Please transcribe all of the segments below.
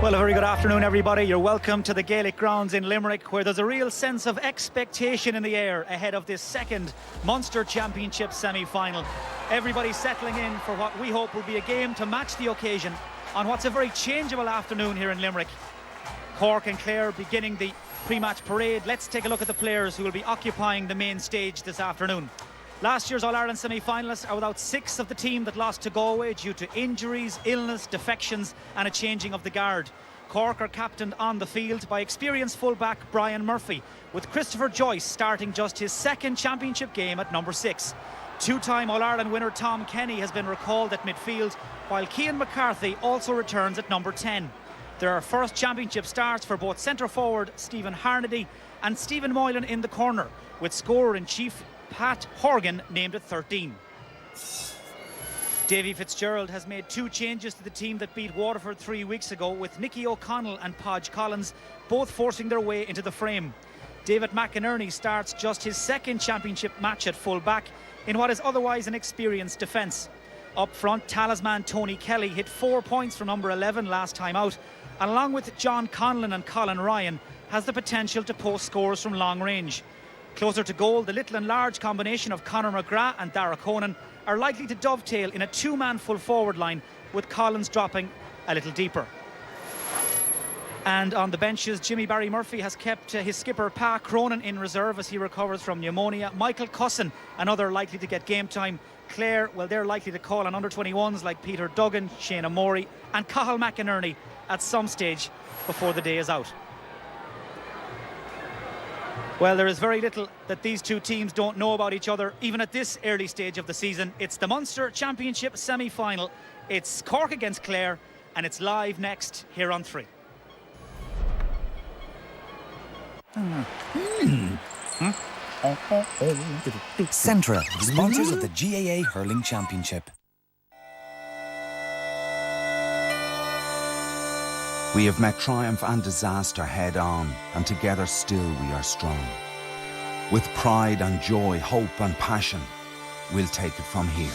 Well, a very good afternoon, everybody. You're welcome to the Gaelic grounds in Limerick, where there's a real sense of expectation in the air ahead of this second Munster Championship semi-final. Everybody settling in for what we hope will be a game to match the occasion on what's a very changeable afternoon here in Limerick. Cork and Clare beginning the pre-match parade. Let's take a look at the players who will be occupying the main stage this afternoon. Last year's All-Ireland semi-finalists are without 6 of the team that lost to Galway due to injuries, illness, defections and a changing of the guard. Cork are captained on the field by experienced fullback Brian Murphy, with Christopher Joyce starting just his second championship game at number 6. Two-time All-Ireland winner Tom Kenny has been recalled at midfield, while Cian McCarthy also returns at number 10. There are first championship starts for both centre-forward Stephen Harnedy and Stephen Moylan in the corner, with scorer-in-chief Pat Horgan named at 13. Davy Fitzgerald has made 2 changes to the team that beat Waterford 3 weeks ago, with Nicky O'Connell and Podge Collins both forcing their way into the frame. David McInerney starts just his second championship match at full back in what is otherwise an experienced defence. Up front, talisman Tony Kelly hit 4 points from number 11 last time out, and along with John Conlon and Colin Ryan, has the potential to post scores from long range. Closer to goal, the little and large combination of Conor McGrath and Dara Conan are likely to dovetail in a 2-man full forward line, with Collins dropping a little deeper. And on the benches, Jimmy Barry Murphy has kept his skipper Pa Cronin in reserve as he recovers from pneumonia. Michael Cusson, another likely to get game time. Clare, well, they're likely to call on under-21s like Peter Duggan, Shane O'Morey and Cathal McInerney at some stage before the day is out. Well, there is very little that these two teams don't know about each other, even at this early stage of the season. It's the Munster Championship semi-final. It's Cork against Clare, and it's live next here on 3. Centra, sponsors of the GAA Hurling Championship. We have met triumph and disaster head on, and together still we are strong. With pride and joy, hope and passion, we'll take it from here.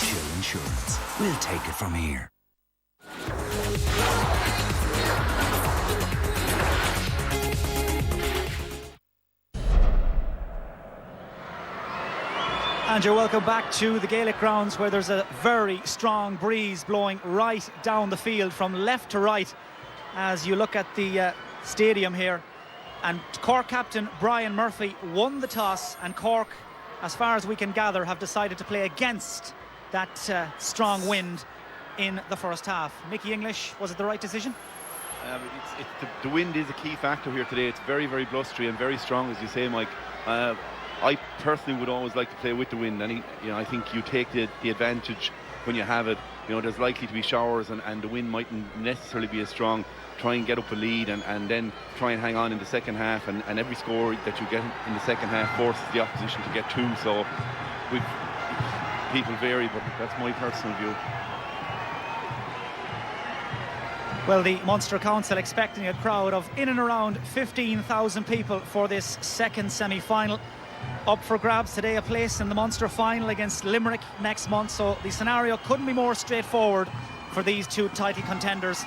Chill Insurance, we'll take it from here. And you're welcome back to the Gaelic grounds, where there's a very strong breeze blowing right down the field from left to right as you look at the stadium here. And Cork captain Brian Murphy won the toss, and Cork, as far as we can gather, have decided to play against that strong wind in the first half. Mickey English, was it the right decision? The wind is a key factor here today. It's very, very blustery and very strong, as you say, Mike. I personally would always like to play with the wind, and I think you take the advantage when you have it. There's likely to be showers, and the wind mightn't necessarily be as strong. Try and get up a lead, and then try and hang on in the second half, and every score that you get in the second half forces the opposition to get 2. So people vary, but that's my personal view. Well, the Munster Council expecting a crowd of in and around 15,000 people for this second semi-final. Up for grabs today, a place in the Munster final against Limerick next month, so the scenario couldn't be more straightforward for these two title contenders.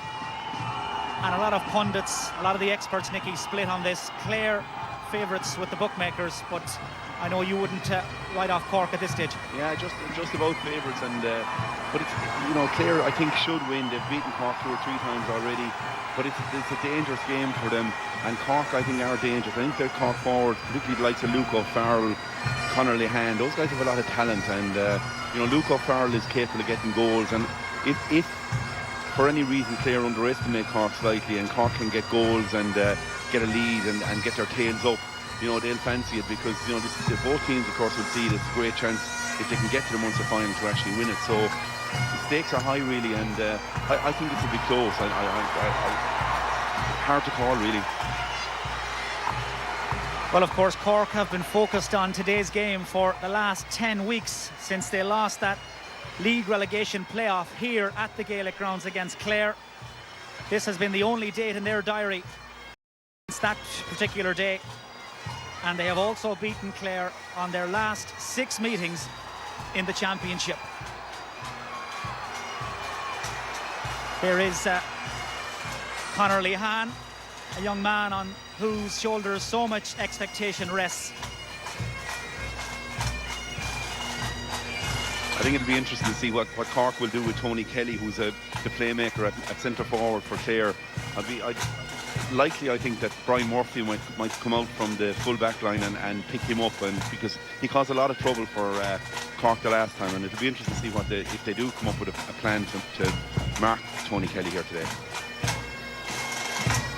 And a lot of pundits, a lot of the experts, Nicky, split on this. Clare favourites with the bookmakers, but I know you wouldn't write off Cork at this stage. Yeah, just about favourites, and but it's Clare I think should win. They've beaten Cork 2 or 3 times already, but it's a dangerous game for them. And Cork, I think, are dangerous. I think their Cork forwards, particularly the likes of Luke O'Farrell, Conor Lehan, those guys have a lot of talent, and Luke O'Farrell is capable of getting goals. And if for any reason Clare underestimate Cork slightly, and Cork can get goals and get a lead and get their tails up, they'll fancy it, because both teams, of course, will see it as a great chance if they can get to the Munster final to actually win it. So the stakes are high, really, and I think this will be close. Hard to call, really. Well, of course, Cork have been focused on today's game for the last 10 weeks since they lost that league relegation playoff here at the Gaelic grounds against Clare. This has been the only date in their diary that particular day, and they have also beaten Clare on their last 6 meetings in the championship. There is Conor Lehan, a young man on whose shoulders so much expectation rests. I think it'll be interesting to see what Cork will do with Tony Kelly, who's the playmaker at centre forward for Clare. I think that Brian Murphy might come out from the full back line and pick him up, and because he caused a lot of trouble for Cork the last time, and it'll be interesting to see if they do come up with a plan to mark Tony Kelly here today.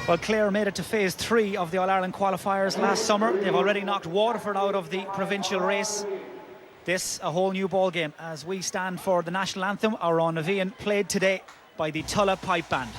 Well, Clare made it to phase 3 of the All-Ireland qualifiers last summer. They've already knocked Waterford out of the provincial race. This a whole new ball game as we stand for the national anthem, our own Navian, played today by the Tulla Pipe Band.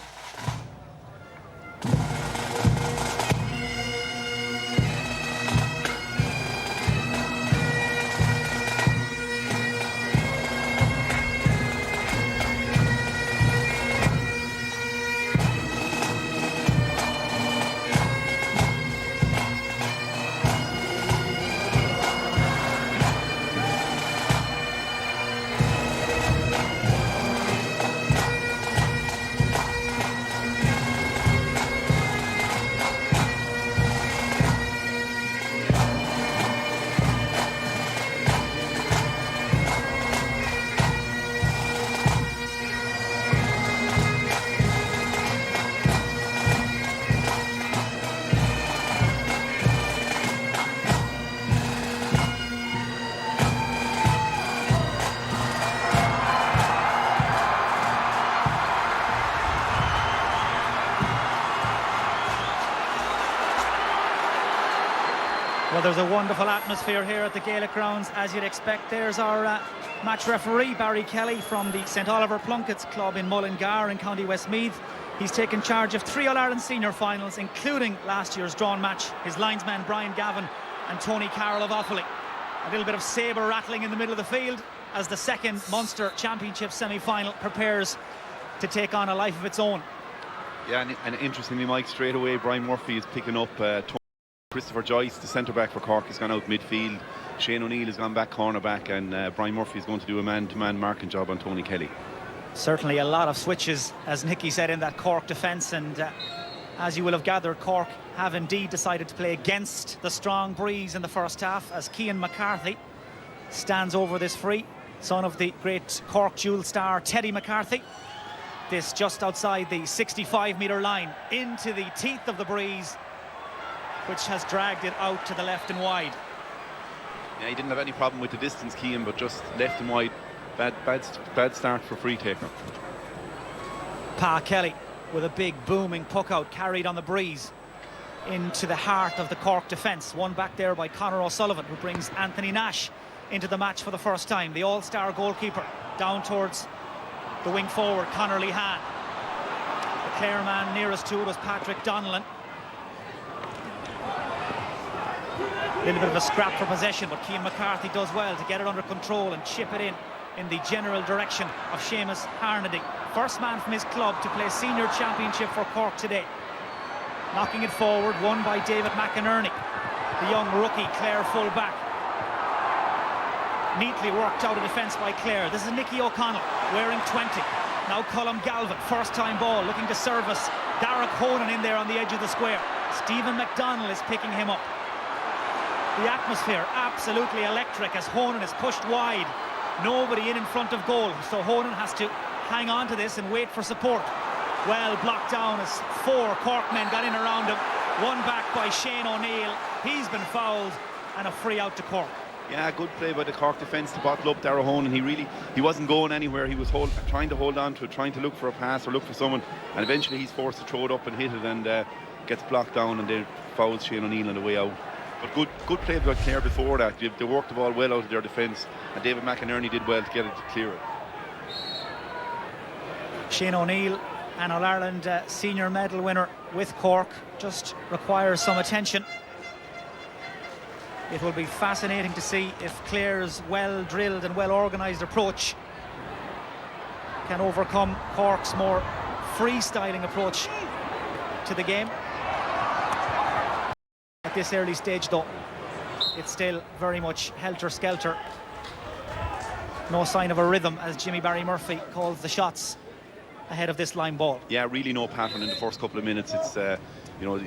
Well, there's a wonderful atmosphere here at the Gaelic grounds, as you'd expect. There's our match referee, Barry Kelly, from the St Oliver Plunkett's Club in Mullingar in County Westmeath. He's taken charge of 3 All-Ireland senior finals, including last year's drawn match. His linesman, Brian Gavin, and Tony Carroll of Offaly. A little bit of sabre rattling in the middle of the field as the second Munster Championship semi-final prepares to take on a life of its own. Yeah, and interestingly, Mike, straight away Brian Murphy is picking up Christopher Joyce, the centre-back for Cork, has gone out midfield. Shane O'Neill has gone back corner-back, and Brian Murphy is going to do a man-to-man marking job on Tony Kelly. Certainly a lot of switches, as Nicky said, in that Cork defence, and as you will have gathered, Cork have indeed decided to play against the strong breeze in the first half, as Cian McCarthy stands over this free, son of the great Cork dual star Teddy McCarthy. This just outside the 65-metre line, into the teeth of the breeze, which has dragged it out to the left and wide. Yeah, he didn't have any problem with the distance, Cian, but just left and wide. Bad start for free taker. Pa Kelly with a big booming puck out, carried on the breeze into the heart of the Cork defence. One back there by Conor O'Sullivan, who brings Anthony Nash into the match for the first time. The all-star goalkeeper down towards the wing forward, Conor Lehan. The Clare man nearest to it was Patrick Donnellan. A little bit of a scrap for possession, but Cian McCarthy does well to get it under control and chip it in the general direction of Seamus Harnedy. First man from his club to play senior championship for Cork today. Knocking it forward, won by David McInerney, the young rookie Clare full-back. Neatly worked out of defence by Clare. This is Nicky O'Connell, wearing 20. Now Colm Galvin, first-time ball, looking to service. Darragh Honan in there on the edge of the square. Stephen McDonnell is picking him up. The atmosphere absolutely electric as Honan is pushed wide. Nobody in front of goal, so Honan has to hang on to this and wait for support. Well blocked down as 4 Cork men got in around him. One back by Shane O'Neill. He's been fouled, and a free out to Cork. Yeah, good play by the Cork defence to bottle up Darragh Honan. He wasn't going anywhere. He was trying to hold on to it, trying to look for a pass or look for someone, and eventually he's forced to throw it up and hit it, and gets blocked down, and they fouls Shane O'Neill on the way out. But good play by Clare before that. They worked the ball well out of their defence, and David McInerney did well to get it to clear it. Shane O'Neill, an All-Ireland senior medal winner with Cork, just requires some attention. It will be fascinating to see if Clare's well-drilled and well-organised approach can overcome Cork's more freestyling approach to the game. At this early stage, though, it's still very much helter-skelter. No sign of a rhythm as Jimmy Barry Murphy calls the shots ahead of this line ball. Yeah, really no pattern in the first couple of minutes. It's, you know,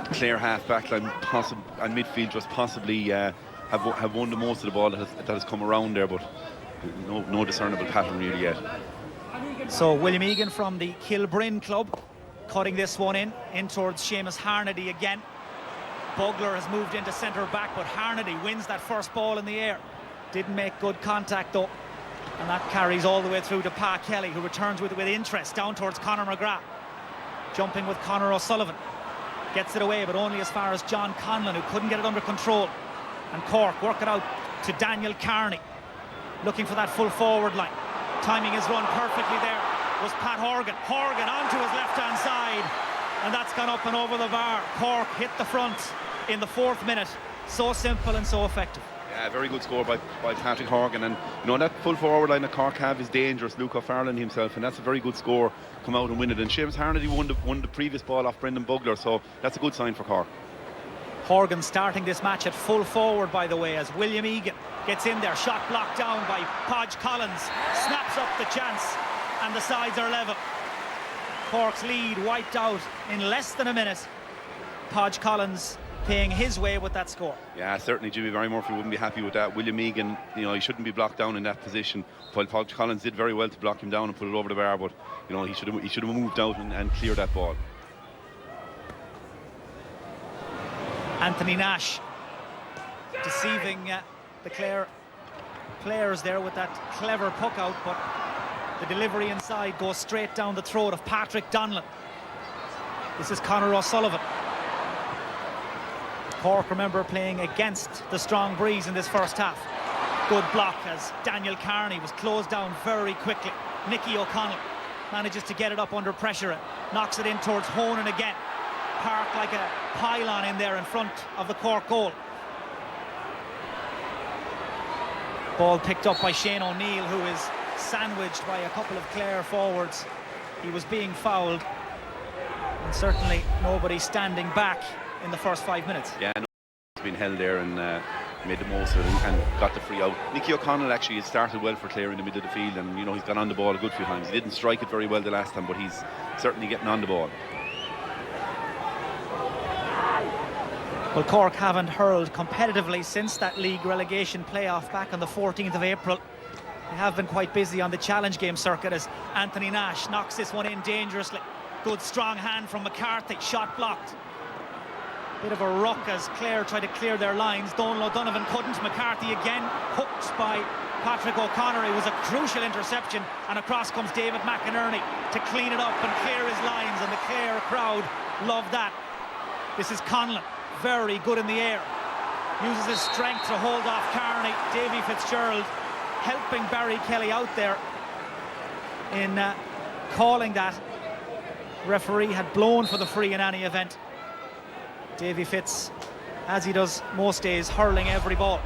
Clare half back line and midfield just possibly have won the most of the ball that has come around there, but no discernible pattern really yet. So William Egan from the Kilbrinn club cutting this one in towards Seamus Harnedy again. Bugler has moved into centre back, but Harnedy wins that first ball in the air. Didn't make good contact though, and that carries all the way through to Pa Kelly, who returns with interest down towards Conor McGrath. Jumping with Conor O'Sullivan. Gets it away, but only as far as John Conlon, who couldn't get it under control. And Cork work it out to Daniel Carney, looking for that full forward line. Timing his run perfectly there was Pat Horgan. Horgan onto his left-hand side, and that's gone up and over the bar. Cork hit the front in the 4th minute. So simple and so effective. Yeah, very good score by Patrick Horgan, and you know that full forward line that Cork have is dangerous. Luke O'Farrell himself, and that's a very good score. Come out and win it. And Seamus Harnedy won the previous ball off Brendan Bugler, so that's a good sign for Cork. Horgan starting this match at full forward, by the way, as William Egan gets in there. Shot blocked down by Podge Collins. Snaps up the chance, and the sides are level. Cork's lead wiped out in less than a minute. Podge Collins paying his way with that score. Yeah, certainly Jimmy Barry Murphy wouldn't be happy with that. William Egan, you know, he shouldn't be blocked down in that position. While Podge Collins did very well to block him down and put it over the bar, but you know, he should have moved out and cleared that ball. Anthony Nash deceiving the Clare players there with that clever puck out, but the delivery inside goes straight down the throat of Patrick Donlan. This is Conor O'Sullivan. Cork, remember, playing against the strong breeze in this first half. Good block as Daniel Carney was closed down very quickly. Nicky O'Connell manages to get it up under pressure and knocks it in towards Honan again. Parked like a pylon in there in front of the Cork goal. Ball picked up by Shane O'Neill, who is sandwiched by a couple of Clare forwards. He was being fouled, and certainly nobody standing back in the first 5 minutes. Yeah, no, he's been held there and made the most of it and got the free out. Nicky O'Connell actually has started well for Clare in the middle of the field, and you know, he's gone on the ball a good few times. He didn't strike it very well the last time, but he's certainly getting on the ball. Well, Cork haven't hurled competitively since that league relegation playoff back on the 14th of April. They have been quite busy on the challenge game circuit as Anthony Nash knocks this one in dangerously. Good strong hand from McCarthy, shot blocked. Bit of a ruck as Clare tried to clear their lines. Donal O'Donovan couldn't. McCarthy again hooked by Patrick O'Connor. It was a crucial interception, and across comes David McInerney to clean it up and clear his lines, and the Clare crowd love that. This is Conlon, very good in the air. Uses his strength to hold off Carney. Davy Fitzgerald helping Barry Kelly out there in calling that. Referee had blown for the free in any event. Davy Fitz, as he does most days, hurling every ball.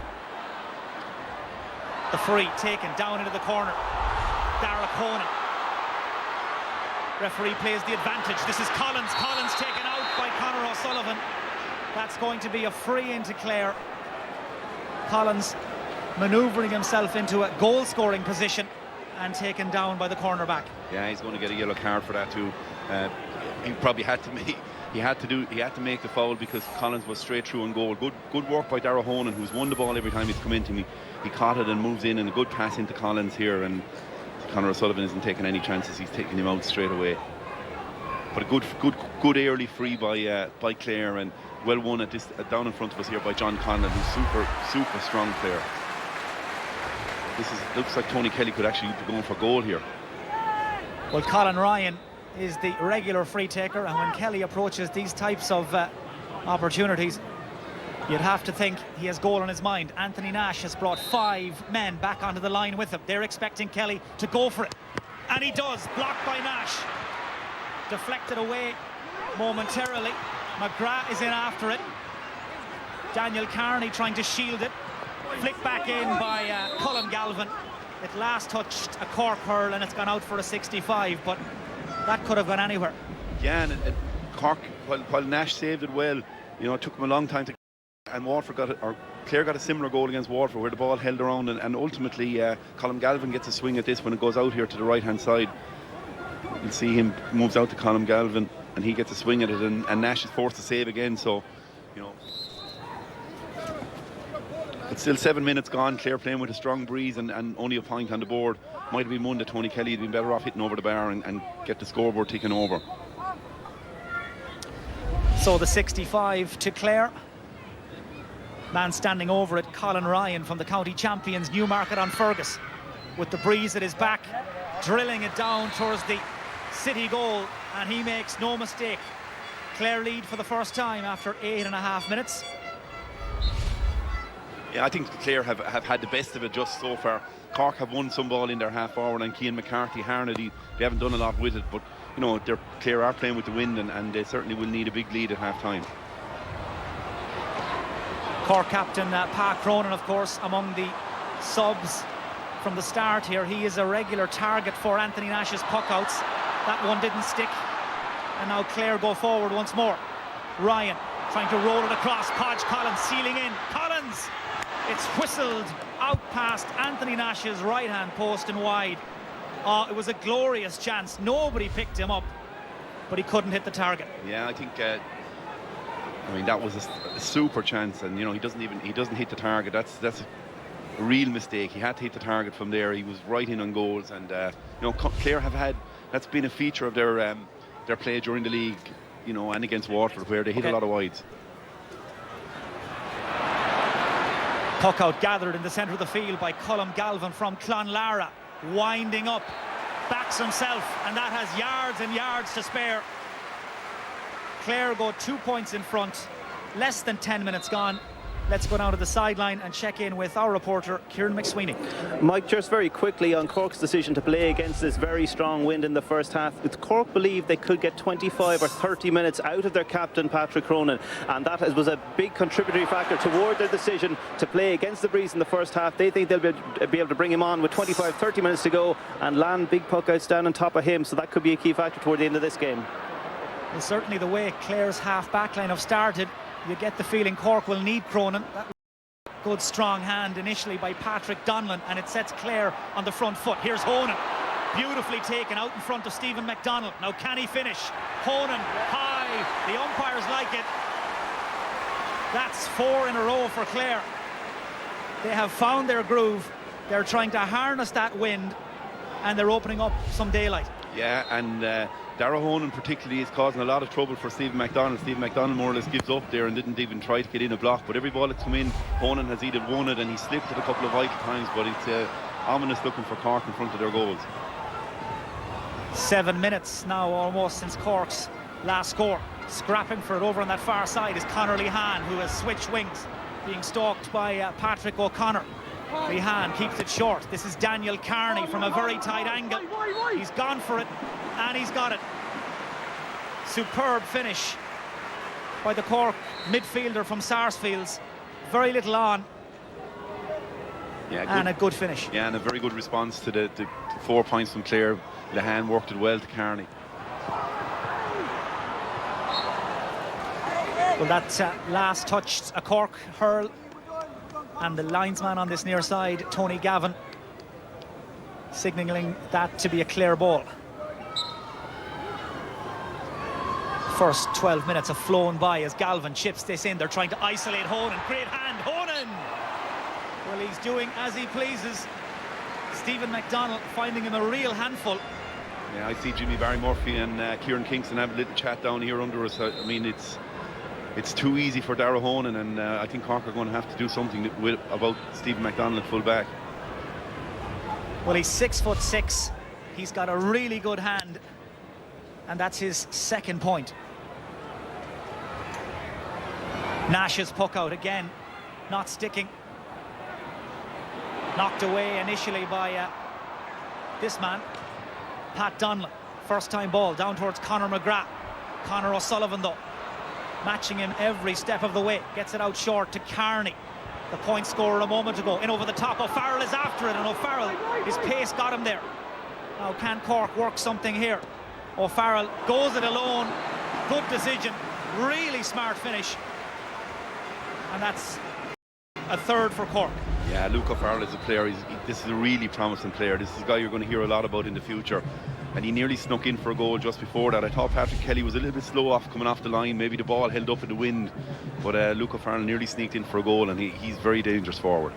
The free taken down into the corner. Dara Conan. Referee plays the advantage. This is Collins. Collins taken out by Conor O'Sullivan. That's going to be a free into Clare. Collins manoeuvring himself into a goal-scoring position and taken down by the cornerback. Yeah, he's going to get a yellow card for that too. He probably had to make. He had to make the foul because Collins was straight through on goal. Good work by Dara Honan, who's won the ball every time he's come into me. He caught it and moves in, and a good pass into Collins here, and Conor O'Sullivan isn't taking any chances. He's taking him out straight away. But a good early free by Clare, and well won at this down in front of us here by John Conlon, who's super strong player. Looks like Tony Kelly could actually be going for goal here. Well, Colin Ryan is the regular free taker, and when Kelly approaches these types of opportunities, you'd have to think he has goal in his mind. Anthony Nash has brought 5 men back onto the line with him. They're expecting Kelly to go for it, and he does. Blocked by Nash, deflected away momentarily. McGrath is in after it. Daniel Carney trying to shield it. Flicked back in by Colm Galvin. It last touched a Cork hurl and it's gone out for a 65, but that could have gone anywhere. Yeah, and Cork, while Nash saved it well, You know, it took them a long time to, and Clare got a similar goal against Waterford where the ball held around, and ultimately Colm Galvin gets a swing at this when it goes out here to the right hand side. You see him moves out to Colm Galvin and he gets a swing at it, and Nash is forced to save again. So, you know, it's still 7 minutes gone. Clare playing with a strong breeze and only a point on the board. Might have been one that Tony Kelly had been better off hitting over the bar and get the scoreboard ticking over. So the 65 to Clare. Man standing over it, Colin Ryan from the county champions Newmarket-on-Fergus, with the breeze at his back, drilling it down towards the City goal, and he makes no mistake. Clare lead for the first time after 8.5 minutes. Yeah, I think Clare have had the best of it just so far. Cork have won some ball in their half forward, and Cian McCarthy, Harnedy, they haven't done a lot with it, but you know, Clare are playing with the wind, and they certainly will need a big lead at half time. Cork captain Pa Cronin, of course, among the subs from the start here. He is a regular target for Anthony Nash's puckouts. That one didn't stick, and now Clare go forward once more. Ryan trying to roll it across. Podge Collins sealing in. Collins! It's whistled out past Anthony Nash's right-hand post and wide. It was a glorious chance. Nobody picked him up, but he couldn't hit the target. Yeah, I think I mean, that was a super chance, and you know, he doesn't hit the target. That's a real mistake. He had to hit the target from there. He was right in on goals, and you know, Clare have had, that's been a feature of their play during the league, you know, and against Waterford, where they hit a lot of wides. Puck out gathered in the centre of the field by Colm Galvin from Clonlara, winding up, backs himself, and that has yards and yards to spare. Clare go 2 points in front, less than 10 minutes gone. Let's go down to the sideline and check in with our reporter, Kieran McSweeney. Mike, just very quickly on Cork's decision to play against this very strong wind in the first half. Cork believe they could get 25 or 30 minutes out of their captain, Patrick Cronin, and that was a big contributory factor toward their decision to play against the breeze in the first half. They think they'll be able to bring him on with 25, 30 minutes to go and land big puck outs down on top of him, so that could be a key factor toward the end of this game. Well, certainly the way Clare's half back line have started, you get the feeling Cork will need Cronin. That was a good strong hand initially by Patrick Donlan, and it sets Clare on the front foot. Here's Honan, beautifully taken out in front of Stephen McDonald. Now can he finish? Honan high, the umpires like it. That's 4 in a row for Clare. They have found their groove. They're trying to harness that wind, and they're opening up some daylight. Yeah, and Darragh Honan particularly is causing a lot of trouble for Stephen McDonald. Stephen McDonald more or less gives up there and didn't even try to get in a block, but every ball that's come in, Honan has either won it, and he slipped it a couple of vital times, but it's ominous looking for Cork in front of their goals. 7 minutes now almost since Cork's last score. Scrapping for it over on that far side is Conor Lehan, who has switched wings, being stalked by Patrick O'Connor. Lehan keeps it short. This is Daniel Carney from a very tight angle. He's gone for it, and he's got it. Superb finish by the Cork midfielder from Sarsfields. Very little on. Yeah, and a good finish. Yeah, and a very good response to the 4 points from Clare. Lehan worked it well to Carney. Well, that last touch, a Cork hurl, and the linesman on this near side, Tony Gavin, signalling that to be a Clare ball. First 12 minutes have flown by as Galvin chips this in. They're trying to isolate Honan. Great hand, Honan! Well, he's doing as he pleases. Stephen McDonald finding him a real handful. Yeah, I see Jimmy Barry Murphy and Kieran Kingston have a little chat down here under us. I mean, it's too easy for Darragh Honan, and I think Cork are going to have to do something about Stephen McDonald at full back. Well, he's 6'6". He's got a really good hand, and that's his second point. Nash's puck out again, not sticking. Knocked away initially by this man, Pat Donlan. First time ball down towards Conor McGrath. Conor O'Sullivan though, matching him every step of the way. Gets it out short to Carney, the point scorer a moment ago. In over the top, O'Farrell is after it, and O'Farrell, his pace got him there. Now can Cork work something here? O'Farrell goes it alone. Good decision, really smart finish and that's a third for Cork. Yeah, Luke O'Farrell is a player. This is a really promising player. This is a guy you're going to hear a lot about in the future. And he nearly snuck in for a goal just before that. I thought Patrick Kelly was a little bit slow off coming off the line. Maybe the ball held up in the wind. But Luke O'Farrell nearly sneaked in for a goal, and he's very dangerous forward.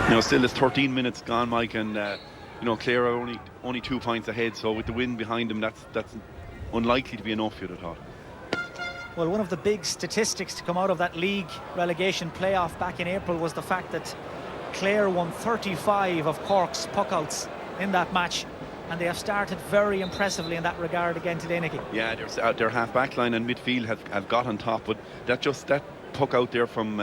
You know, still there's 13 minutes gone, Mike, and you know, Clare are only 2 points ahead. So with the wind behind them, that's unlikely to be enough, you'd have thought. Well, one of the big statistics to come out of that league relegation playoff back in April was the fact that Clare won 35 of Cork's puckouts in that match, and they have started very impressively in that regard again today, Nicky. Yeah, their half-back line and midfield have got on top, but that puck out there from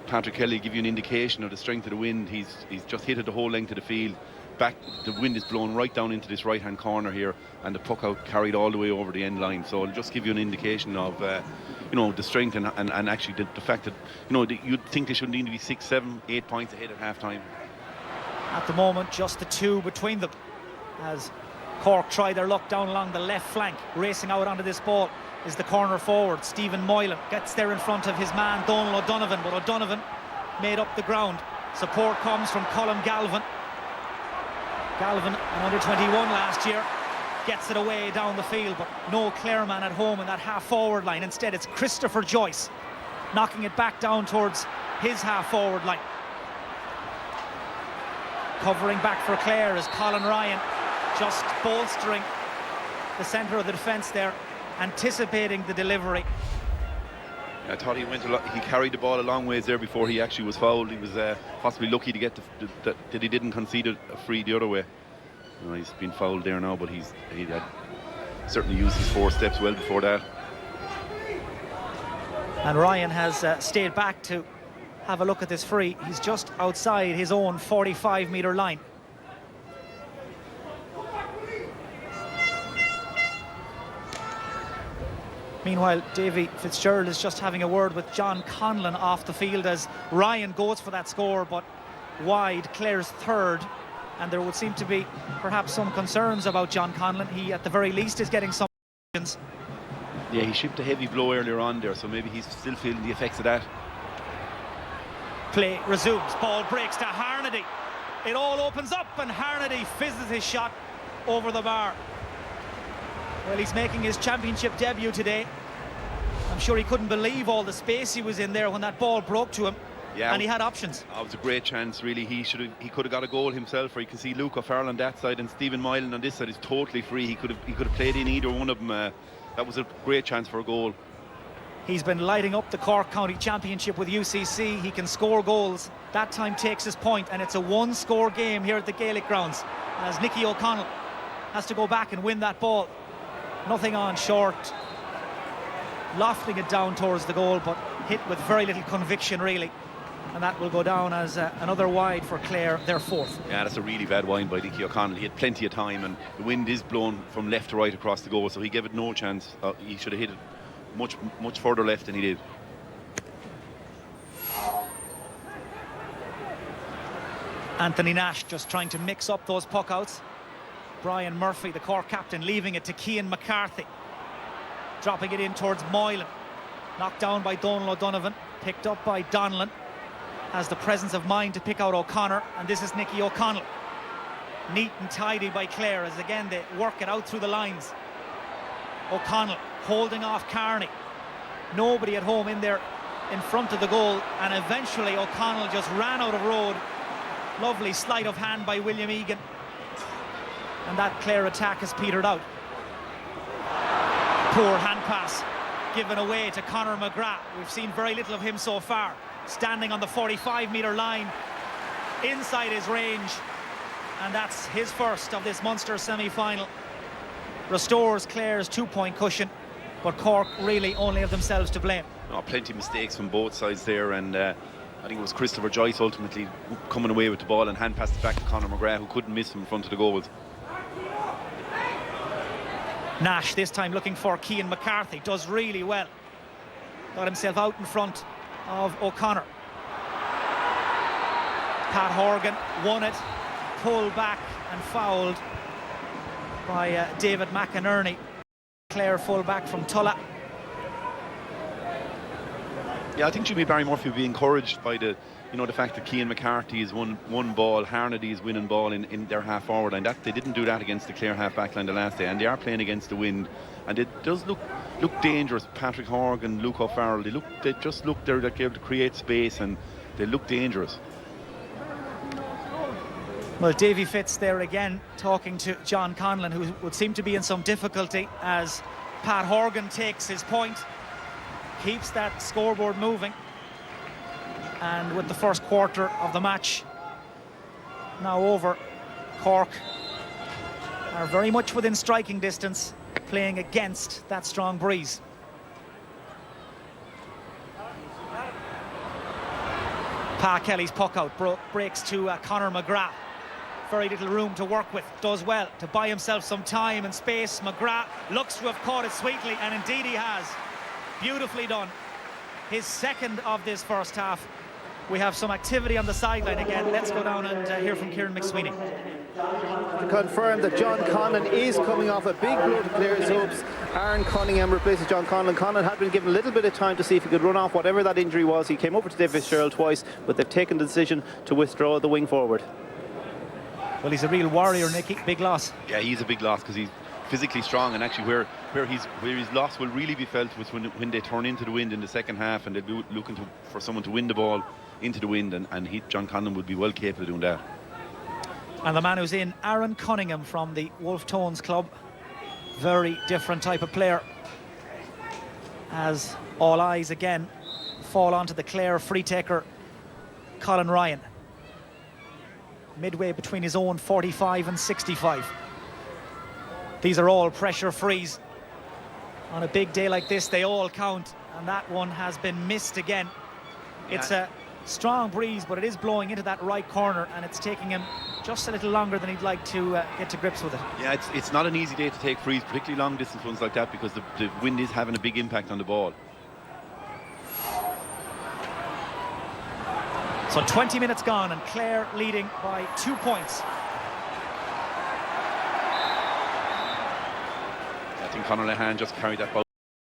Patrick Kelly give you an indication of the strength of the wind. He's just hit it the whole length of the field. The wind is blowing right down into this right-hand corner here, and the puck out carried all the way over the end line. So it'll just give you an indication of, you know, the strength and actually the fact that, you know, you'd think they should need to be 6, 7, 8 points ahead at half-time. At the moment, just the 2 between them as Cork try their luck down along the left flank. Racing out onto this ball is the corner forward, Stephen Moylan. Gets there in front of his man, Donald O'Donovan, but O'Donovan made up the ground. Support comes from Colm Galvin. Galvin, an under-21 last year, gets it away down the field, but no Clare man at home in that half-forward line. Instead, it's Christopher Joyce knocking it back down towards his half-forward line. Covering back for Clare is Colin Ryan, just bolstering the centre of the defence there, anticipating the delivery. I thought he carried the ball a long ways there before he actually was fouled. He was possibly lucky to get that he didn't concede a free the other way. You know, he's been fouled there now, but he had certainly used his 4 steps well before that. And Ryan has stayed back to have a look at this free. He's just outside his own 45-metre line. Meanwhile, Davy Fitzgerald is just having a word with John Conlon off the field as Ryan goes for that score, but wide, Clare's third. And there would seem to be perhaps some concerns about John Conlon. He, at the very least, is getting some. Yeah, he shipped a heavy blow earlier on there, so maybe he's still feeling the effects of that. Play resumes, ball breaks to Harnedy. It all opens up and Harnedy fizzes his shot over the bar. Well, he's making his championship debut today. I'm sure he couldn't believe all the space he was in there when that ball broke to him. Yeah, and he had options. It was a great chance, really. He could have got a goal himself, or you can see Luke O'Farrell on that side and Stephen Moylan on this side is totally free. He could have played in either one of them. That was a great chance for a goal. He's been lighting up the Cork County Championship with UCC. He can score goals. That time takes his point, and it's a 1-score game here at the Gaelic grounds as Nicky O'Connell has to go back and win that ball. Nothing on short, lofting it down towards the goal, but hit with very little conviction, really. And that will go down as another wide for Clare, their 4th. Yeah, that's a really bad wind by Nicky O'Connell. He had plenty of time, and the wind is blown from left to right across the goal, so he gave it no chance. He should have hit it much further left than he did. Anthony Nash just trying to mix up those puckouts. Brian Murphy, the Cork captain, leaving it to Cian McCarthy. Dropping it in towards Moylan. Knocked down by Donald O'Donovan. Picked up by Donlan. Has the presence of mind to pick out O'Connor. And this is Nicky O'Connell. Neat and tidy by Clare as again they work it out through the lines. O'Connell holding off Carney. Nobody at home in there in front of the goal. And eventually O'Connell just ran out of road. Lovely sleight of hand by William Egan. And that Clare attack has petered out. Poor hand pass given away to Conor McGrath. We've seen very little of him so far. Standing on the 45-metre line, inside his range. And that's his first of this Munster semi-final. Restores Clare's 2-point cushion, but Cork really only have themselves to blame. No, plenty of mistakes from both sides there, and I think it was Christopher Joyce ultimately coming away with the ball and hand passed it back to Conor McGrath, who couldn't miss him in front of the goals. Nash this time looking for Cian McCarthy, does really well. Got himself out in front of O'Connor. Pat Horgan won it, pulled back and fouled. by David McInerney, Clare full-back from Tulla. Yeah, I think Jimmy Barry Murphy will be encouraged by the fact that Cian McCarthy is one ball, Harnedy is winning ball in their half forward line. That they didn't do that against the Clare half back line the last day, and they are playing against the wind, and it does look dangerous. Patrick Horgan, Luke O'Farrell, they just look they're able to create space, and they look dangerous. Well, Davy Fitz there again talking to John Conlon, who would seem to be in some difficulty as Pat Horgan takes his point, keeps that scoreboard moving. And with the first quarter of the match now over, Cork are very much within striking distance, playing against that strong breeze. Pa Kelly's puck out breaks to Conor McGrath. Very little room to work with, does well to buy himself some time and space. McGrath looks to have caught it sweetly, and indeed he has. Beautifully done. His second of this first half. We have some activity on the sideline again. Let's go down and hear from Kieran McSweeney. To confirm that John Conlon is coming off a big blow to Clare's hopes. Aaron Cunningham replaces John Conlon. Conlon had been given a little bit of time to see if he could run off whatever that injury was. He came over to David Fitzgerald twice, but they've taken the decision to withdraw the wing forward. Well, he's a real warrior, Nicky. Big loss. Yeah, he's a big loss because he's physically strong, and actually where his loss will really be felt was when they turn into the wind in the second half, and they'll be looking for someone to win the ball into the wind, and John Conlon would be well capable of doing that. And the man who's in, Aaron Cunningham from the Wolf Tones club. Very different type of player, as all eyes again fall onto the Clare free taker Colin Ryan, midway between his own 45 and 65. These are all pressure frees. On a big day like this, they all count, and that one has been missed again. Yeah. It's a strong breeze, but it is blowing into that right corner, and it's taking him just a little longer than he'd like to get to grips with it. Yeah, it's not an easy day to take frees, particularly long distance ones like that, because the wind is having a big impact on the ball. So 20 minutes gone, and Clare leading by 2 points. I think Conor Lehane just carried that ball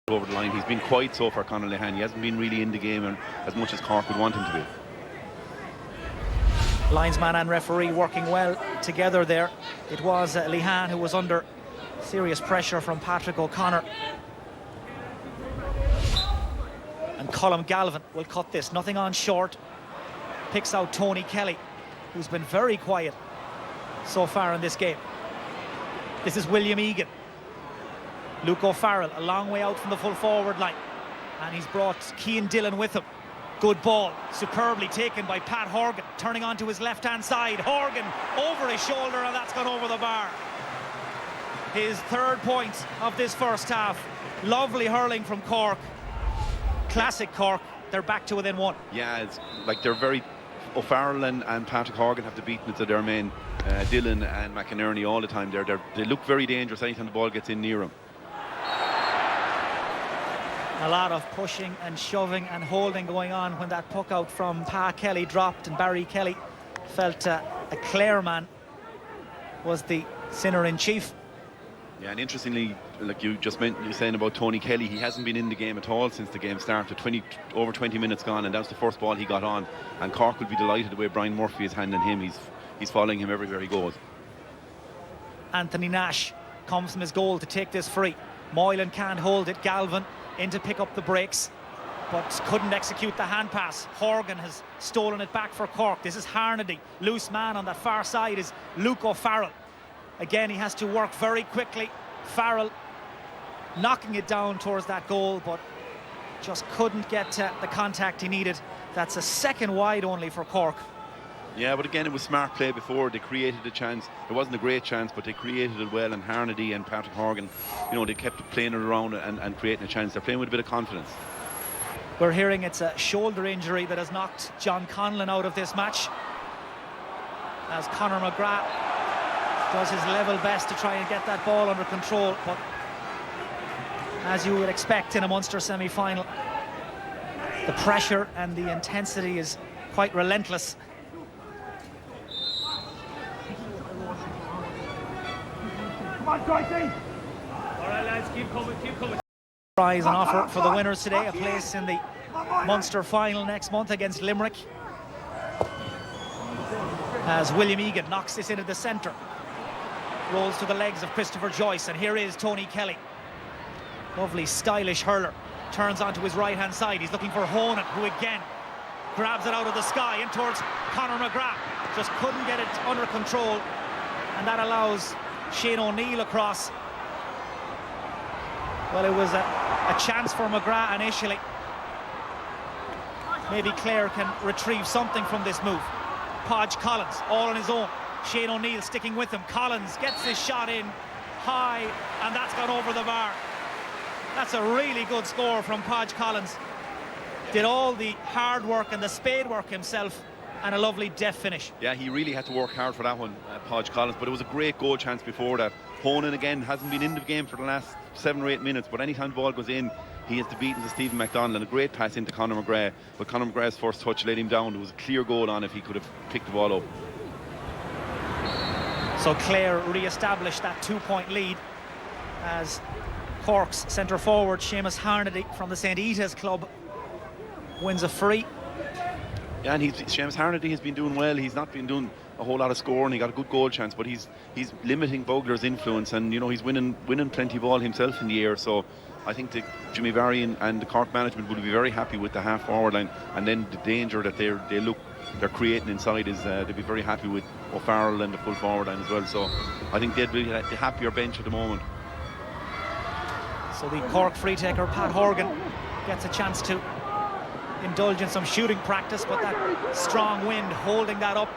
over the line. He's been quiet so far, Conor Lehane. He hasn't been really in the game as much as Cork would want him to be. Linesman and referee working well together there. It was Lehane who was under serious pressure from Patrick O'Connor. And Colm Galvin will cut this. Nothing on short. Picks out Tony Kelly, who's been very quiet so far in this game. This is William Egan. Luke O'Farrell a long way out from the full forward line, and he's brought Cian Dillon with him. Good ball, superbly taken by Pat Horgan, turning onto his left hand side. Horgan over his shoulder, and that's gone over the bar. His third point of this first half. Lovely hurling from Cork. Classic Cork. They're back to within one. Yeah, it's like they're very... O'Farrell and Patrick Horgan have to beat it to their men, Dillon and McInerney, all the time. They look very dangerous anytime the ball gets in near them. A lot of pushing and shoving and holding going on when that puck out from Pa Kelly dropped, and Barry Kelly felt a Clare man was the sinner in chief. Yeah, and interestingly, like you just mentioned, you're saying about Tony Kelly, he hasn't been in the game at all since the game started. Over 20 minutes gone, and that's the first ball he got on. And Cork will be delighted the way Brian Murphy is handling him. He's following him everywhere he goes. Anthony Nash comes from his goal to take this free. Moylan can't hold it. Galvin in to pick up the breaks, but couldn't execute the hand pass. Horgan has stolen it back for Cork. This is Harnedy. Loose man on that far side is Luke O'Farrell. Again, he has to work very quickly. Farrell knocking it down towards that goal, but just couldn't get the contact he needed. That's a second wide only for Cork. Yeah, but again, it was smart play before. They created a chance. It wasn't a great chance, but they created it well, and Harnedy and Patrick Horgan, they kept playing it around and creating a chance. They're playing with a bit of confidence. We're hearing it's a shoulder injury that has knocked John Conlon out of this match, as Conor McGrath does his level best to try and get that ball under control, but as you would expect in a Munster semi-final, the pressure and the intensity is quite relentless. Prize and offer for the winners today, a place in the Munster final next month against Limerick. As William Egan knocks this into the centre. Rolls to the legs of Christopher Joyce, and here is Tony Kelly. Lovely, stylish hurler. Turns onto his right-hand side. He's looking for Honan, who again grabs it out of the sky in towards Conor McGrath. Just couldn't get it under control, and that allows Shane O'Neill across. Well, it was a chance for McGrath initially. Maybe Clare can retrieve something from this move. Podge Collins, all on his own. Shane O'Neill sticking with him. Collins gets his shot in high, and that's gone over the bar. That's a really good score from Podge Collins. Did all the hard work and the spade work himself, and a lovely deft finish. Yeah, he really had to work hard for that one, Podge Collins, but it was a great goal chance before that. Honan again hasn't been in the game for the last 7 or 8 minutes, but anytime the ball goes in, he has to beat into Stephen McDonald, and a great pass into Conor McGrath, but Conor McGrath's first touch let him down. There was a clear goal on if he could have picked the ball up. So Clare re-established that 2-point lead as Cork's centre forward Seamus Harnedy from the St. Ita's club wins a free. Yeah, and Seamus Harnedy has been doing well. He's not been doing a whole lot of scoring. He got a good goal chance, but he's limiting Bogler's influence, and you know he's winning plenty of ball himself in the air. So I think Jimmy Barry and the Cork management will be very happy with the half forward line, and then the danger that they're creating inside is they'll be very happy with O'Farrell and the full forward line as well. So I think they'd be the happier bench at the moment. So the Cork free taker Pat Horgan gets a chance to indulge in some shooting practice, but that strong wind holding that up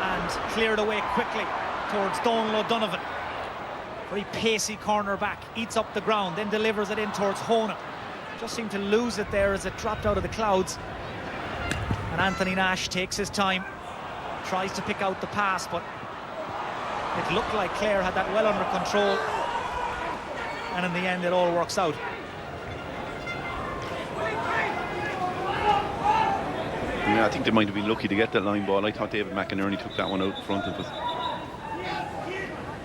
and cleared away quickly towards Donal O'Donovan. Very pacey cornerback, eats up the ground, then delivers it in towards Honan. Just seemed to lose it there as it dropped out of the clouds. And Anthony Nash takes his time, tries to pick out the pass, but it looked like Clare had that well under control, and in the end it all works out. Yeah, I think they might have been lucky to get that line ball. I thought David McInerney took that one out front of us.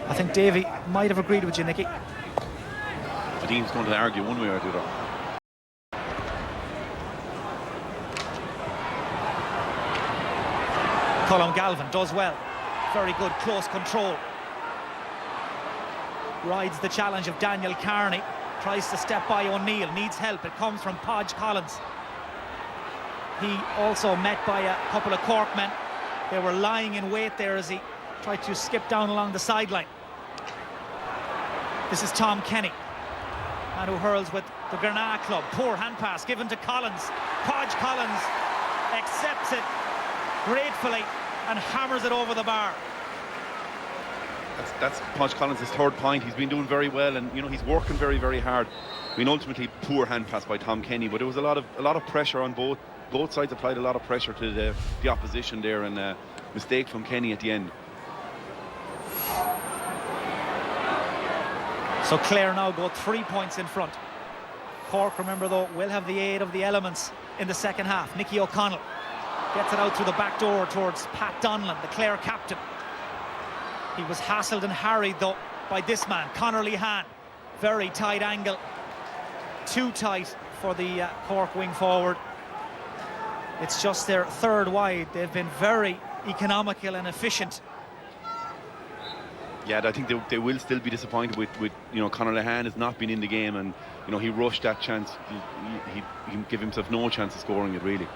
I think Davey might have agreed with you, Nicky. I think he was going to argue one way or the other. Colm Galvin does well. Very good close control. Rides the challenge of Daniel Carney. Tries to step by O'Neill. Needs help. It comes from Podge Collins. He also met by a couple of Cork men. They were lying in wait there as he tried to skip down along the sideline. This is Tom Kenny, and who hurls with the Granada club. Poor hand pass given to Collins. Podge Collins accepts it gratefully and hammers it over the bar. That's Podge Collins' third point. He's been doing very well, and you know he's working very, very hard. I mean, ultimately poor hand pass by Tom Kenny, but there was a lot of pressure on both sides. Applied a lot of pressure to the opposition there, and mistake from Kenny at the end. So Clare now go 3 points in front. Cork, remember though, will have the aid of the elements in the second half. Nicky O'Connell gets it out through the back door towards Pat Donlan, the Clare captain. He was hassled and harried though by this man, Conor Lehan. Very tight angle, too tight for the Cork wing forward. It's just their third wide. They've been very economical and efficient. Yeah, I think they will still be disappointed with you know, Conor Lehan has not been in the game, and you know he rushed that chance. He can give himself no chance of scoring it really.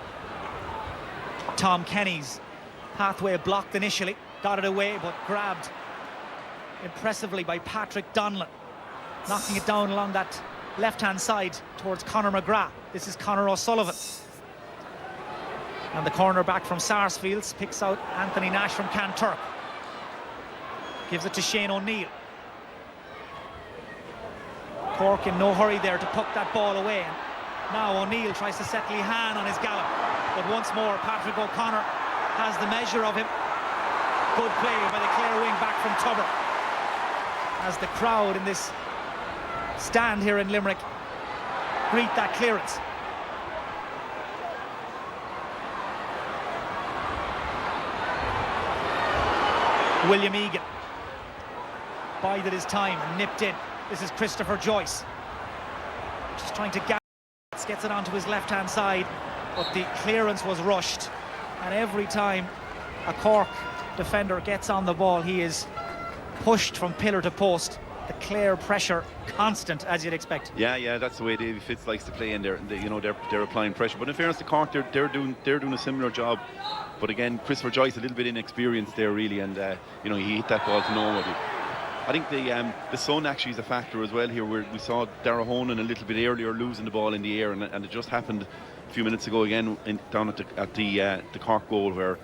Tom Kenny's pathway blocked initially, got it away, but grabbed impressively by Patrick Donlan, knocking it down along that left-hand side towards Conor McGrath. This is Conor O'Sullivan. And the cornerback from Sarsfields picks out Anthony Nash from Kanturk. Gives it to Shane O'Neill. Cork in no hurry there to puck that ball away. And now O'Neill tries to set Lehan on his gallop. But once more, Patrick O'Connor has the measure of him. Good play by the Clare wing back from Tubber. As the crowd in this stand here in Limerick greet that clearance. William Egan bided his time and nipped in. This is Christopher Joyce. Just trying to gets it onto his left-hand side, but the clearance was rushed. And every time a Cork defender gets on the ball, he is pushed from pillar to post. The Clare pressure constant, as you'd expect. Yeah, that's the way Davy Fitz likes to play, and they're applying pressure. But in fairness to Cork, they're doing a similar job. But again, Christopher Joyce a little bit inexperienced there, really, and he hit that ball to nobody. I think the sun actually is a factor as well here, where we saw Dara Honan a little bit earlier losing the ball in the air, and it just happened a few minutes ago again down at the Cork goal, where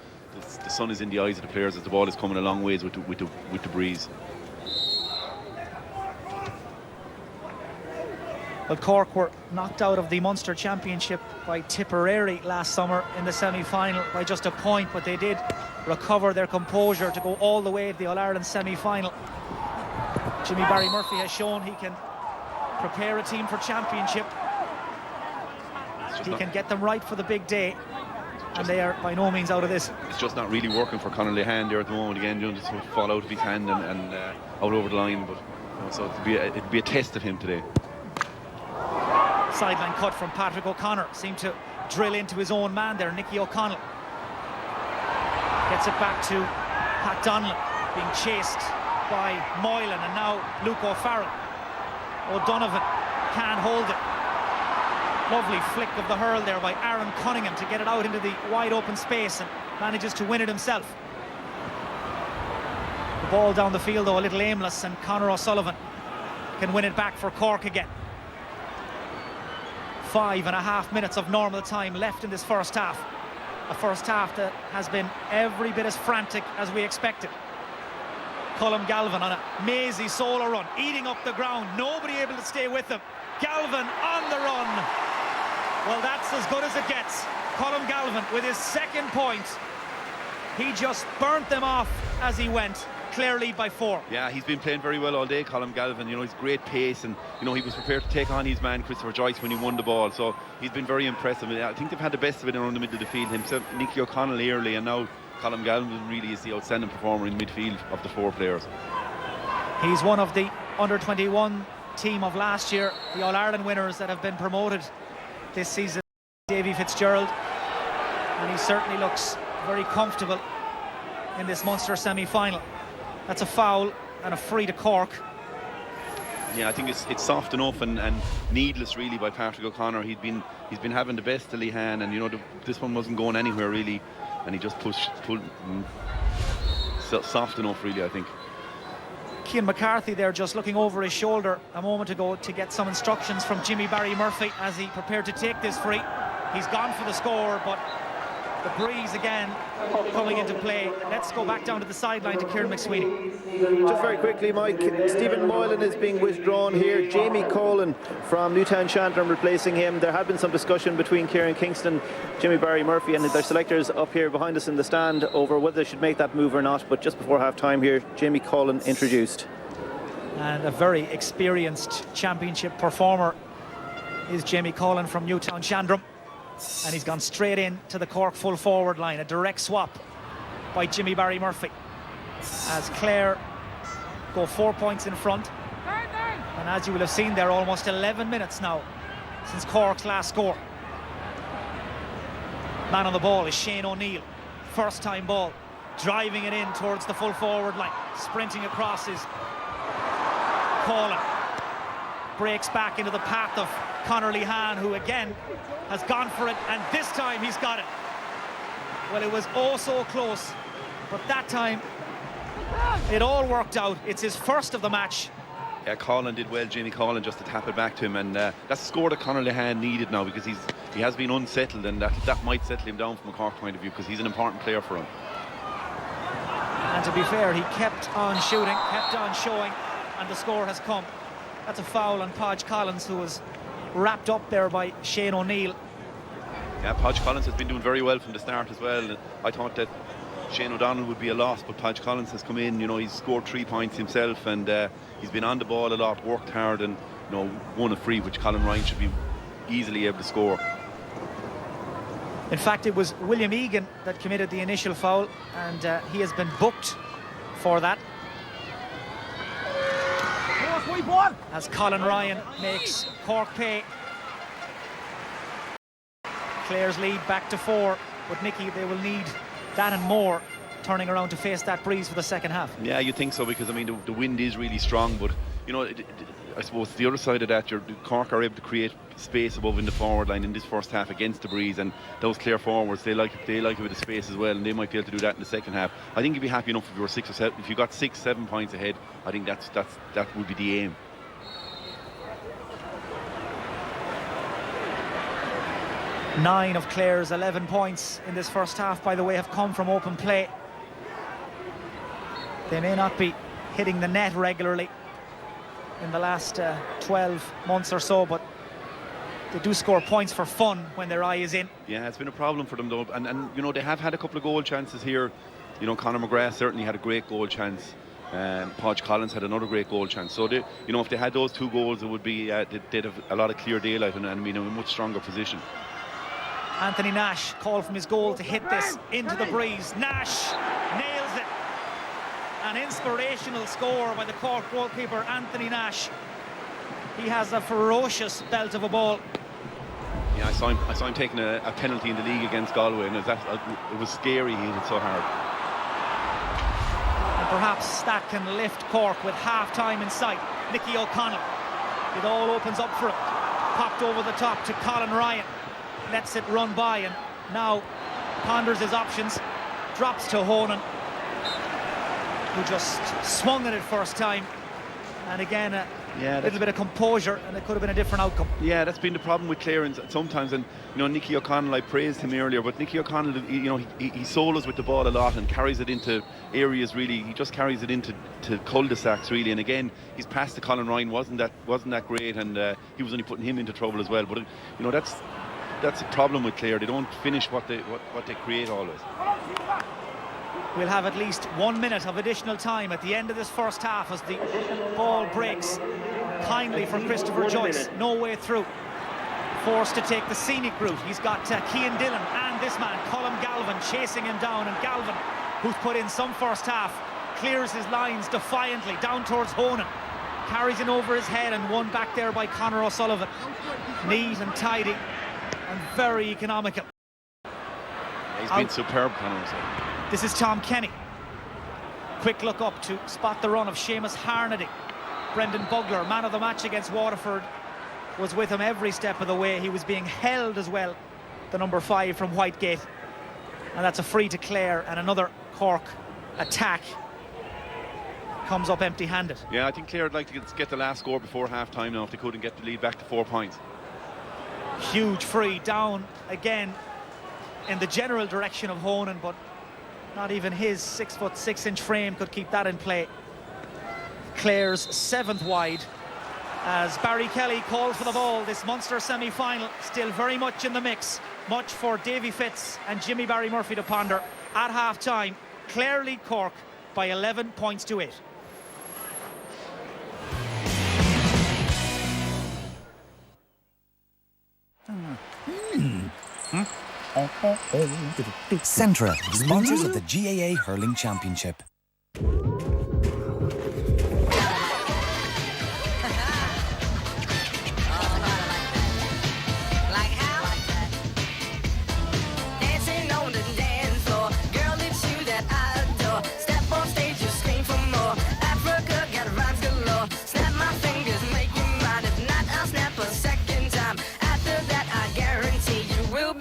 the sun is in the eyes of the players as the ball is coming a long ways with the breeze. Well, Cork were knocked out of the Munster Championship by Tipperary last summer in the semi-final by just a point, but they did recover their composure to go all the way to the All-Ireland semi-final. Jimmy Barry Murphy has shown he can prepare a team for championship. He can get them right for the big day, and they are by no means out of this. It's just not really working for Conor Lehane there at the moment. Again, just fall out of his hand and out over the line. But so it'd be a test of him today. Sideline cut from Patrick O'Connor. Seemed to drill into his own man there, Nicky O'Connell. Gets it back to Pat Donlan, being chased by Moylan, and now Luke O'Farrell. O'Donovan can't hold it. Lovely flick of the hurl there by Aaron Cunningham to get it out into the wide open space, and manages to win it himself. The ball down the field though a little aimless, and Conor O'Sullivan can win it back for Cork again. 5.5 minutes of normal time left in this first half. A first half that has been every bit as frantic as we expected. Colm Galvin on a mazy solo run, eating up the ground, nobody able to stay with him. Galvin on the run. Well, that's as good as it gets. Colm Galvin with his second point. He just burnt them off as he went. Clare lead by 4. Yeah, he's been playing very well all day, Colm Galvin. He's great pace, and he was prepared to take on his man Christopher Joyce when he won the ball. So he's been very impressive. I think they've had the best of it around the middle of the field. Himself, Nicky O'Connell early, and now Colm Galvin really is the outstanding performer in midfield of the 4 players. He's one of the under-21 team of last year, the All-Ireland winners that have been promoted this season, Davy Fitzgerald, and he certainly looks very comfortable in this Munster semi-final. That's a foul and a free to Cork. Yeah, I think it's soft enough and needless really by Patrick O'Connor. He's been having the best to Lehane, and this one wasn't going anywhere really, and he just pulled soft enough really, I think. Cian McCarthy there just looking over his shoulder a moment ago to get some instructions from Jimmy Barry Murphy as he prepared to take this free. He's gone for the score, but the breeze again coming into play. Let's go back down to the sideline to Kieran McSweeney. Just very quickly, Mike, Stephen Moylan is being withdrawn here. Jamie Colin from Newtown Chandler replacing him. There had been some discussion between Kieran Kingston, Jimmy Barry Murphy and their selectors up here behind us in the stand over whether they should make that move or not, but just before half time here, Jamie Colin introduced. And a very experienced championship performer is Jamie Colin from Newtown Chandler. And he's gone straight in to the Cork full forward line. A direct swap by Jimmy Barry Murphy as Clare go 4 points in front. And as you will have seen there, almost 11 minutes now since Cork's last score. Man on the ball is Shane O'Neill. First time ball, driving it in towards the full forward line. Sprinting across is Colin. Breaks back into the path of Conor Lehane, who again has gone for it, and this time he's got it. Well, it was oh so close, but that time it all worked out. It's his first of the match. Yeah, Colin did well, Jamie Colin, just to tap it back to him, and that's the score that Conor Lehane needed now, because he has been unsettled, and that might settle him down from a Cork point of view, because he's an important player for him. And to be fair, he kept on shooting, kept on showing, and the score has come. That's a foul on Podge Collins, who was wrapped up there by Shane O'Neill. Yeah, Podge Collins has been doing very well from the start as well. I thought that Shane O'Donnell would be a loss, but Podge Collins has come in. He's scored 3 points himself, and he's been on the ball a lot, worked hard, and won a free, which Colin Ryan should be easily able to score. In fact, it was William Egan that committed the initial foul, and he has been booked for that. as Colin Ryan makes Cork pay. Clare's lead back to 4, but Nicky, they will need that and more turning around to face that breeze for the second half. Yeah, you think so, because I mean the wind is really strong, but you know, I suppose the other side of that, Cork are able to create space above in the forward line in this first half against the breeze, and those Clare forwards, they like it with the space as well, and they might be able to do that in the second half. I think you'd be happy enough if you were 6 or 7. If you got 6-7 points ahead, I think that would be the aim. Nine of Clare's 11 points in this first half, by the way, have come from open play. They may not be hitting the net regularly in the last 12 months or so, but they do score points for fun when their eye is in. Yeah, it's been a problem for them though, and you know, they have had a couple of goal chances here. You know, Conor McGrath certainly had a great goal chance. Podge Collins had another great goal chance. So they, you know, if they had those 2 goals, it would be they'd have a lot of clear daylight and be in a much stronger position. Anthony Nash called from his goal to hit this into the breeze. Nash nails it. An inspirational score by the Cork goalkeeper, Anthony Nash. He has a ferocious belt of a ball. Yeah, I saw him taking a penalty in the league against Galway, and it was scary. He hit it so hard. And perhaps that can lift Cork with half-time in sight. Nicky O'Connell. It all opens up for him. Popped over the top to Colin Ryan. Lets it run by, and now ponders his options. Drops to Honan, who just swung at it first time. And again, a little bit of composure, and it could have been a different outcome. Yeah, that's been the problem with Clare sometimes. And you know, Nicky O'Connell, I praised him earlier, but Nicky O'Connell, you know, he solos with the ball a lot and carries it into areas. Really, he just carries it into cul-de-sacs really. And again, his pass to Colin Ryan wasn't that great, and he was only putting him into trouble as well. But you know, that's a problem with Clare. They don't finish what they create always. We'll have at least 1 minute of additional time at the end of this first half as the ball breaks kindly for Christopher Joyce. No way through. Forced to take the scenic route. He's got Cian Dillon and this man, Colm Galvin, chasing him down. And Galvin, who's put in some first half, clears his lines defiantly down towards Honan. Carries it over his head and won back there by Conor O'Sullivan. Neat and tidy and very economical. He's been superb, Conor O'Sullivan. This is Tom Kenny. Quick look up to spot the run of Seamus Harnedy. Brendan Bugler, man of the match against Waterford, was with him every step of the way. He was being held as well, the number 5 from Whitegate. And that's a free to Clare, and another Cork attack comes up empty-handed. Yeah, I think Clare would like to get the last score before half-time now if they couldn't get the lead back to 4 points. Huge free down again in the general direction of Honan, but not even his 6'6" frame could keep that in play. Clare's 7th wide as Barry Kelly calls for the ball. This Munster semi-final still very much in the mix. Much for Davy Fitz and Jimmy Barry Murphy to ponder. At half-time, Clare lead Cork by 11 points to 8. Centra, sponsors of the GAA Hurling Championship.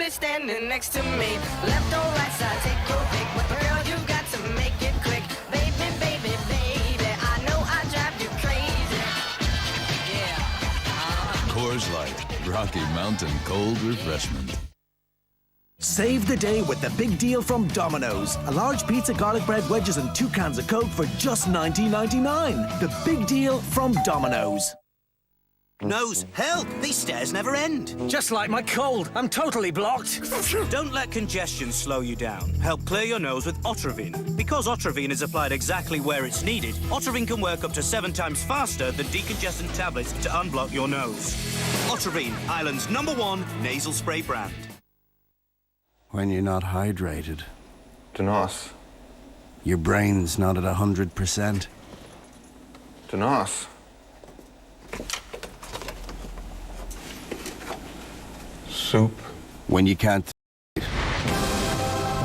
Standing next to me, left or right side, take your pick. But girl, you got to make it quick, baby, baby, baby. I know I drive you crazy. Yeah. Coors Light, Rocky Mountain Cold Refreshment. Save the day with the big deal from Domino's. A large pizza, garlic bread, wedges, and 2 cans of Coke for just $19.99. The big deal from Domino's. Nose, help! These stairs never end. Just like my cold, I'm totally blocked. Don't let congestion slow you down. Help clear your nose with Otravine. Because Otravine is applied exactly where it's needed, Otravine can work up to 7 times faster than decongestant tablets to unblock your nose. Otravine, Ireland's #1 nasal spray brand. When you're not hydrated, Donos. your brain's not at 100%. Donos. Soup. When you can't.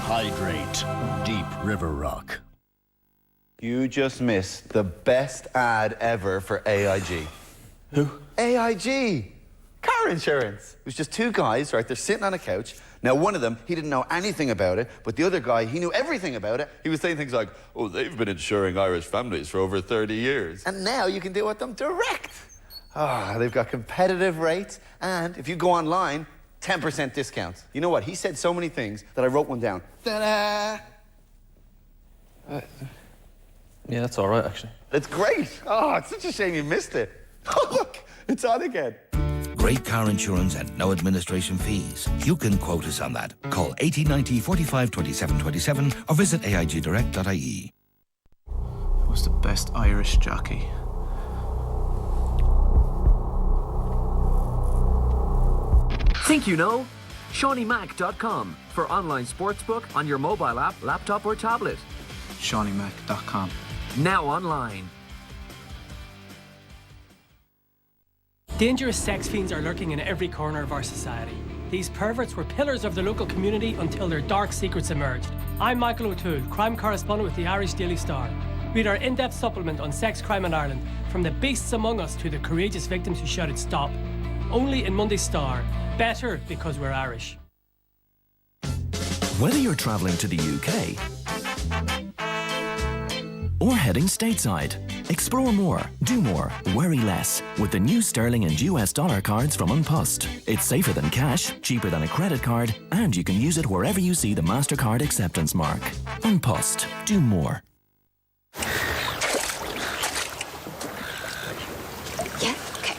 Hydrate. Deep River Rock. You just missed the best ad ever for AIG. Who? AIG! Car insurance. It was just two guys, right? They're sitting on a couch. Now, one of them, he didn't know anything about it, but the other guy, he knew everything about it. He was saying things like, oh, they've been insuring Irish families for over 30 years. And now you can deal with them direct. Ah, they've got competitive rates, and if you go online, 10% discounts. You know what? He said so many things that I wrote one down. Ta-da! Yeah, that's all right, actually. It's great. Oh, it's such a shame you missed it. Oh, look, it's on again. Great car insurance and no administration fees. You can quote us on that. Call 1890 45 27 27 or visit aigdirect.ie. Who's the best Irish jockey? Think you know? ShawneeMac.com for online sportsbook on your mobile app, laptop or tablet. ShawneeMac.com. Now online. Dangerous sex fiends are lurking in every corner of our society. These perverts were pillars of the local community until their dark secrets emerged. I'm Michael O'Toole, crime correspondent with the Irish Daily Star. Read our in-depth supplement on sex crime in Ireland, from the beasts among us to the courageous victims who shouted stop. Only in Monday's Star. Better because we're Irish. Whether you're travelling to the UK or heading stateside, explore more, do more, worry less with the new sterling and US dollar cards from Unpost. It's safer than cash, cheaper than a credit card, and you can use it wherever you see the MasterCard acceptance mark. Unpost. Do more. Yeah, okay.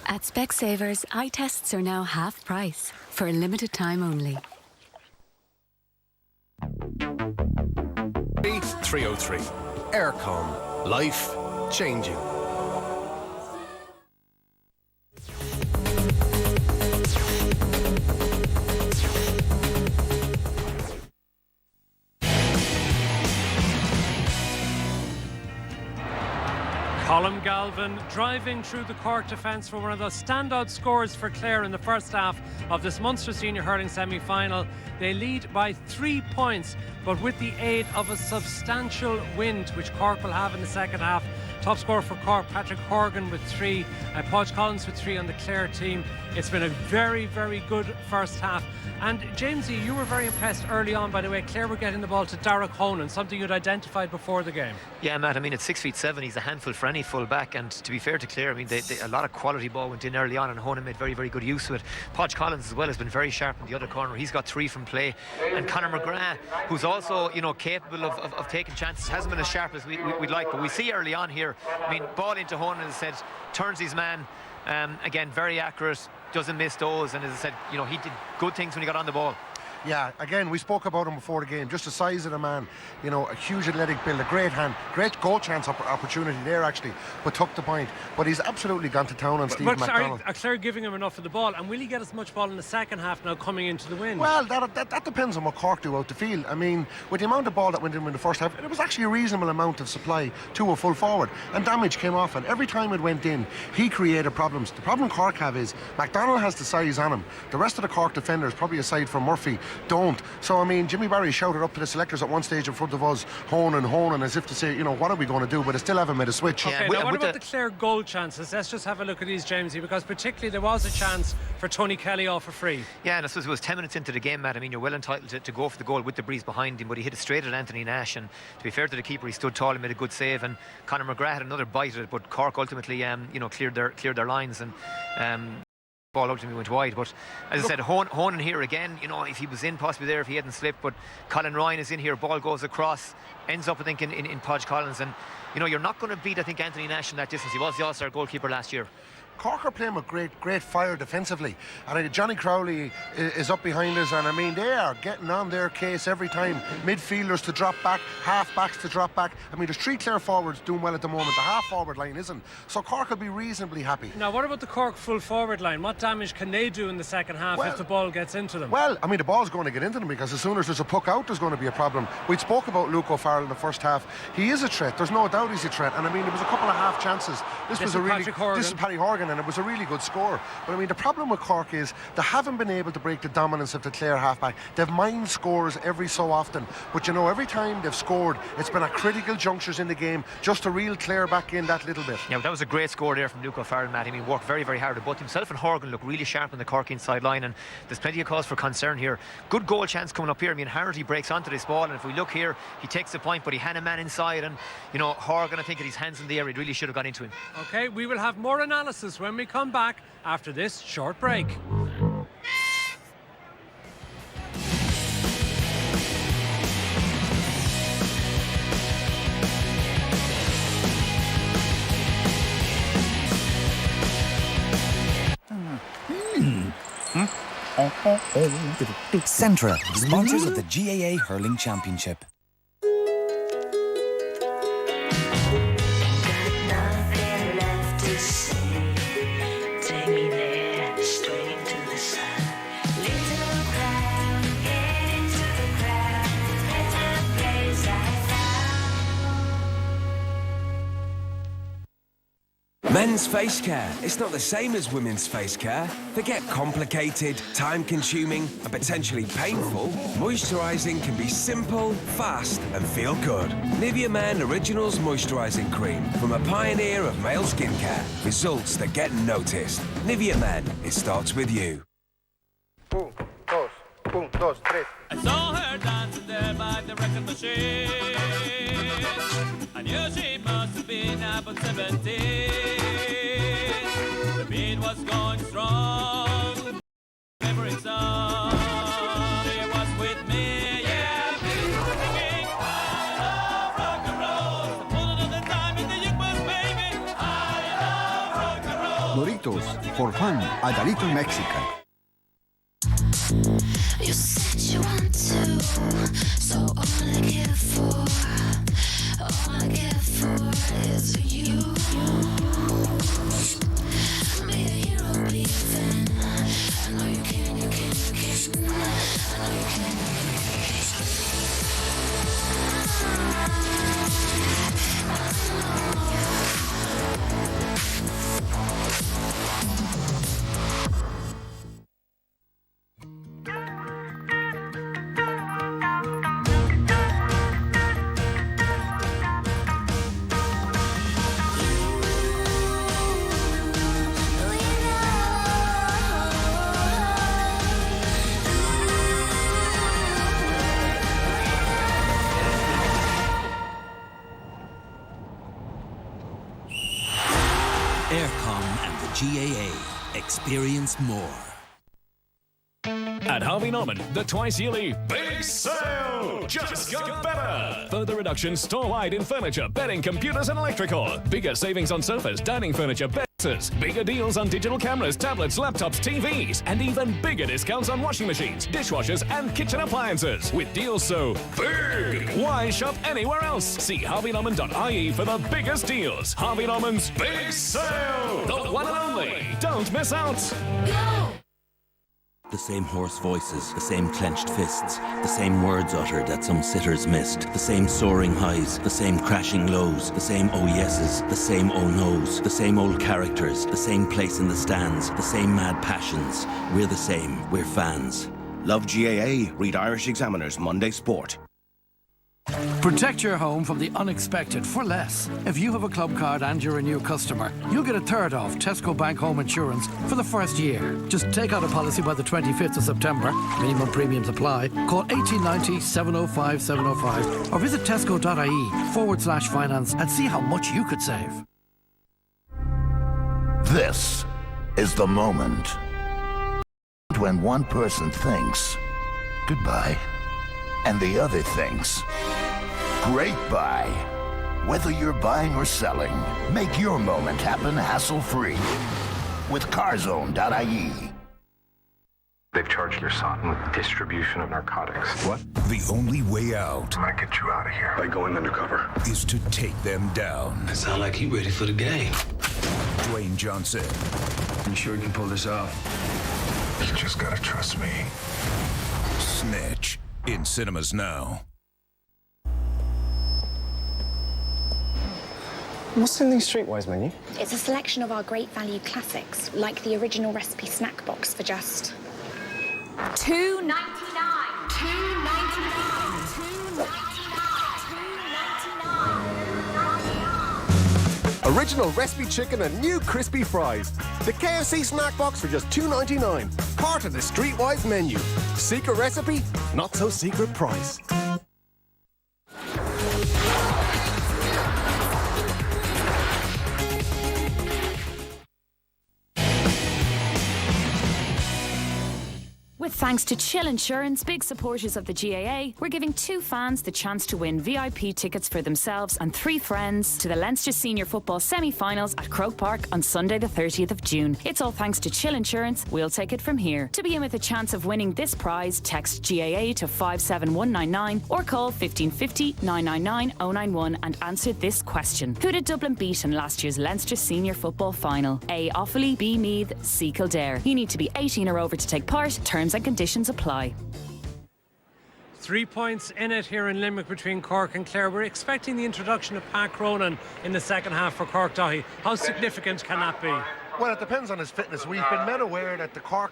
At Specsavers, eye tests are now half price for a limited time only. 303. Aircom. Life changing. Colm Galvin driving through the Cork defence for one of those standout scores for Clare in the first half of this Munster Senior Hurling semi-final. They lead by 3 points, but with the aid of a substantial wind, which Cork will have in the second half. Top scorer for Cork, Patrick Horgan with 3, Podge Collins with 3 on the Clare team. It's been a very, very good first half. And Jamesy, you were very impressed early on by the way Clare were getting the ball to Darragh Honan, something you'd identified before the game. Yeah, Matt, I mean, at 6'7", he's a handful for any full back, and to be fair to Clare, I mean, a lot of quality ball went in early on, and Honan made very, very good use of it. Podge Collins as well has been very sharp in the other corner. He's got 3 from play, and Conor McGrath, who's also, you know, capable of taking chances, hasn't been as sharp as we'd like, but we see early on here, I mean, ball into Honan, as I said, turns his man, again, very accurate, doesn't miss those, and as I said, you know, he did good things when he got on the ball. Yeah, again, we spoke about him before the game, just the size of the man, you know, a huge athletic build, a great hand, great goal chance opportunity there actually, but took the point. But he's absolutely gone to town on Steve McDonald. Are Clare giving him enough of the ball, and will he get as much ball in the second half now coming into the wind? Well, that depends on what Cork do out the field. I mean, with the amount of ball that went in the first half, it was actually a reasonable amount of supply to a full forward, and damage came off, and every time it went in, he created problems. The problem Cork have is, McDonald has the size on him. The rest of the Cork defenders, probably aside from Murphy, don't. So, I mean, Jimmy Barry shouted up to the selectors at one stage in front of us, Honan, as if to say, you know, what are we going to do? But they still haven't made a switch. Okay, now what about the Clare goal chances? Let's just have a look at these, Jamesy, because particularly there was a chance for Tony Kelly off for free. Yeah, and I suppose it was 10 minutes into the game, Matt. I mean, you're well entitled to go for the goal with the breeze behind him, but he hit it straight at Anthony Nash, and to be fair to the keeper, he stood tall and made a good save, and Conor McGrath had another bite at it, but Cork ultimately, you know, cleared their lines, and ball ultimately went wide. But as I said, Honan here again, you know, if he was in possibly there if he hadn't slipped, but Colin Ryan is in here, ball goes across, ends up I think in Podge Collins, and you know, you're not going to beat I think Anthony Nash in that distance. He was the All-Star goalkeeper last year. Cork are playing with great fire defensively, and Johnny Crowley is up behind us, and I mean they are getting on their case every time. Midfielders to drop back, half-backs to drop back. I mean there's 3 Clare forwards doing well at the moment. The half-forward line isn't, so Cork will be reasonably happy. Now what about the Cork full forward line? What damage can they do in the second half if the ball gets into them? Well, I mean the ball's going to get into them, because as soon as there's a puck out there's going to be a problem. We spoke about Luke O'Farrell in the first half. He is a threat, there's no doubt he's a threat, and I mean there was a couple of half chances. This is Paddy Horgan, and it was a really good score. But I mean the problem with Cork is they haven't been able to break the dominance of the Clare halfback. They've mined scores every so often, but you know, every time they've scored it's been at critical junctures in the game just to reel Clare back in that little bit. Yeah, that was a great score there from Luke O'Farrell, Matt. I mean, worked very, very hard. Both himself and Horgan look really sharp on the Cork inside line, and there's plenty of cause for concern here. Good goal chance coming up here. I mean, Harity breaks onto this ball, and if we look here, he takes the point, but he had a man inside, and you know, Horgan, I think, at his hands in the air, he really should have got into him. Okay, we will have more analysis when we come back after this short break. Centra, sponsors of the GAA Hurling Championship. Men's face care, it's not the same as women's face care. They get complicated, time-consuming and potentially painful. Moisturising can be simple, fast and feel good. Nivea Men Originals Moisturising Cream, from a pioneer of male skincare. Results that get noticed. Nivea Men, it starts with you. 1, 2, 3. I saw her dancing there by the record machine. I knew she must have been about 17. The beat was going strong. Favorite song. She was with me, yeah. Singing, I love rock and roll. The bullet of the time in the young was baby. I love rock and roll. Doritos, for fun, and a little Mexican. You said you want to, so all I care for is you. Be a hero, be a fan. I know you can, you can, you can. I know you can, you can, GAA. Experience more. At Harvey Norman, the twice-yearly Big Sale just got better. Further reductions store-wide in furniture, bedding, computers and electrical. Bigger savings on sofas, dining furniture, beds. Bigger deals on digital cameras, tablets, laptops, TVs. And even bigger discounts on washing machines, dishwashers and kitchen appliances. With deals so big, why shop anywhere else? See harveynorman.ie for the biggest deals. Harvey Norman's Big Sale. The one and only. Don't miss out. Go! The same hoarse voices, the same clenched fists, the same words uttered that some sitters missed, the same soaring highs, the same crashing lows, the same oh yeses, the same oh noes, the same old characters, the same place in the stands, the same mad passions. We're the same, we're fans. Love GAA, read Irish Examiner's Monday Sport. Protect your home from the unexpected for less. If you have a club card and you're a new customer, you'll get a third off Tesco Bank Home Insurance for the first year. Just take out a policy by the 25th of September. Minimum premiums apply. Call 1890 705 705 or visit tesco.ie/finance and see how much you could save. This is the moment when one person thinks goodbye and the other thinks great buy. Whether you're buying or selling, make your moment happen hassle-free. with carzone.ie. They've charged your son with distribution of narcotics. What? The only way out, I'm gonna get you out of here by going undercover, is to take them down. It sounds like he ready for the game. Dwayne Johnson. You sure you can pull this off? You just gotta trust me. Snitch. In cinemas now. What's in the Streetwise menu? It's a selection of our great value classics, like the original recipe snack box for just $2.99. Original recipe chicken and new crispy fries. The KFC snack box for just $2.99. Part of the Streetwise menu. Secret recipe, not so secret price. With thanks to Chill Insurance, big supporters of the GAA, we're giving 2 fans the chance to win VIP tickets for themselves and 3 friends to the Leinster Senior Football semi-finals at Croke Park on Sunday the 30th of June. It's all thanks to Chill Insurance. We'll take it from here. To be in with a chance of winning this prize, text GAA to 57199 or call 1550 999 091 and answer this question. Who did Dublin beat in last year's Leinster Senior Football final? A. Offaly, B. Meath, C. Kildare. You need to be 18 or over to take part. Terms and conditions apply. 3 points in it here in Limerick between Cork and Clare. We're expecting the introduction of Pat Cronin in the second half for Cork Dahi. How significant can that be? Well, it depends on his fitness. We've been made aware that the Cork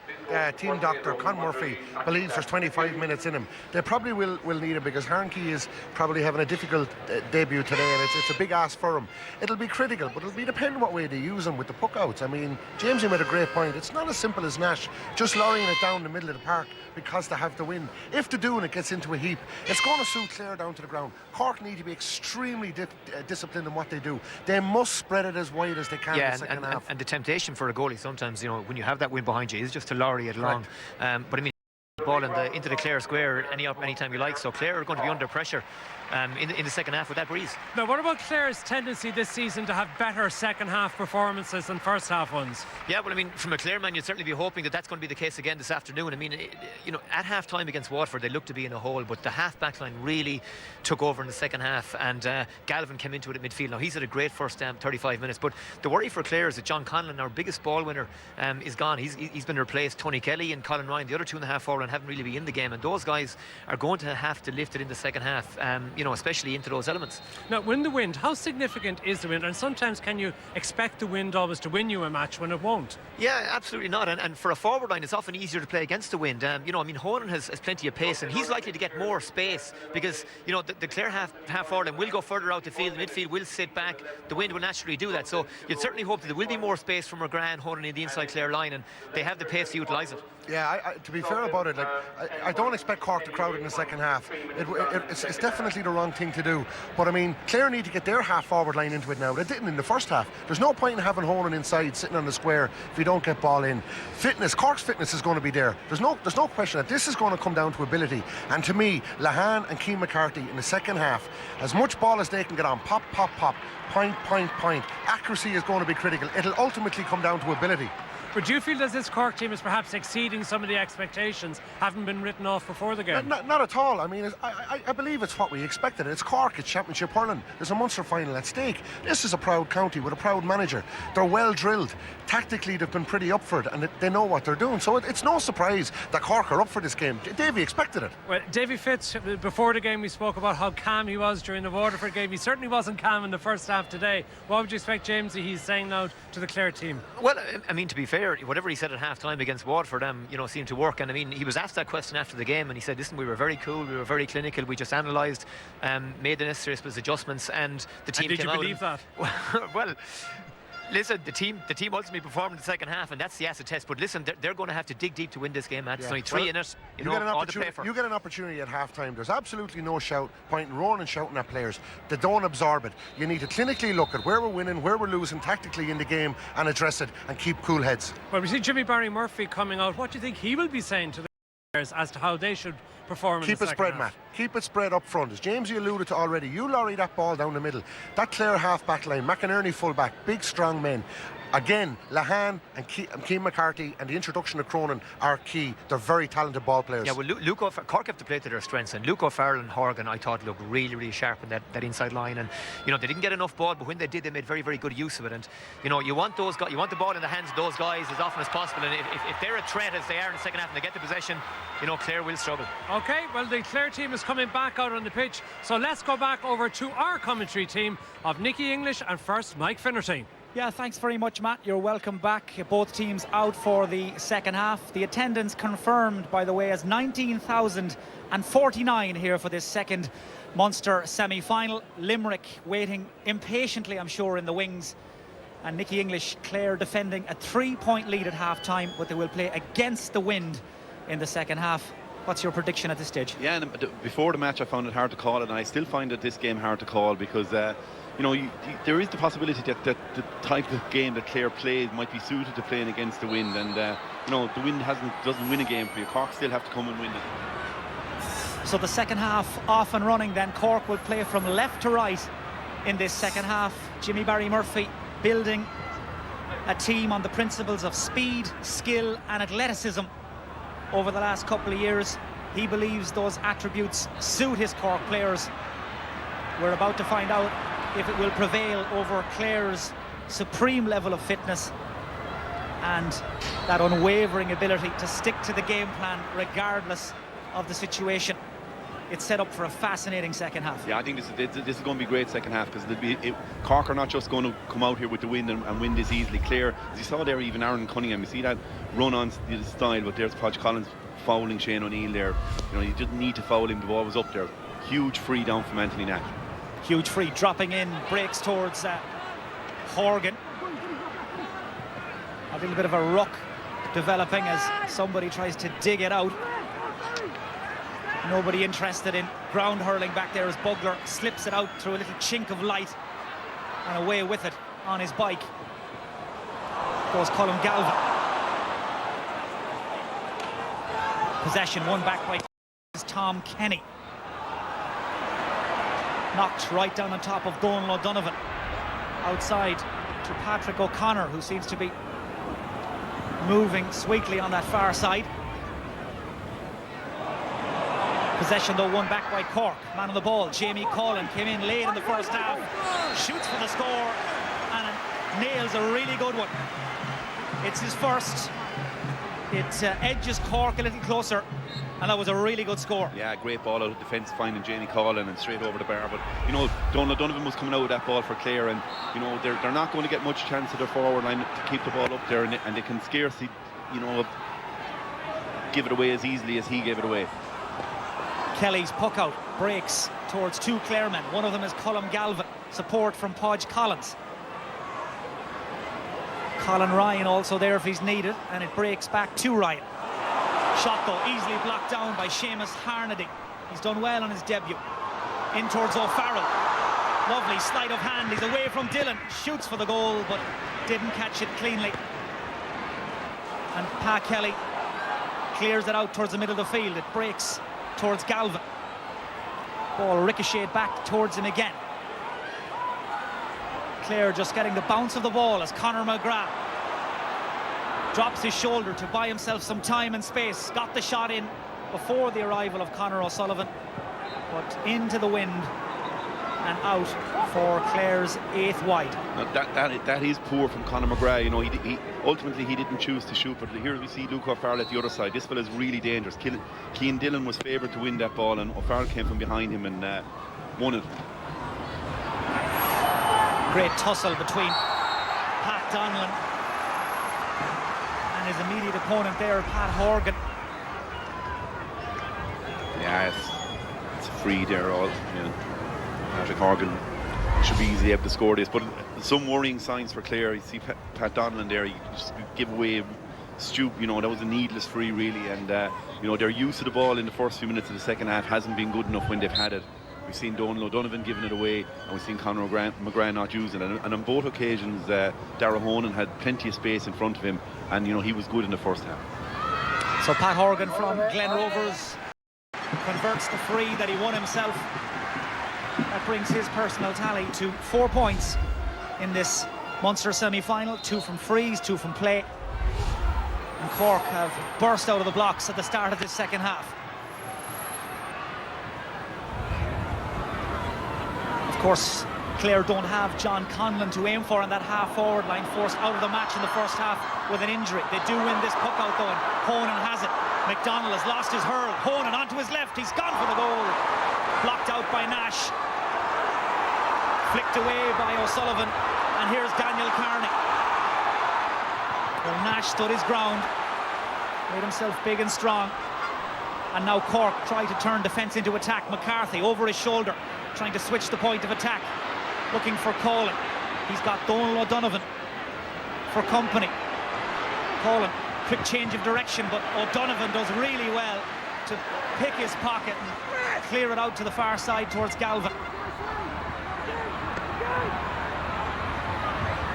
team doctor, Con Murphy, believes there's 25 minutes in him. They probably will need him because Harnky is probably having a difficult debut today, and it's a big ask for him. It'll be critical, but it'll be depending what way they use him with the puck-outs. I mean, Jamesy made a great point. It's not as simple as Nash just lorrying it down the middle of the park because they have to win. If they're doing it gets into a heap, it's going to suit Clare down to the ground. Cork need to be extremely disciplined in what they do. They must spread it as wide as they can in the second half. And the temptation for a goalie sometimes, you know, when you have that win behind you, is just to lorry it along. But I mean, ball into the Clare square anytime you like. So Clare are going to be under pressure in the second half with that breeze. Now, what about Clare's tendency this season to have better second half performances than first half ones? Yeah, well, I mean, from a Clare man, you'd certainly be hoping that that's going to be the case again this afternoon. I mean, you know, at half time against Waterford, they looked to be in a hole, but the half back line really took over in the second half, and Galvin came into it at midfield. Now, he's had a great first 35 minutes, but the worry for Clare is that John Conlon, our biggest ball winner, is gone. He's been replaced. Tony Kelly and Colin Ryan, the other 2.5 forward, haven't really been in the game, and those guys are going to have to lift it in the second half, you know, especially into those elements. Now, when the wind, how significant is the wind? And sometimes can you expect the wind always to win you a match when it won't? Yeah, absolutely not. And for a forward line, it's often easier to play against the wind. You know, I mean, Honan has plenty of pace, and he's likely to get more space because, you know, the Clare half forward line will go further out the field. The midfield will sit back. The wind will naturally do that. So you'd certainly hope that there will be more space from McGrath and Honan in the inside Clare line, and they have the pace to utilise it. Yeah, to be fair about it, like, I don't expect Cork to crowd it in the second half. It's definitely the wrong thing to do. But I mean, Clare need to get their half-forward line into it now. They didn't in the first half. There's no point in having Honan inside, sitting on the square, if you don't get ball in. Fitness, Cork's fitness is going to be there. There's no question that this is going to come down to ability. And to me, Lahan and Keane McCarthy in the second half, as much ball as they can get on, pop, pop, pop, point, point, point. Accuracy is going to be critical. It'll ultimately come down to ability. But do you feel that this Cork team is perhaps exceeding some of the expectations, haven't been written off before the game? Not at all. I mean, I believe it's what we expected. It's Cork, it's Championship hurling. There's a Munster final at stake. This is a proud county with a proud manager. They're well drilled. Tactically, they've been pretty up for it, and they know what they're doing. So it's no surprise that Cork are up for this game. Davy expected it. Well, Davy Fitz, before the game we spoke about how calm he was during the Waterford game. He certainly wasn't calm in the first half today. What would you expect Jamesy he's saying now to the Clare team? Well, I mean, to be fair, whatever he said at half-time against Waterford, you know, seemed to work. And I mean, he was asked that question after the game, and he said, listen, we were very cool, we were very clinical, we just analysed, made the necessary adjustments, and the team came out. Did you believe that? Well, listen, the team ultimately performed in the second half, and that's the acid test. But listen, they're going to have to dig deep to win this game, Matt. There's only 3 in it. You know, all to play for. You get an opportunity at half-time. There's absolutely no point in roaring and shouting at players. They don't absorb it. You need to clinically look at where we're winning, where we're losing tactically in the game, and address it, and keep cool heads. Well, we see Jimmy Barry Murphy coming out. What do you think he will be saying to the players as to how they should perform in the second half? Keep it spread, Matt. Keep it spread up front. As Jamesy alluded to already, you lorry that ball down the middle. That Clare half-back line, McInerney full-back, big, strong men. Again, Lahan and Keane McCarthy and the introduction of Cronin are key. They're very talented ball players. Yeah, well, Cork have to play to their strengths, and Luke O'Farrell and Horgan, I thought, looked really, really sharp in that inside line. And you know, they didn't get enough ball, but when they did, they made very, very good use of it. And you know, you want those guys, you want the ball in the hands of those guys as often as possible. And if they're a threat as they are in the second half and they get the possession, you know, Clare will struggle. Okay, well, the Clare team is coming back out on the pitch, so let's go back over to our commentary team of Nicky English and first Mike Finnerty. Yeah, thanks very much, Matt. You're welcome back. Both teams out for the second half. The attendance confirmed, by the way, as 19,049 here for this second Munster semi-final. Limerick waiting impatiently, I'm sure, in the wings. And Nicky English, Clare defending a 3-point lead at half-time, but they will play against the wind in the second half. What's your prediction at this stage? Yeah, and before the match I found it hard to call, and I still find it this game hard to call because you know, there is the possibility that the type of game that Clare plays might be suited to playing against the wind, and you know, the wind doesn't win a game for you. Cork still have to come and win it. So the second half off and running then. Cork will play from left to right in this second half. Jimmy Barry Murphy building a team on the principles of speed, skill and athleticism over the last couple of years. He believes those attributes suit his Cork players. We're about to find out if it will prevail over Clare's supreme level of fitness and that unwavering ability to stick to the game plan regardless of the situation. It's set up for a fascinating second half. Yeah, I think this is going to be a great second half because Cork are not just going to come out here with the wind and win this easily. Clare, as you saw there, even Aaron Cunningham, you see that run on the style, but there's Podge Collins fouling Shane O'Neill there. You know, you didn't need to foul him, the ball was up there. Huge free down from Anthony Nash. Huge free, dropping in, breaks towards Horgan. A little bit of a ruck developing as somebody tries to dig it out. Nobody interested in ground hurling back there as Bugler slips it out through a little chink of light and away with it on his bike goes Colm Galvin. Possession won back by Tom Kenny. Knocked right down on top of Donal O'Donovan. Outside to Patrick O'Connor, who seems to be moving sweetly on that far side. Possession though won back by Cork. Man on the ball, Jamie Collin came in late in the first half, shoots for the score and nails a really good one. It's his first. It edges Cork a little closer, and that was a really good score. Yeah, great ball out of defence, finding Jamie Collin and straight over the bar. But you know, Donal O'Donovan was coming out with that ball for Clare, and you know, they're not going to get much chance at their forward line to keep the ball up there, and they can scarcely, you know, give it away as easily as he gave it away. Kelly's puck out breaks towards two Clare men. One of them is Colm Galvin. Support from Podge Collins. Colin Ryan also there if he's needed, and it breaks back to Ryan. Shot though easily blocked down by Seamus Harnedy. He's done well on his debut. In towards O'Farrell. Lovely sleight of hand. He's away from Dillon. Shoots for the goal, but didn't catch it cleanly. And Pa Kelly clears it out towards the middle of the field. It breaks towards Galvin. Ball ricocheted back towards him again. Clare just getting the bounce of the ball as Conor McGrath drops his shoulder to buy himself some time and space. Got the shot in before the arrival of Conor O'Sullivan, but into the wind and out for Clare's 8th wide. Now that is poor from Conor McGrath. You know, he ultimately he didn't choose to shoot, but here we see Luke O'Farrell at the other side. This fella's really dangerous. Cian Dillon was favoured to win that ball, and O'Farrell came from behind him and won it. Great tussle between Pat Donlan and his immediate opponent there, Pat Horgan. Yeah, it's free there. All, you know, Patrick Horgan should be easily able to score this, but some worrying signs for Clare. You see Pat Donlan there, he just give away Stoop. You know, that was a needless free really, and you know, their use of the ball in the first few minutes of the second half hasn't been good enough when they've had it. We've seen Donal O'Donovan giving it away, and we've seen Conor McGrath not using it. And on both occasions, Dara Honan had plenty of space in front of him, and you know, he was good in the first half. So Pat Horgan from Glen Rovers converts the free that he won himself. That brings his personal tally to 4 points in this Munster semi-final, 2 from frees, 2 from play. And Cork have burst out of the blocks at the start of this second half. Of course, Clare don't have John Conlon to aim for on that half-forward line, forced out of the match in the first half with an injury. They do win this puck out though, and Honan has it. McDonald has lost his hurl. Honan onto his left, he's gone for the goal. Blocked out by Nash. Flicked away by O'Sullivan, and here's Daniel Carney. Well, Nash stood his ground, made himself big and strong, and now Cork try to turn defence into attack. McCarthy over his shoulder, trying to switch the point of attack, looking for Colin. He's got Donal O'Donovan for company. Colin, quick change of direction, but O'Donovan does really well to pick his pocket and clear it out to the far side towards Galvin.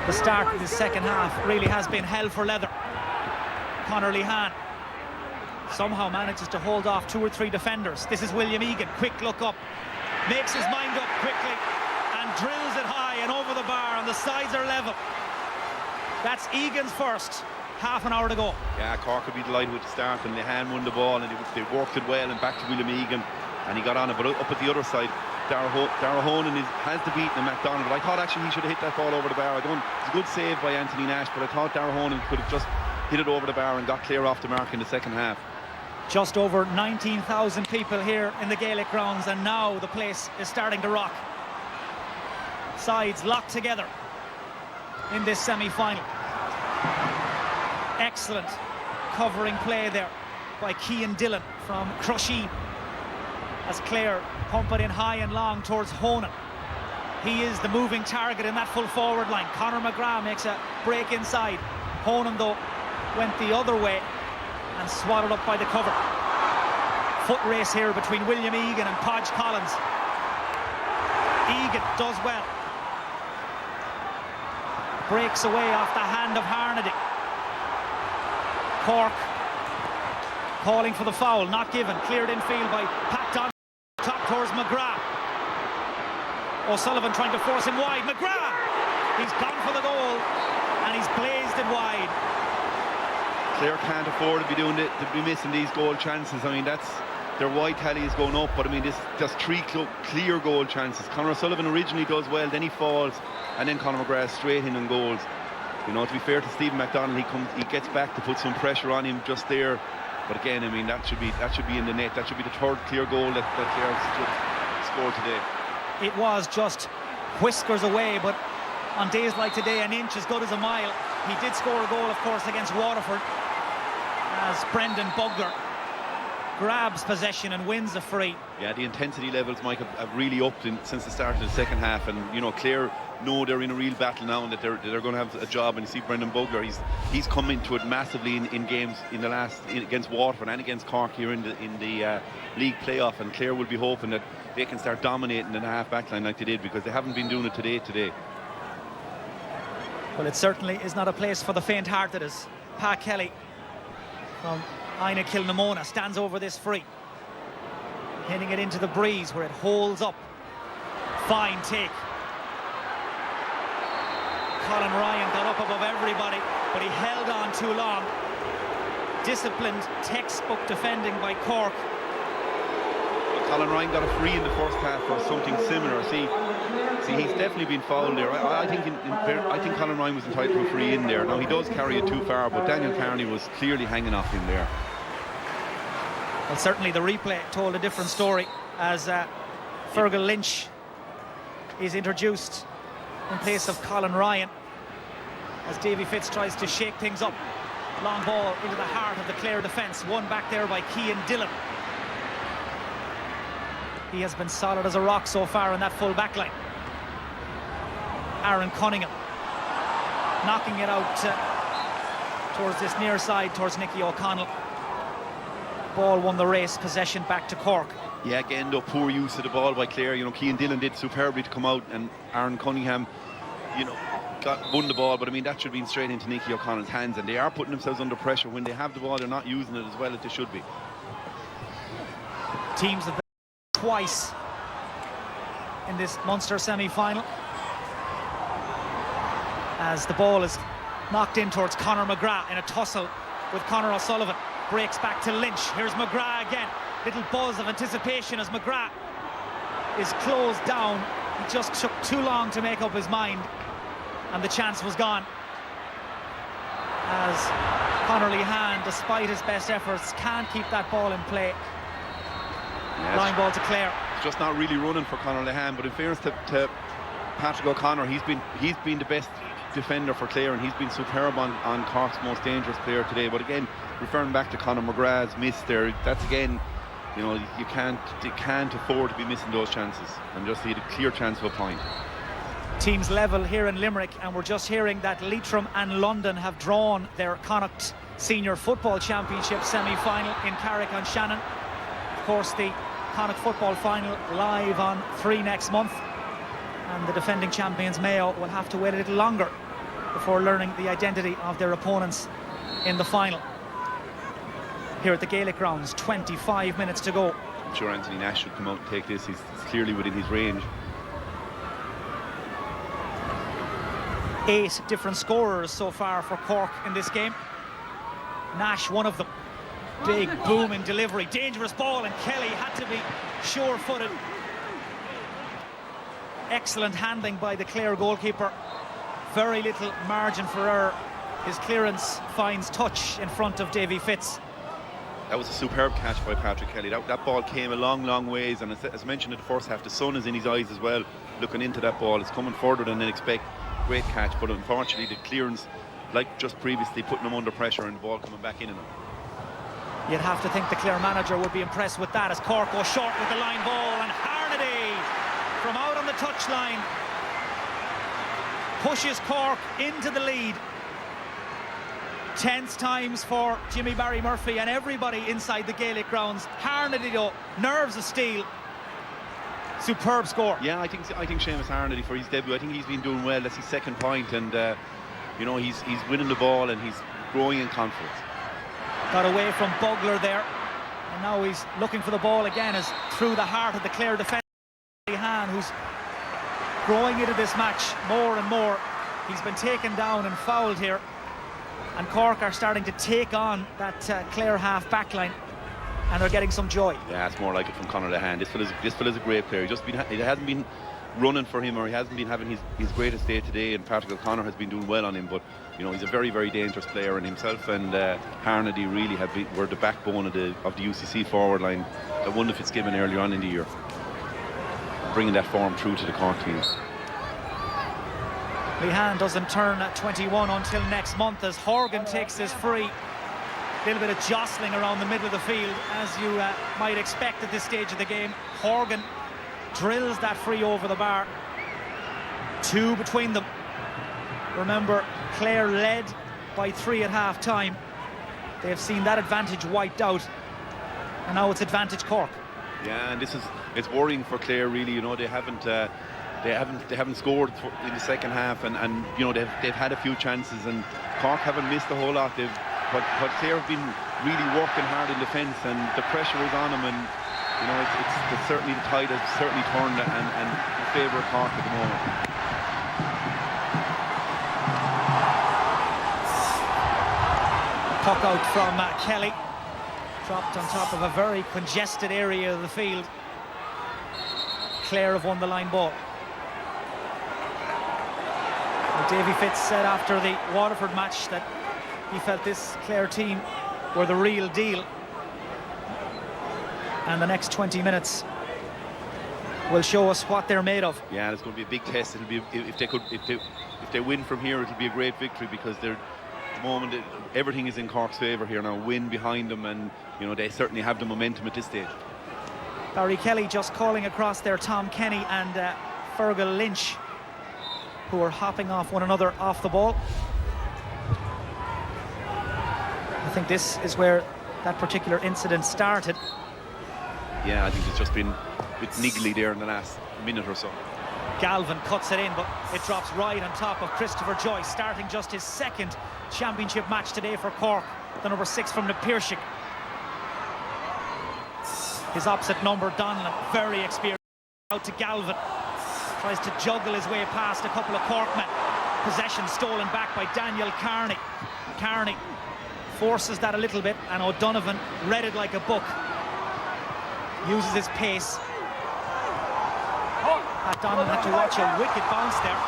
The start of the second half really has been hell for leather. Conor Lehan somehow manages to hold off 2 or 3 defenders. This is William Egan, quick look up, makes his mind up quickly and drills it high and over the bar, and the sides are level. That's Egan's first. Half an hour to go. Yeah, Cork would be delighted with the start, and Lehan won the ball, and they worked it well, and back to William Egan, and he got on it. But up at the other side, Darragh Honan has the beat in McDonald, but I thought actually he should have hit that ball over the bar. It's a good save by Anthony Nash, but I thought Darragh Honan could have just hit it over the bar and got clear off the mark in the second half. Just over 19,000 people here in the Gaelic grounds, and now the place is starting to rock. Sides locked together in this semi-final. Excellent covering play there by Cian Dillon from Crusheen, as Clare pump it in high and long towards Honan. He is the moving target in that full forward line. Conor McGrath makes a break inside. Honan though went the other way and swatted up by the cover. Foot race here between William Egan and Podge Collins. Egan does well, breaks away off the hand of Harnedy. Cork calling for the foul, not given. Cleared infield by Pat Don. Top towards McGrath. O'Sullivan trying to force him wide. McGrath! He's gone for the goal, and he's blazed it wide. Clare can't afford to be missing these goal chances. I mean, their wide tally is going up, but I mean, there's 3 clear goal chances. Conor O'Sullivan originally does well, then he falls, and then Conor McGrath straight in and goals. You know, to be fair to Stephen McDonald, he gets back to put some pressure on him just there. But again, I mean, that should be in the net. That should be the 3rd clear goal that Clare scored today. It was just whiskers away, but on days like today, an inch as good as a mile. He did score a goal, of course, against Waterford, as Brendan Bugler grabs possession and wins a free. Yeah, the intensity levels, Mike, have really upped since the start of the second half, and you know, Clare know they're in a real battle now, and that they're going to have a job. And you see Brendan Bugler, he's come into it massively in games against Waterford and against Cork here in the league playoff, and Clare will be hoping that they can start dominating in the half-back line like they did, because they haven't been doing it today. Well, it certainly is not a place for the faint-hearted, as Pa Kelly from Aina Kilnamona stands over this free, hitting it into the breeze where it holds up. Fine take. Colin Ryan got up above everybody, but he held on too long. Disciplined, textbook defending by Cork. Colin Ryan got a free in the first half for something similar. See, he's definitely been fouled there. I think Colin Ryan was entitled to a free in there. Now he does carry it too far, but Daniel Carney was clearly hanging off him there. Well, certainly the replay told a different story, as Fergal Lynch is introduced in place of Colin Ryan, as Davy Fitz tries to shake things up. Long ball into the heart of the Clare defence, won back there by Cian Dillon. He has been solid as a rock so far in that full back line. Aaron Cunningham knocking it out towards this near side, towards Nicky O'Connell. Ball won the race, possession back to Cork. Yeah, again, though, poor use of the ball by Clare. You know, Cian Dillon did superbly to come out, and Aaron Cunningham, you know, won the ball, but I mean, that should have been straight into Nicky O'Connell's hands, and they are putting themselves under pressure. When they have the ball, they're not using it as well as they should be. Teams have been twice in this Munster semi-final. as the ball is knocked in towards Conor McGrath in a tussle with Conor O'Sullivan. Breaks back to Lynch. Here's McGrath again. Little buzz of anticipation as McGrath is closed down. He just took too long to make up his mind, and the chance was gone. As Conor Lehan, despite his best efforts, can't keep that ball in play. Yes. Line ball to Clare. It's just not really running for Conor Lehan, but in fairness to Patrick O'Connor, he's been the best defender for Clare, and he's been superb on Cork's most dangerous player today. But again, referring back to Conor McGrath's miss there, that's again, you know, you can't afford to be missing those chances, and just he had a clear chance of a point. Teams level here in Limerick, and we're just hearing that Leitrim and London have drawn their Connacht Senior Football Championship semi-final in Carrick-on-Shannon. Of course, the Connacht Football Final live on 3 next month, and the defending champions Mayo will have to wait a little longer before learning the identity of their opponents in the final. Here at the Gaelic grounds, 25 minutes to go. I'm sure Anthony Nash should come out and take this. He's clearly within his range. 8 different scorers so far for Cork in this game. Nash, one of them. Big booming delivery, dangerous ball, and Kelly had to be sure-footed. Excellent handling by the Clare goalkeeper. Very little margin for error. His clearance finds touch in front of Davy Fitz. That was a superb catch by Patrick Kelly. That ball came a long ways, and as mentioned in the first half, the sun is in his eyes as well, looking into that ball. It's coming further than they expect. Great catch, but unfortunately the clearance, like just previously, putting them under pressure and the ball coming back in on them. You'd have to think the Clare manager would be impressed with that, as Cork goes short with the line ball, and Harnedy from out on the touchline pushes Cork into the lead. Tense times for Jimmy Barry Murphy and everybody inside the Gaelic grounds. Harnedy though, nerves of steel. Superb score. Yeah, I think Seamus Harnedy for his debut, I think he's been doing well. That's his second point, and you know, he's winning the ball and he's growing in confidence. Got away from Bugler there, and now he's looking for the ball again, as through the heart of the Clare defence, Han, who's growing into this match more and more. He's been taken down and fouled here, and Cork are starting to take on that Clare half backline, and they're getting some joy. Yeah, it's more like it from Conor Lehan. This fella's a great player. It hasn't been running for him, or he hasn't been having his greatest day today, and Patrick O'Connor has been doing well on him, but you know, he's a very dangerous player, and himself and Harnedy really were the backbone of the UCC forward line that won the Fitzgibbon earlier on in the year, bringing that form through to the Cork teams. Lehan doesn't turn at 21 until next month, as Horgan takes his free. A little bit of jostling around the middle of the field, as you might expect at this stage of the game. Horgan drills that free over the bar. 2 between them. Remember, Clare led by 3 at half-time. They have seen that advantage wiped out, and now it's advantage Cork. Yeah, and it's worrying for Clare, really. You know, they haven't scored in the second half, and you know, they've had a few chances, and Cork haven't missed a whole lot. But Clare have been really working hard in defence, and the pressure is on them, and you know, it's certainly, the tide has certainly turned and in favour of Cork at the moment. Puck out from Kelly, dropped on top of a very congested area of the field. Clare have won the line ball. Well, Davy Fitz said after the Waterford match that he felt this Clare team were the real deal, and the next 20 minutes will show us what they're made of. Yeah, it's going to be a big test. It'll be, if they win from here, it'll be a great victory, because they're, at the moment, everything is in Cork's favour here now. Win behind them, and you know, they certainly have the momentum at this stage. Barry Kelly just calling across there Tom Kenny and Fergal Lynch, who are hopping off one another off the ball. I think this is where that particular incident started. Yeah, I think it's just been a bit niggly there in the last minute or so. Galvin cuts it in, but it drops right on top of Christopher Joyce, starting just his second championship match today for Cork, the number 6 from the Piershik. His opposite number, Donlan, very experienced. Out to Galvin, tries to juggle his way past a couple of Cork men. Possession stolen back by Daniel Carney. Carney forces that a little bit, and O'Donovan read it like a book. Uses his pace. Pat Donlan had to watch a wicked bounce there.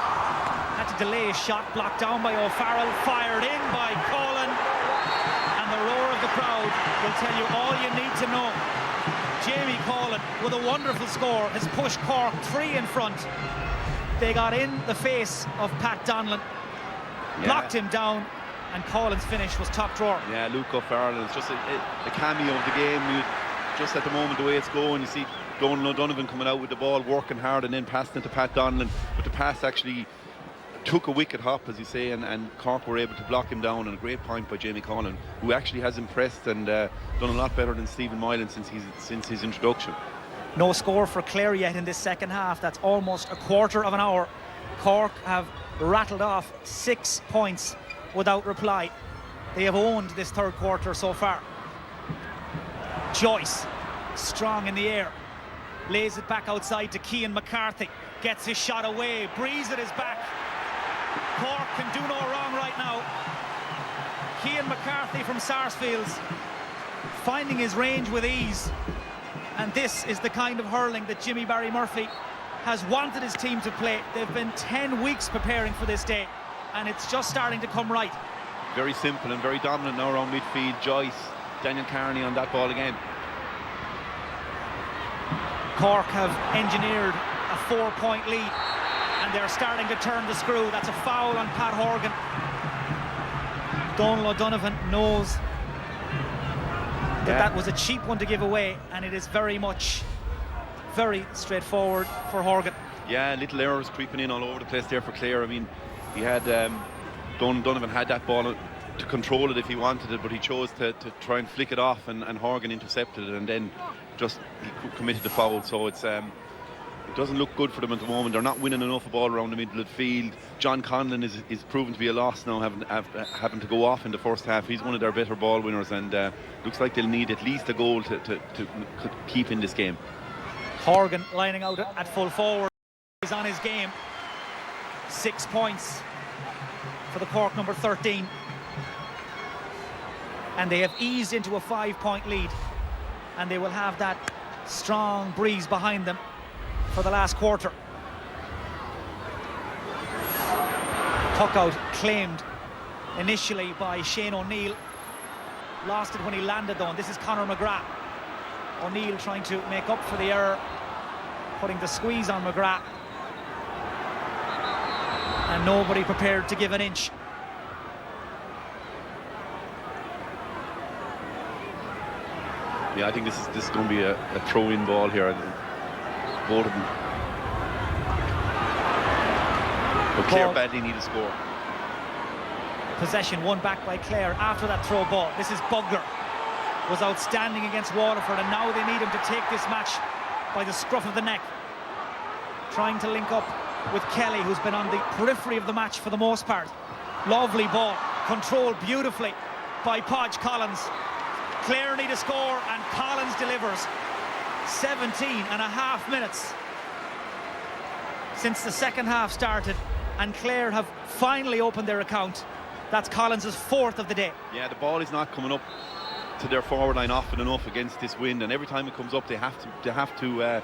Had to delay his shot, blocked down by O'Farrell, fired in by Colin. And the roar of the crowd will tell you all you need to know. Jamie Colin, with a wonderful score, has pushed Cork 3 in front. They got in the face of Pat Donlan, blocked him down, and Colin's finish was top drawer. Yeah, Luke O'Farrell is just a cameo of the game. Just at the moment, the way it's going, you see Donald O'Donovan coming out with the ball, working hard, and then passing it to Pat Donlan. But the pass actually took a wicked hop, as you say, and Cork were able to block him down. And a great point by Jamie Collin, who actually has impressed and done a lot better than Stephen Moylan since his introduction. No score for Clare yet in this second half. That's almost a quarter of an hour. Cork have rattled off 6 points without reply. They have owned this third quarter so far. Joyce, strong in the air, lays it back outside to Cian McCarthy, gets his shot away, Breeze at his back. Cork can do no wrong right now. Cian McCarthy from Sarsfields finding his range with ease, and this is the kind of hurling that Jimmy Barry Murphy has wanted his team to play. They've been 10 weeks preparing for this day, and it's just starting to come right. Very simple and very dominant now around midfield. Joyce, Daniel Carney on that ball again. Cork have engineered a 4-point lead, and they're starting to turn the screw. That's a foul on Pat Horgan. Donald O'Donovan knows that was a cheap one to give away, and it is very straightforward for Horgan. Yeah, little errors creeping in all over the place there for Clare. I mean, he had Donald O'Donovan had that ball to control it if he wanted it, but he chose to try and flick it off, and Horgan intercepted it, and then just he committed the foul. So it's it doesn't look good for them at the moment. They're not winning enough of ball around the middle of the field. John Conlon is proven to be a loss now, having to go off in the first half. He's one of their better ball winners, and looks like they'll need at least a goal to keep in this game. Horgan lining out at full forward is on his game. 6 points for the Cork number 13, and they have eased into a 5-point lead, and they will have that strong breeze behind them for the last quarter. Puck out claimed initially by Shane O'Neill, lost it when he landed though, and this is Conor McGrath. O'Neill trying to make up for the error, putting the squeeze on McGrath, and nobody prepared to give an inch. Yeah, I think this is going to be a throw-in ball here. Both of them. But Clare badly need a score. Possession won back by Clare after that throw ball. This is Bugler. Was outstanding against Waterford, and now they need him to take this match by the scruff of the neck. Trying to link up with Kelly, who's been on the periphery of the match for the most part. Lovely ball, controlled beautifully by Podge Collins. Clare need a score, and Collins delivers. 17.5 minutes since the second half started, and Clare have finally opened their account. That's Collins' 4th of the day. Yeah, the ball is not coming up to their forward line often enough against this wind, and every time it comes up they have to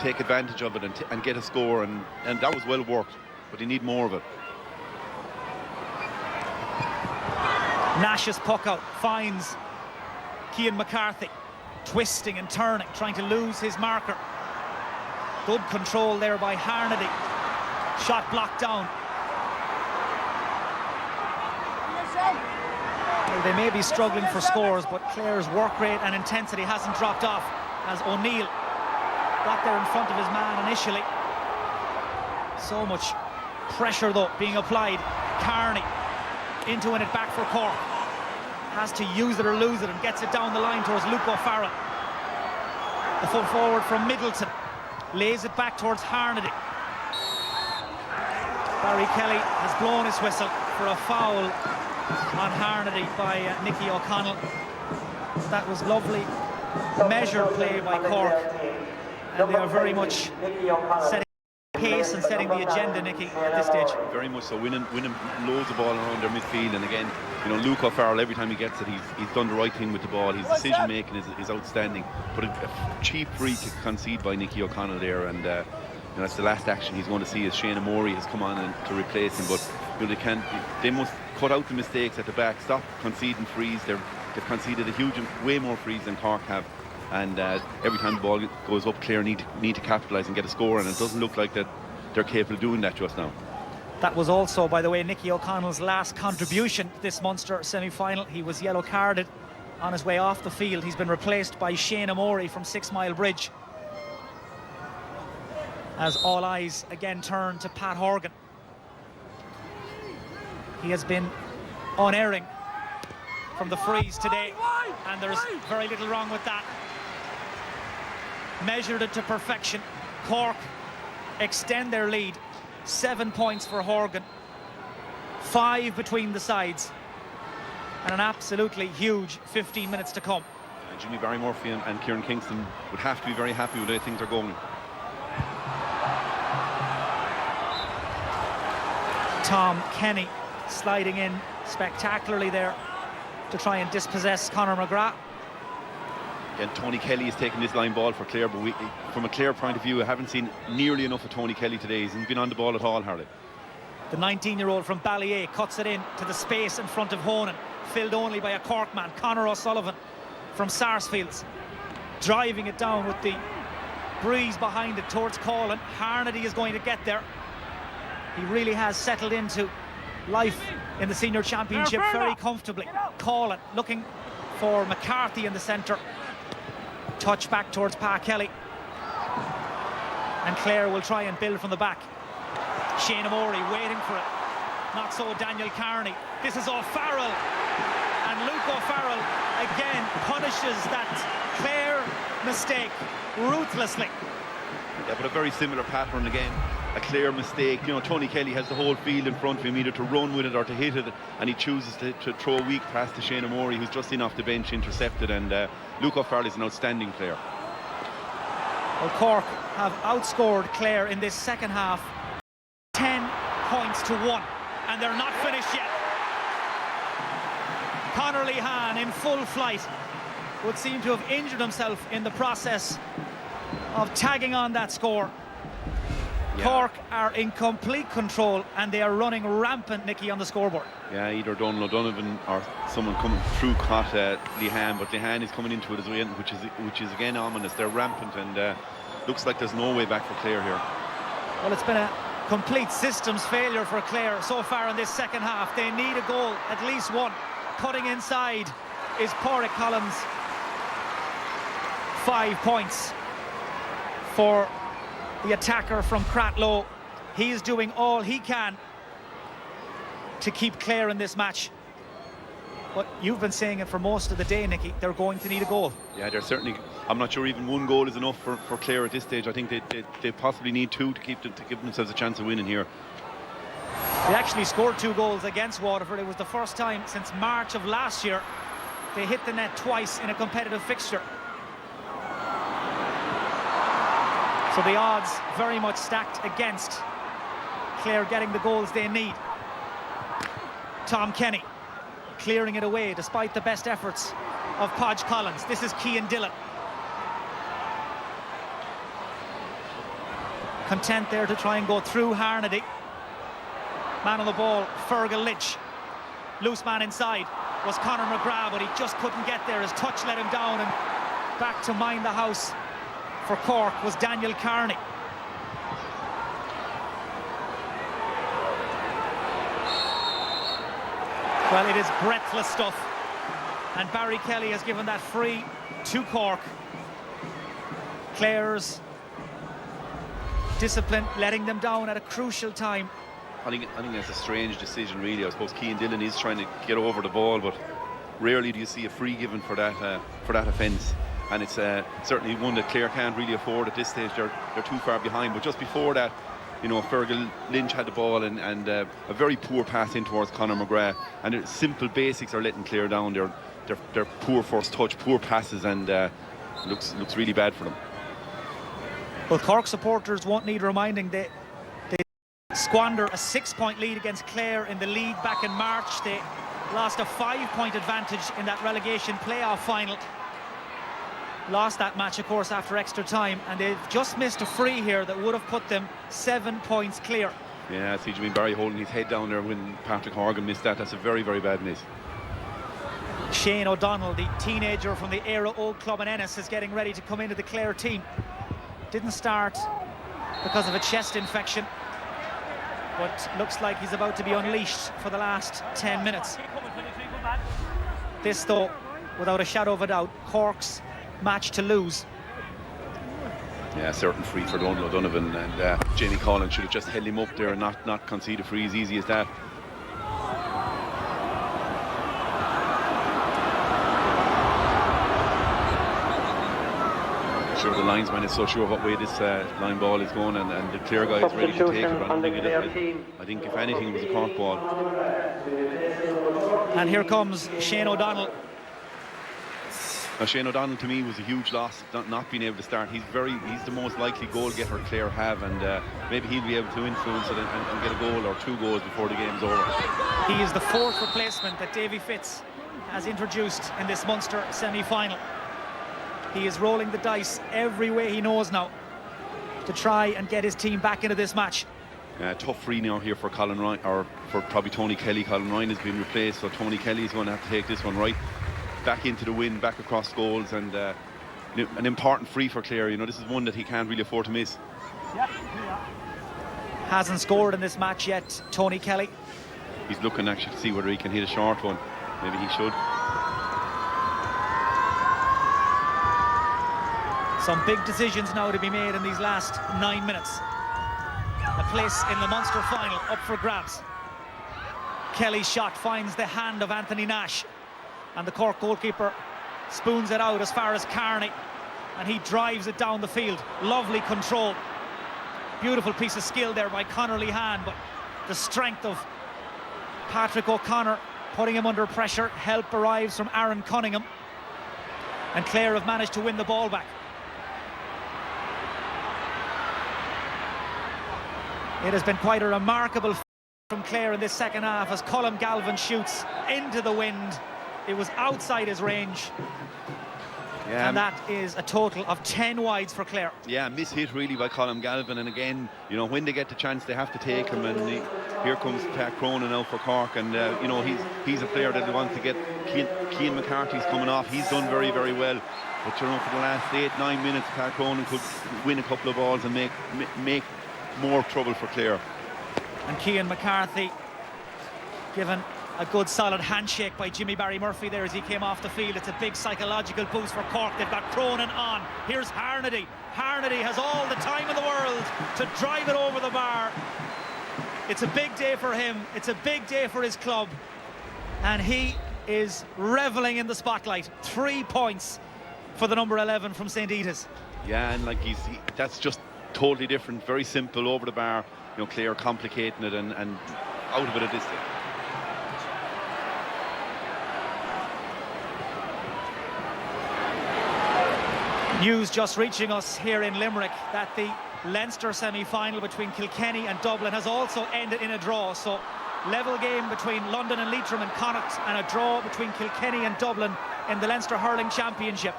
take advantage of it and get a score, and that was well worked, but they need more of it. Nash's puck out finds Cian McCarthy, twisting and turning, trying to lose his marker. Good control there by Harnedy. Shot blocked down. Well, they may be struggling for scores, but Clare's work rate and intensity hasn't dropped off, as O'Neill got there in front of his man initially. So much pressure though being applied. Carney into it back for Cork. Has to use it or lose it, and gets it down the line towards Luke O'Farrell. The full forward from Middleton lays it back towards Harnedy. Barry Kelly has blown his whistle for a foul on Harnedy by Nicky O'Connell. That was lovely measured play by Cork, and they are very much setting pace and setting the agenda, Nicky, at this stage. Very much so, winning loads of ball around their midfield, and again, you know, Luke O'Farrell, every time he gets it, he's done the right thing with the ball. His decision making is outstanding, but a cheap free to concede by Nicky O'Connell there, and you know, that's the last action he's going to see as Shane O'Morey has come on to replace him. But you know, they must cut out the mistakes at the back, stop conceding frees. They've conceded way more frees than Cork have. And every time the ball goes up, Clare need to capitalise and get a score, and it doesn't look like that they're capable of doing that just now. That was also, by the way, Nicky O'Connell's last contribution this Munster semi-final. He was yellow carded on his way off the field. He's been replaced by Shane O'Morey from 6 Mile Bridge, as all eyes again turn to Pat Horgan. He has been unerring from the frees today, and there's very little wrong with that. Measured it to perfection. Cork extend their lead. 7 points for Horgan, 5 between the sides, and an absolutely huge 15 minutes to come. Jimmy Barry Murphy and Kieran Kingston would have to be very happy with the way things are going. Tom Kenny sliding in spectacularly there to try and dispossess Conor McGrath. And Tony Kelly is taking this line ball for Clare, but from a Clare point of view, I haven't seen nearly enough of Tony Kelly today. He hasn't been on the ball at all, Harley. The 19-year-old from Ballyea cuts it in to the space in front of Honan, filled only by a Cork man, Conor O'Sullivan from Sarsfields, driving it down with the breeze behind it towards Colin. Harnedy is going to get there. He really has settled into life in the senior championship very comfortably. Colin looking for McCarthy in the centre. Touch back towards Pa Kelly, and Clare will try and build from the back. Shane O'Morey waiting for it. Not so Daniel Carney. This is O'Farrell, and Luke O'Farrell again punishes that Clare mistake ruthlessly. Yeah, but a very similar pattern again. A Clare mistake. You know, Tony Kelly has the whole field in front of him, either to run with it or to hit it, and he chooses to throw a weak pass to Shane O'Morey, who's just in off the bench, intercepted, and Luke O'Farrell is an outstanding player. Well, Cork have outscored Clare in this second half 10 points to 1, and they're not finished yet. Conor Lehan in full flight would seem to have injured himself in the process of tagging on that score. Yeah. Cork are in complete control, and they are running rampant, Nicky, on the scoreboard. Yeah, either Donald O'Donovan or someone coming through caught Lehan, but Lehan is coming into it as well, which is again ominous. They're rampant, and looks like there's no way back for Clare here. Well, it's been a complete systems failure for Clare so far in this second half. They need a goal, at least one. Cutting inside is Pádraig Collins. 5 points for the attacker from Cratloe. He's doing all he can to keep Clare in this match. But you've been saying it for most of the day, Nicky, they're going to need a goal. Yeah, they're certainly. I'm not sure even one goal is enough for Clare at this stage. I think they possibly need 2 to give themselves a chance of winning here. They actually scored 2 goals against Waterford. It was the first time since March of last year they hit the net twice in a competitive fixture. So the odds very much stacked against Clare getting the goals they need. Tom Kenny clearing it away despite the best efforts of Podge Collins. This is Cian Dillon. Content there to try and go through Harnedy. Man on the ball, Fergal Lynch. Loose man inside was Conor McGrath, but he just couldn't get there. His touch let him down, and back to mind the house for Cork was Daniel Carney. Well, it is breathless stuff, and Barry Kelly has given that free to Cork. Clare's discipline letting them down at a crucial time. I think that's a strange decision, really. I suppose Cian Dillon is trying to get over the ball, but rarely do you see a free given for that offence. And it's certainly one that Clare can't really afford at this stage. They're too far behind. But just before that, you know, Fergal Lynch had the ball, and a very poor pass in towards Conor McGrath. And simple basics are letting Clare down. They're poor first touch, poor passes, and looks really bad for them. Well, Cork supporters won't need reminding. squander a 6-point lead against Clare in the league back in March. They lost a 5-point advantage in that relegation playoff final. Lost that match, of course, after extra time, and they've just missed a free here that would have put them 7 points clear. Yeah, I see Jimmy Barry holding his head down there when Patrick Horgan missed that. That's a very, very bad miss. Shane O'Donnell, the teenager from the Éire Old Club in Ennis, is getting ready to come into the Clare team. Didn't start because of a chest infection, but looks like he's about to be unleashed for the last 10 minutes. This, though, without a shadow of a doubt, Cork's match to lose. Yeah, certain free for Donald O'Donovan, and Jamie Collins should have just held him up there and not concede a free as easy as that. Sure, the linesman is so sure what way this line ball is going, and the Clare guy is ready to take it. I think if anything it was a Cork ball. And here comes Shane O'Donnell. Now, Shane O'Donnell to me was a huge loss, not being able to start. He's the most likely goal getter Clare have, and maybe he'll be able to influence it and get a goal or 2 goals before the game's over. He is the 4th replacement that Davy Fitz has introduced in this Munster semi-final. He is rolling the dice every way he knows now to try and get his team back into this match. Tough free now here for Colin Ryan, or for probably Tony Kelly. Colin Ryan has been replaced, so Tony Kelly is going to have to take this one right back into the win, back across goals, and an important free for Clare. You know, this is one that he can't really afford to miss. Hasn't scored in this match yet, Tony Kelly. He's looking actually to see whether he can hit a short one. Maybe he should. Some big decisions now to be made in these last 9 minutes. A place in the Munster final up for grabs. Kelly's shot finds the hand of Anthony Nash, and the Cork goalkeeper spoons it out as far as Carney, and he drives it down the field. Lovely control. Beautiful piece of skill there by Conor Lehan, but the strength of Patrick O'Connor putting him under pressure. Help arrives from Aaron Cunningham, and Clare have managed to win the ball back. It has been quite a remarkable from Clare in this second half as Colm Galvin shoots into the wind. It was outside his range. Yeah, and that is a total of 10 wides for Clare. Yeah, mishit really by Colm Galvin, and again, you know, when they get the chance they have to take him, and here comes Pat Cronin now for Cork, and you know, he's a player that they want to get. Cian McCarthy's coming off, he's done very, very well, but you know, for the last 8-9 minutes Pat Cronin could win a couple of balls and make more trouble for Clare. And Cian McCarthy given a good solid handshake by Jimmy Barry Murphy there as he came off the field. It's a big psychological boost for Cork. They've got Cronin on. Here's Harnedy. Harnedy has all the time in the world to drive it over the bar. It's a big day for him. It's a big day for his club. And he is reveling in the spotlight. 3 points for the number 11 from St. Edith's. Yeah, and like that's just totally different. Very simple over the bar. You know, Clare complicating it and out of it at this stage. News just reaching us here in Limerick that the Leinster semi-final between Kilkenny and Dublin has also ended in a draw. So level game between London and Leitrim and Connacht, and a draw between Kilkenny and Dublin in the Leinster Hurling Championship.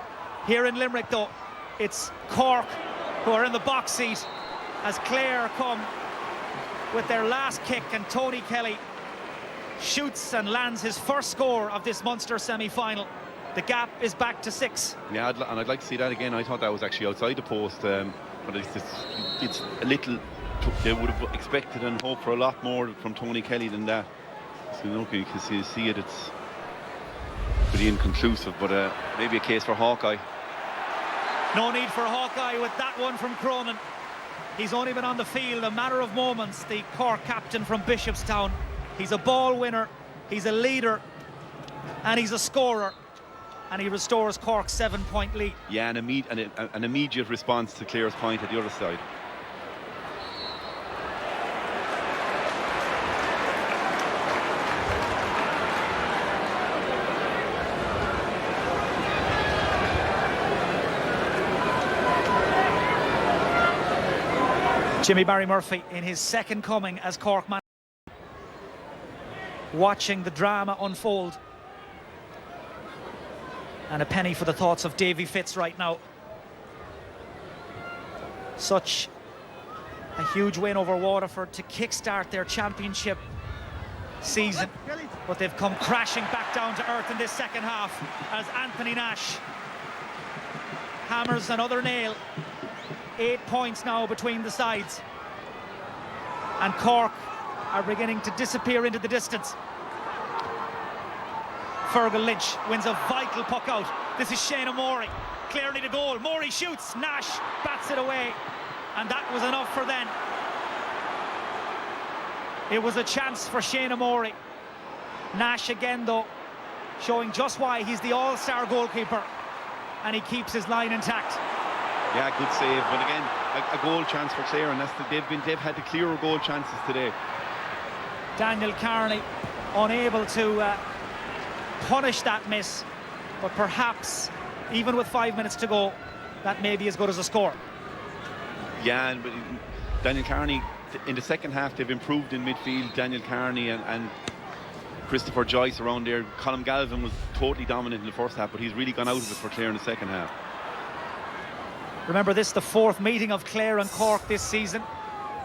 Here in Limerick, though, it's Cork who are in the box seat as Clare come with their last kick, and Tony Kelly shoots and lands his first score of this Munster semi-final. The gap is back to 6. Yeah, and I'd like to see that again. I thought that was actually outside the post, but it's a little. They would have expected and hoped for a lot more from Tony Kelly than that. So you can see it. It's pretty inconclusive, but maybe a case for Hawkeye. No need for Hawkeye with that one from Cronin. He's only been on the field a matter of moments, the Cork captain from Bishopstown. He's a ball winner, he's a leader, and he's a scorer. And he restores Cork's 7-point lead. Yeah, an immediate response to Clare's point at the other side. Jimmy Barry Murphy in his second coming as Cork man, watching the drama unfold. And a penny for the thoughts of Davy Fitz right now. Such a huge win over Waterford to kickstart their championship season, but they've come crashing back down to earth in this second half as Anthony Nash hammers another nail. 8 points now between the sides, and Cork are beginning to disappear into the distance. Fergal Lynch wins a vital puck out. This is Shane O'Morey, clearly the goal. Morey shoots, Nash bats it away, and that was enough for them. It was a chance for Shane O'Morey. Nash again though, showing just why he's the all-star goalkeeper, and he keeps his line intact. Yeah, good save, but again, a goal chance for Clare, and they've had the clearer goal chances today. Daniel Carney unable to punish that miss, but perhaps even with 5 minutes to go, that may be as good as a score. Yeah, but Daniel Carney in the second half, they've improved in midfield. Daniel Carney and Christopher Joyce around there. Colm Galvin was totally dominant in the first half, but he's really gone out of it for Clare in the second half. Remember, this is the fourth meeting of Clare and Cork this season.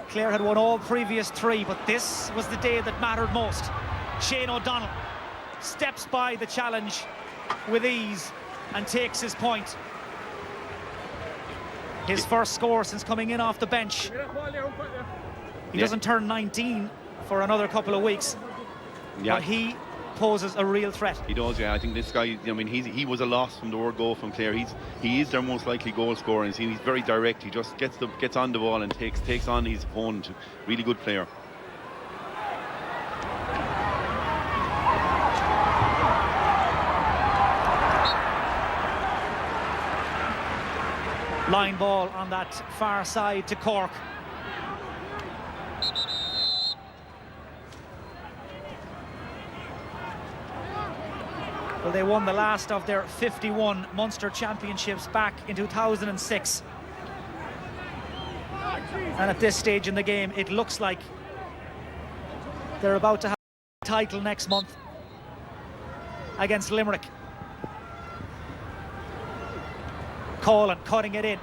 Clare had won all previous three, but this was the day that mattered most. Shane O'Donnell steps by the challenge with ease and takes his point. His first score since coming in off the bench. He doesn't turn 19 for another couple of weeks, but he poses a real threat. He does, yeah. I think this guy, I mean, he was a loss from the word go from Clare. He is their most likely goal scorer, and he's very direct. He just gets on the ball and takes on his opponent. Really good player. Line ball on that far side to Cork. Well, they won the last of their 51 Munster championships back in 2006. And at this stage in the game, it looks like they're about to have a title next month against Limerick. Colin cutting it in.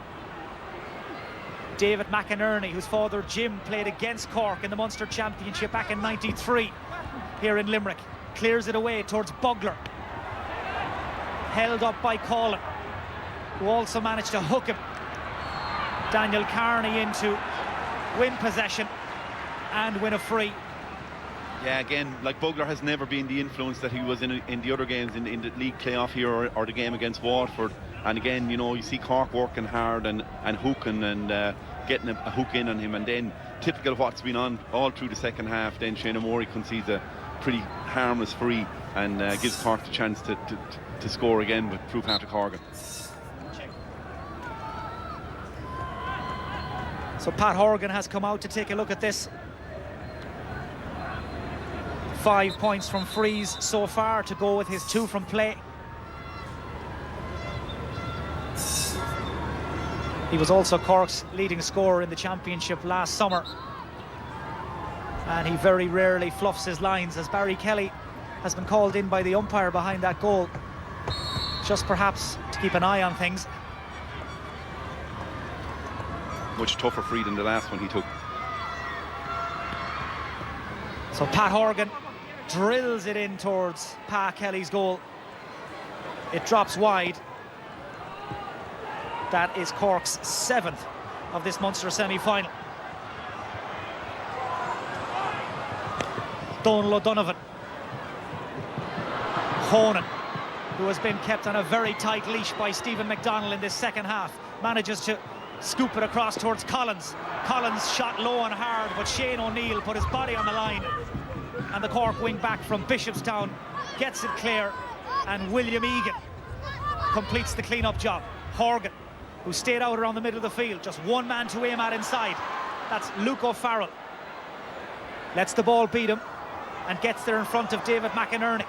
David McInerney, whose father Jim played against Cork in the Munster Championship back in '93 here in Limerick, clears it away towards Bugler. Held up by Colin, who also managed to hook him. Daniel Carney in to win possession and win a free. Yeah, again, like Bugler has never been the influence that he was in the other games in the league playoff here or the game against Waterford. And again, you know, you see Cork working hard and hooking and getting a hook in on him, and then typical of what's been on all through the second half, then Shane O'Morey concedes a pretty harmless free and gives Cork the chance to score again with through Patrick Horgan. So Pat Horgan has come out to take a look at this. 5 points from frees so far to go with his 2 from play. He was also Cork's leading scorer in the championship last summer, and he very rarely fluffs his lines, as Barry Kelly has been called in by the umpire behind that goal, just perhaps to keep an eye on things. Much tougher free than the last one he took. So Pat Horgan drills it in towards Pa Kelly's goal. It drops wide. That is Cork's 7th of this Munster semi-final. Donal O'Donovan. Honan, who has been kept on a very tight leash by Stephen McDonnell in this second half, manages to scoop it across towards Collins. Collins shot low and hard, but Shane O'Neill put his body on the line, and the Cork wing back from Bishopstown gets it clear, and William Egan completes the clean-up job. Horgan, who stayed out around the middle of the field, just one man to aim at inside. That's Luke O'Farrell. Lets the ball beat him and gets there in front of David McInerney.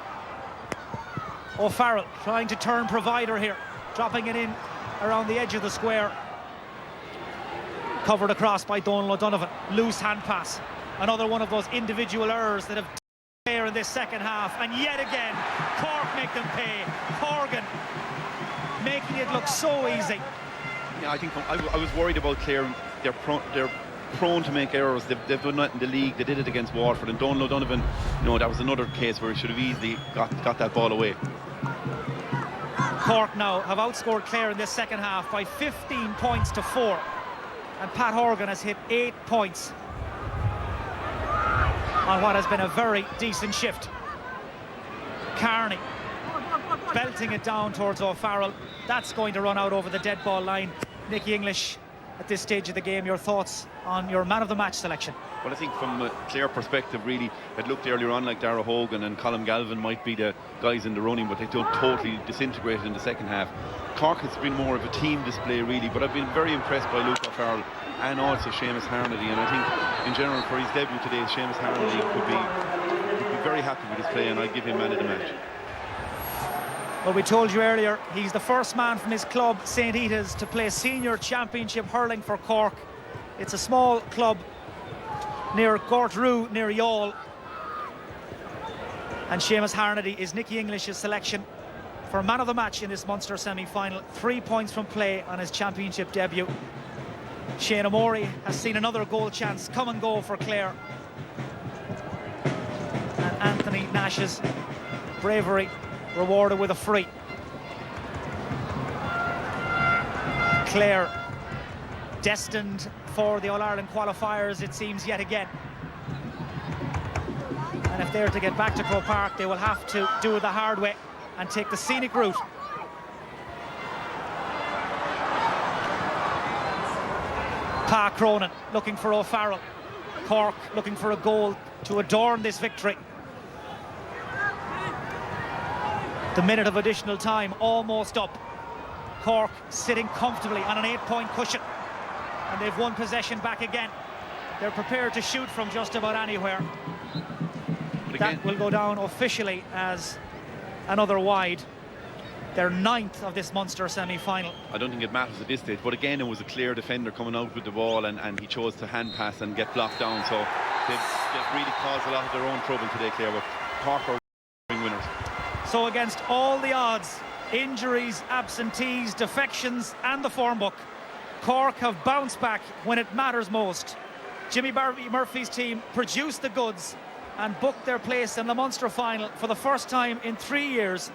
O'Farrell trying to turn provider here, dropping it in around the edge of the square. Covered across by Donal O'Donovan. Loose hand pass. Another one of those individual errors that have there in this second half. And yet again, Cork make them pay. Horgan making it look so easy. Yeah, I think I was worried about Clare. They're prone to make errors. They've done that in the league. They did it against Waterford. And Donal O'Donovan, that was another case where he should have easily got that ball away. Cork now have outscored Clare in this second half by 15 points to 4. And Pat Horgan has hit 8 points on what has been a very decent shift. Carney belting it down towards O'Farrell. That's going to run out over the dead ball line. Nicky English, at this stage of the game, your thoughts on your man of the match selection? Well, I think from a Clare perspective, really, it looked earlier on like Dara Hogan and Colm Galvin might be the guys in the running, but they don't totally disintegrated in the second half. Cork has been more of a team display, really, but I've been very impressed by Luke O'Farrell and also Seamus Harnedy, and I think in general for his debut today, Seamus Harnedy would be very happy with his play, and I'd give him man of the match. Well, we told you earlier, he's the first man from his club, St. Ita's, to play senior championship hurling for Cork. It's a small club near Gortroo, near Youghal. And Seamus Harnedy is Nicky English's selection for man of the match in this Munster semi-final. 3 points from play on his championship debut. Shane O'Morey has seen another goal chance come and go for Clare. And Anthony Nash's bravery rewarded with a free. Clare destined for the All-Ireland qualifiers, it seems, yet again. And if they're to get back to Croke Park, they will have to do it the hard way and take the scenic route. Pa Cronin looking for O'Farrell. Cork looking for a goal to adorn this victory. The minute of additional time almost up. Cork sitting comfortably on an 8-point cushion, and they've won possession back again. They're prepared to shoot from just about anywhere. That will go down officially as another wide. Their 9th of this Munster semi-final. I don't think it matters at this stage, but again it was a clear defender coming out with the ball, and he chose to hand pass and get blocked down, so they've really caused a lot of their own trouble today, Clare, but Cork are winners. So against all the odds, injuries, absentees, defections and the form book, Cork have bounced back when it matters most. Jimmy Barry Murphy's team produced the goods and booked their place in the Munster final for the first time in 3 years.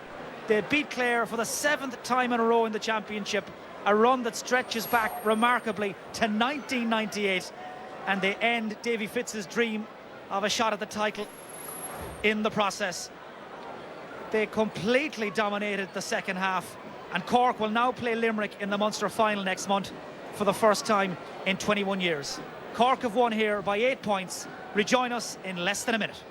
They beat Clare for the 7th time in a row in the championship, a run that stretches back remarkably to 1998, and they end Davy Fitz's dream of a shot at the title in the process. They completely dominated the second half, and Cork will now play Limerick in the Munster final next month for the first time in 21 years. Cork have won here by 8 points. Rejoin us in less than a minute.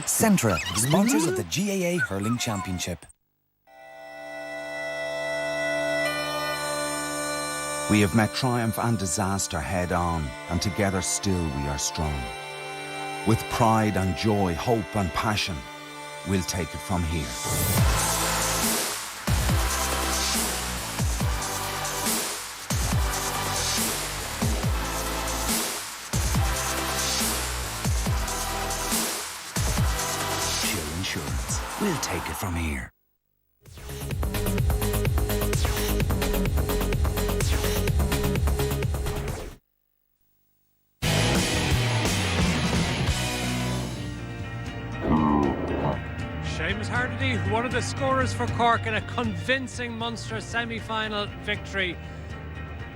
Centra, sponsors of the GAA Hurling Championship. We have met triumph and disaster head on, and together still we are strong. With pride and joy, hope and passion, we'll take it from here. Chill Insurance, we'll take it from here. Seamus Harnedy, one of the scorers for Cork in a convincing Munster semi-final victory.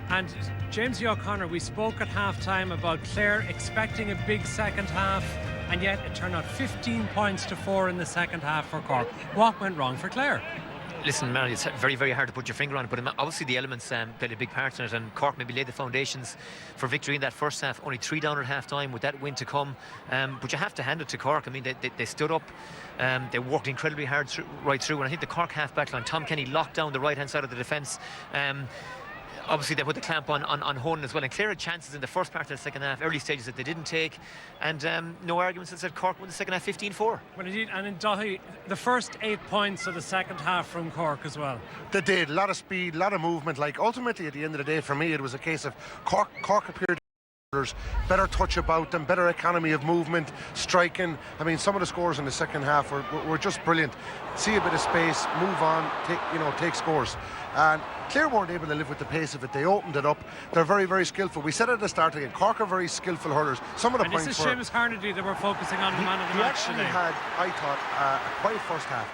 And James O'Connor, we spoke at half-time about Clare expecting a big second half, and yet it turned out 15 points to 4 in the second half for Cork. What went wrong for Clare? Listen, man, it's very, very hard to put your finger on it, but obviously the elements played a big part in it, and Cork maybe laid the foundations for victory in that first half. Only 3 down at half-time with that win to come. But you have to hand it to Cork. I mean, they stood up. They worked incredibly hard right through, and I think the Cork half-back line, Tom Kenny locked down the right-hand side of the defence. obviously they put the clamp on Honan as well, and Clare had chances in the first part of the second half, early stages that they didn't take, and no arguments that said Cork won the second half 15-4. Well, indeed, and in Daithí, the first 8 points of the second half from Cork as well. They did, a lot of speed, a lot of movement. Like, ultimately at the end of the day, for me, it was a case of Cork appeared better touch about them, better economy of movement, striking. I mean, some of the scores in the second half were just brilliant. See a bit of space, move on, take scores. And Clare weren't able to live with the pace of it. They opened it up. They're very, very skillful. We said at the start again, Cork are very skillful hurlers. Some of the points this is Seamus Harnedy that we're focusing on, the man of the match today. He actually had, I thought, a quiet first half.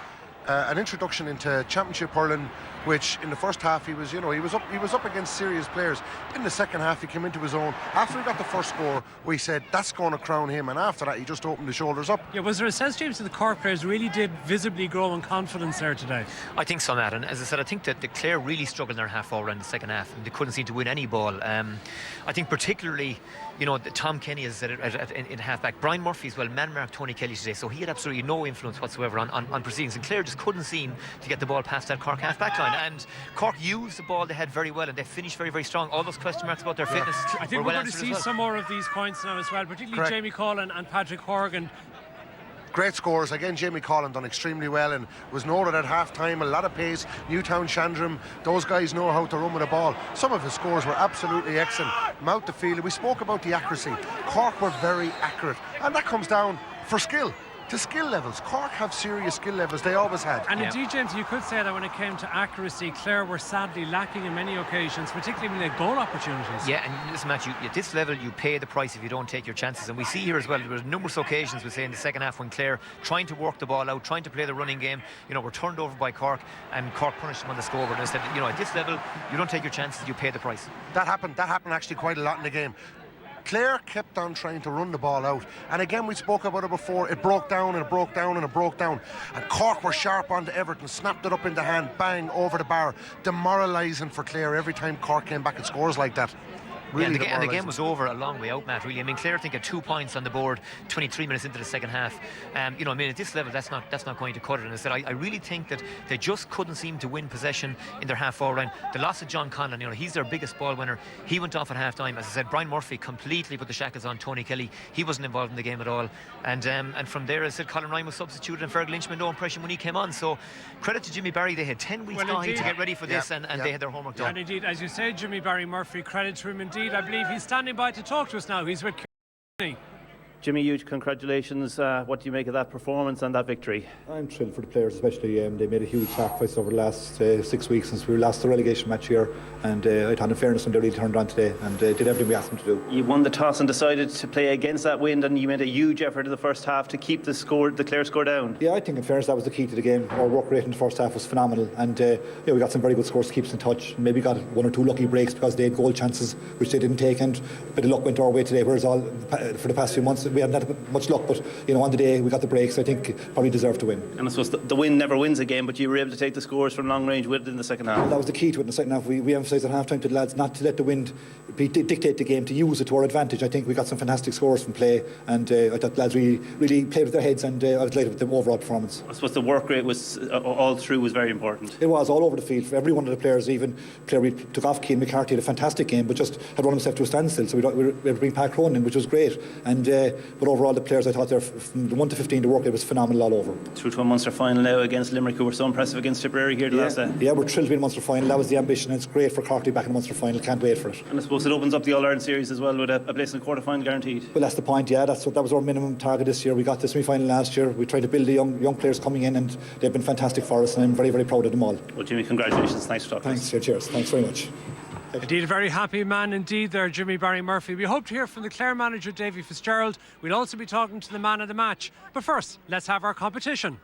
An introduction into championship hurling, which in the first half he was up against serious players. In the second half he came into his own. After he got the first score, we said that's going to crown him, and after that he just opened the shoulders up. Yeah, was there a sense, James, that the Cork players really did visibly grow in confidence there today? I think so, Matt, and as I said, I think that the Clare really struggled in their half forward in the second half, and they couldn't seem to win any ball. I think particularly, Tom Kenny, as I said, in half-back. Brian Murphy as well man-marked Tony Kelly today, so he had absolutely no influence whatsoever on proceedings, and Clare just couldn't seem to get the ball past that Cork half-back line. And Cork used the ball they had very well, and they finished very, very strong. All those question marks about their fitness I think we're going to see some more of these points now as well, particularly Correct. Jamie Collin and Patrick Horgan. Great scores again. Jamie Collin done extremely well and was noted at half time. A lot of pace. Newtown, Shandram, those guys know how to run with the ball. Some of his scores were absolutely excellent. Mount the field. We spoke about the accuracy. Cork were very accurate, and that comes down for skill. To skill levels. Cork have serious skill levels. They always had. And indeed, James, you could say that when it came to accuracy, Clare were sadly lacking in many occasions, particularly when they had goal opportunities. Yeah, and listen, Matt, at this level you pay the price if you don't take your chances, and we see here as well there were numerous occasions, we say, in the second half when Clare trying to work the ball out, trying to play the running game, were turned over by Cork, and Cork punished them on the scoreboard and said, at this level you don't take your chances, you pay the price. That happened actually quite a lot in the game. Clare kept on trying to run the ball out, and again we spoke about it before, it broke down and it broke down and it broke down, and Cork were sharp onto Everton, snapped it up in the hand, bang, over the bar. Demoralising for Clare every time Cork came back at scores like that. Really and the game was over a long way out, Matt, really. I mean, Clare, I think, had 2 points on the board 23 minutes into the second half. I mean, at this level that's not going to cut it. And I said I really think that they just couldn't seem to win possession in their half forward line. The loss of John Conlon, he's their biggest ball winner. He went off at half time. As I said, Brian Murphy completely put the shackles on Tony Kelly. He wasn't involved in the game at all, and from there, as I said, Colin Ryan was substituted and Fergal Lynch made no impression when he came on. So credit to Jimmy Barry, they had 10 weeks to get ready for this, and they had their homework done. And indeed, as you say, Jimmy Barry Murphy, credit to him indeed. I believe he's standing by to talk to us now. He's with Kenny. Jimmy, huge congratulations. What do you make of that performance and that victory? I'm thrilled for the players, especially. They made a huge sacrifice over the last 6 weeks since we lost the relegation match here, and I thought in fairness when they really turned on today and did everything we asked them to do. You won the toss and decided to play against that wind, and you made a huge effort in the first half to keep the Clare score down. Yeah, I think in fairness that was the key to the game. Our work rate in the first half was phenomenal, and we got some very good scores to keep us in touch. Maybe got 1 or 2 lucky breaks because they had goal chances which they didn't take, and a bit of luck went our way today, whereas for the past few months we haven't had much luck, but on the day we got the breaks. I think probably deserved to win. And I suppose the win never wins a game, but you were able to take the scores from long range with it in the second half. Well, that was the key to it in the second half. We emphasised at half time to the lads not to let the wind dictate the game, to use it to our advantage. I think we got some fantastic scores from play, and I thought the lads really played with their heads, and I was delighted with the overall performance. I suppose the work rate was all through was very important. It was all over the field for every one of the players. Even player we took off, Keane McCarthy, had a fantastic game, but just had run himself to a standstill, so we were able to bring Pat Cronin in, which was great. And but overall the players, I thought from the 1 to 15 the work rate was phenomenal all over. Through to a Munster final now against Limerick, who were so impressive against Tipperary here the last day. Yeah, we're thrilled to be in the Munster final. That was the ambition, and it's great for Cork to be back in the Munster final. Can't wait for it. And I suppose it opens up the All-Ireland series as well with a place in the quarter-final guaranteed. Well, that's the point, yeah. That was our minimum target this year. We got the semi-final last year. We tried to build the young players coming in, and they've been fantastic for us, and I'm very, very proud of them all. Well, Jimmy, congratulations. Thanks for talking. Thanks, cheers. Thanks very much. Indeed, a very happy man indeed there, Jimmy Barry Murphy. We hope to hear from the Clare manager, Davy Fitzgerald. We'll also be talking to the man of the match. But first, let's have our competition.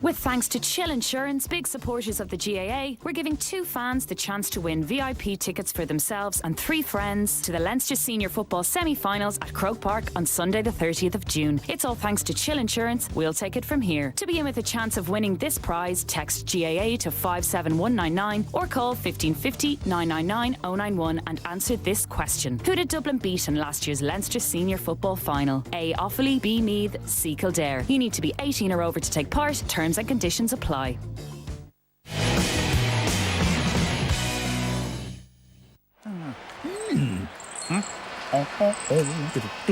With thanks to Chill Insurance, big supporters of the GAA, we're giving 2 fans the chance to win VIP tickets for themselves and 3 friends to the Leinster Senior Football semi-finals at Croke Park on Sunday the 30th of June. It's all thanks to Chill Insurance. We'll take it from here. To be in with a chance of winning this prize, text GAA to 57199 or call 1550 999 091 and answer this question. Who did Dublin beat in last year's Leinster Senior Football final? A. Offaly, B. Meath, C. Kildare. You need to be 18 or over to take part. Terms and conditions apply.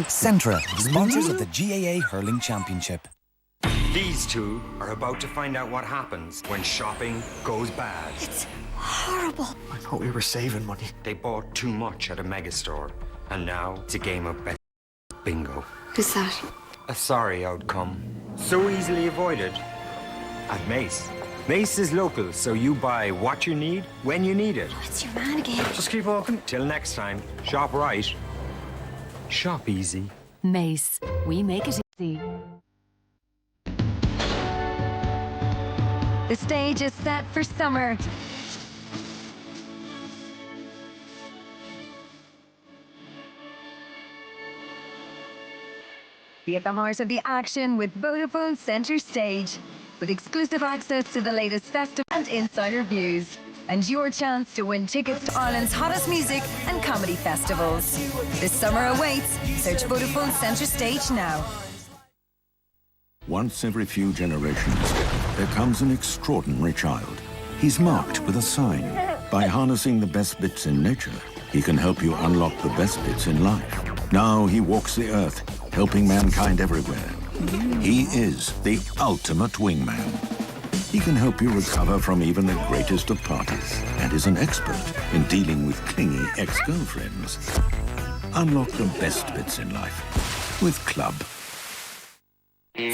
Centra, sponsors of the GAA Hurling Championship. These two are about to find out what happens when shopping goes bad. It's horrible. I thought we were saving money. They bought too much at a megastore, and now it's a game of bet bingo. Who's that? A sorry outcome, so easily avoided at Mace. Mace is local, so you buy what you need when you need it. It's your man again. Just keep walking. Till next time, shop right, shop easy. Mace, we make it easy. The stage is set for summer. Be at the heart of the action with Vodafone Centre Stage, with exclusive access to the latest festival and insider views, and your chance to win tickets to Ireland's hottest music and comedy festivals. This summer awaits. Search Vodafone Centre Stage now. Once every few generations, there comes an extraordinary child. He's marked with a sign. By harnessing the best bits in nature, he can help you unlock the best bits in life. Now he walks the earth, helping mankind everywhere. He is the ultimate wingman. He can help you recover from even the greatest of parties and is an expert in dealing with clingy ex-girlfriends. Unlock the best bits in life with Club.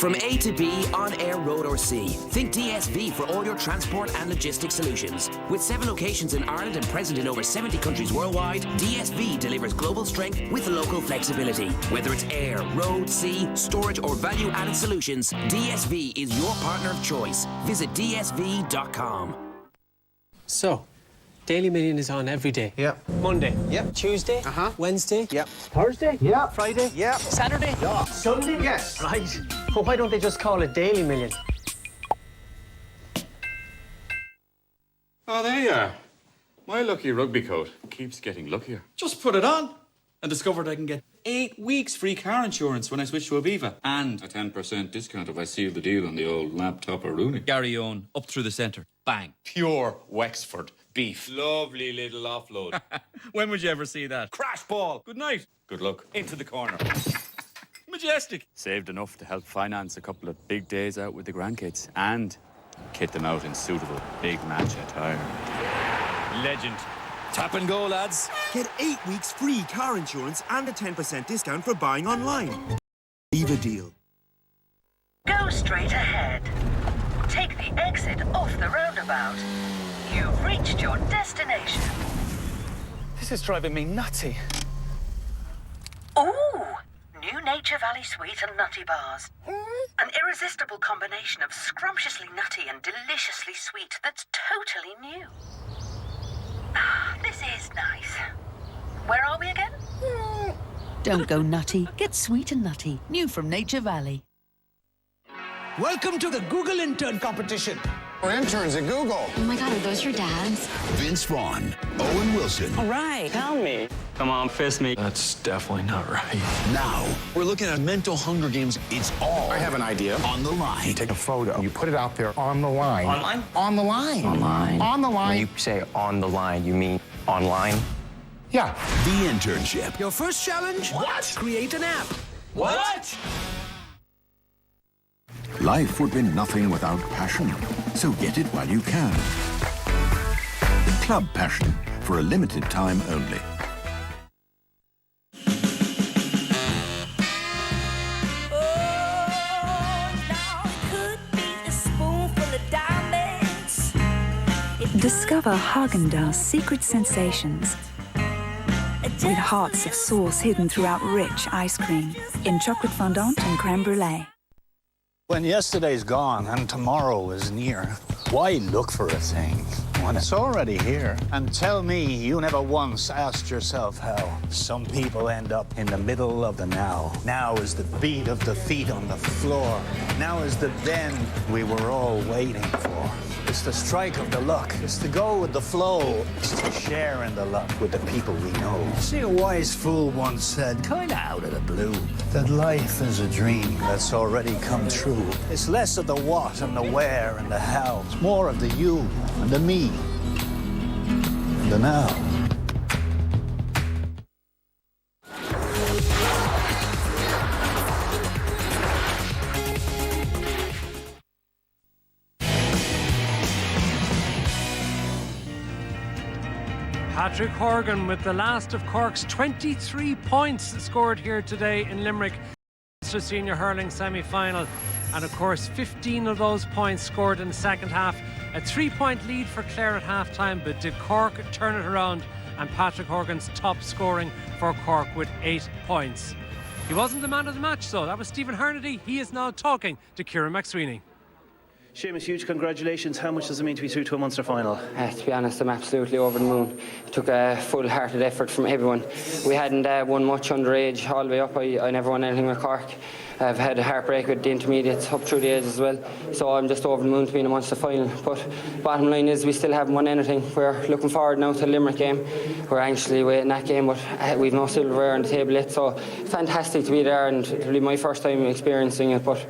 From A to B, on air, road or sea, think DSV for all your transport and logistics solutions. With 7 locations in Ireland and present in over 70 countries worldwide, DSV delivers global strength with local flexibility. Whether it's air, road, sea, storage or value-added solutions, DSV is your partner of choice. Visit dsv.com. So, Daily Million is on every day. Yep. Monday. Yep. Tuesday. Wednesday. Yep. Thursday. Yep. Friday. Yep. Saturday. Yeah. Sunday. Yes. Right. Well, why don't they just call it Daily Million? Oh, there you are. My lucky rugby coat keeps getting luckier. Just put it on and discovered I can get 8 weeks free car insurance when I switch to Aviva. And a 10% discount if I seal the deal on the old laptop or Rooney. Gary Owen up through the centre. Bang. Pure Wexford beef. Lovely little offload. When would you ever see that? Crash ball. Good night. Good luck. Into the corner. Majestic. Saved enough to help finance a couple of big days out with the grandkids and kit them out in suitable big match attire. Legend. Tap and go, lads. Get 8 weeks free car insurance and a 10% discount for buying online. Aviva deal. Go straight ahead. Take the exit off the roundabout. You've reached your destination. This is driving me nutty. Ooh! New Nature Valley Sweet and Nutty Bars. An irresistible combination of scrumptiously nutty and deliciously sweet that's totally new. This is nice. Where are we again? Don't go nutty. Get sweet and nutty. New from Nature Valley. Welcome to the Google Intern Competition. We're interns at Google. Oh my God, are those your dads? Vince Vaughn, Owen Wilson. All right. Tell me. Come on, fist me. That's definitely not right. Now, We're looking at mental Hunger Games. it's all I have an idea. on the line. You take a photo, you put it out there on the line. Online? On the line. Online. On the line. When you say on the line, you mean online? Yeah. The internship. Your first challenge? What? Create an app. What? Life would be nothing without passion, so get it while you can. Club Passion, for a limited time only. Discover Haagen-Dazs secret sensations with hearts of sauce hidden throughout rich ice cream in chocolate fondant and creme brulee. When yesterday's gone and tomorrow is near, why look for a thing when it's already here? And tell me you never once asked yourself how some people end up in the middle of the now. Now is the beat of the feet on the floor. Now is the bend we were all waiting for. It's the strike of the luck. It's to go with the flow. It's to share in the luck with the people we know. See, a wise fool once said, kinda out of the blue, that life is a dream that's already come true. It's less of the what and the where and the how. It's more of the you and the me and the now. Patrick Horgan with the last of Cork's 23 points scored here today in Limerick. Munster Senior Hurling semi-final. And of course 15 of those points scored in the second half. A 3-point lead for Clare at half-time, but did Cork turn it around? And Patrick Horgan's top scoring for Cork with 8 points. He wasn't the man of the match though, that was Stephen Hernady. He is now talking to Kieran McSweeney. Seamus, huge congratulations. How much does it mean to be through to a Munster final? To be honest, I'm absolutely over the moon. It took a full-hearted effort from everyone. We hadn't won much underage all the way up. I never won anything with Cork. I've had a heartbreak with the intermediates up through the ages as well. So I'm just over the moon to be in a Munster final. But bottom line is we still haven't won anything. We're looking forward now to the Limerick game. We're anxiously waiting that game, but we've no silverware on the table yet. So fantastic to be there, and it'll be my first time experiencing it. But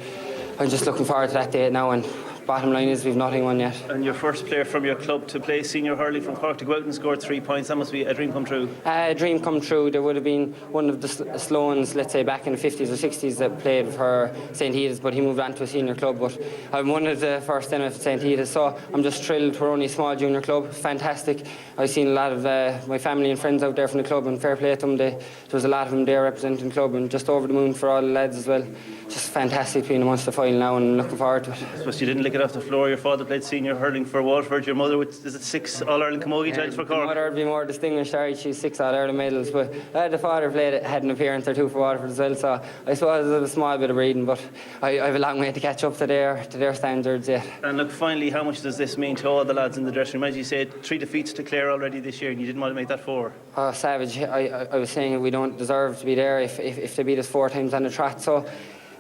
I'm just looking forward to that day now, and bottom line is we've nothing won yet. And your first player from your club to play senior hurling from Cork to go out and score 3 points, that must be a dream come true. A dream come true. There would have been one of the Sloans, let's say back in the 50s or 60s, that played for St. Edith's, but he moved on to a senior club. But I'm one of the first in at St. Edith's, so I'm just thrilled. We're only a small junior club. Fantastic. I've seen a lot of my family and friends out there from the club, and fair play to them. There was a lot of them there representing the club, and just over the moon for all the lads as well. Just fantastic to be in the Munster final now, and looking forward to it. I suppose you didn't lick it off the floor. Your father played senior hurling for Waterford. Your mother, is it 6 All-Ireland Camogie titles for Cork? My mother would be more distinguished. She's 6 All-Ireland medals, but the father had an appearance or 2 for Waterford as well. So I suppose there's a small bit of breeding, but I have a long way to catch up to their standards yet. And look, finally, how much does this mean to all the lads in the dressing room? As you said, 3 defeats to Clare already this year, and you didn't want to make that 4. Oh, savage. I was saying we don't deserve to be there if they beat us 4 times on the trot. So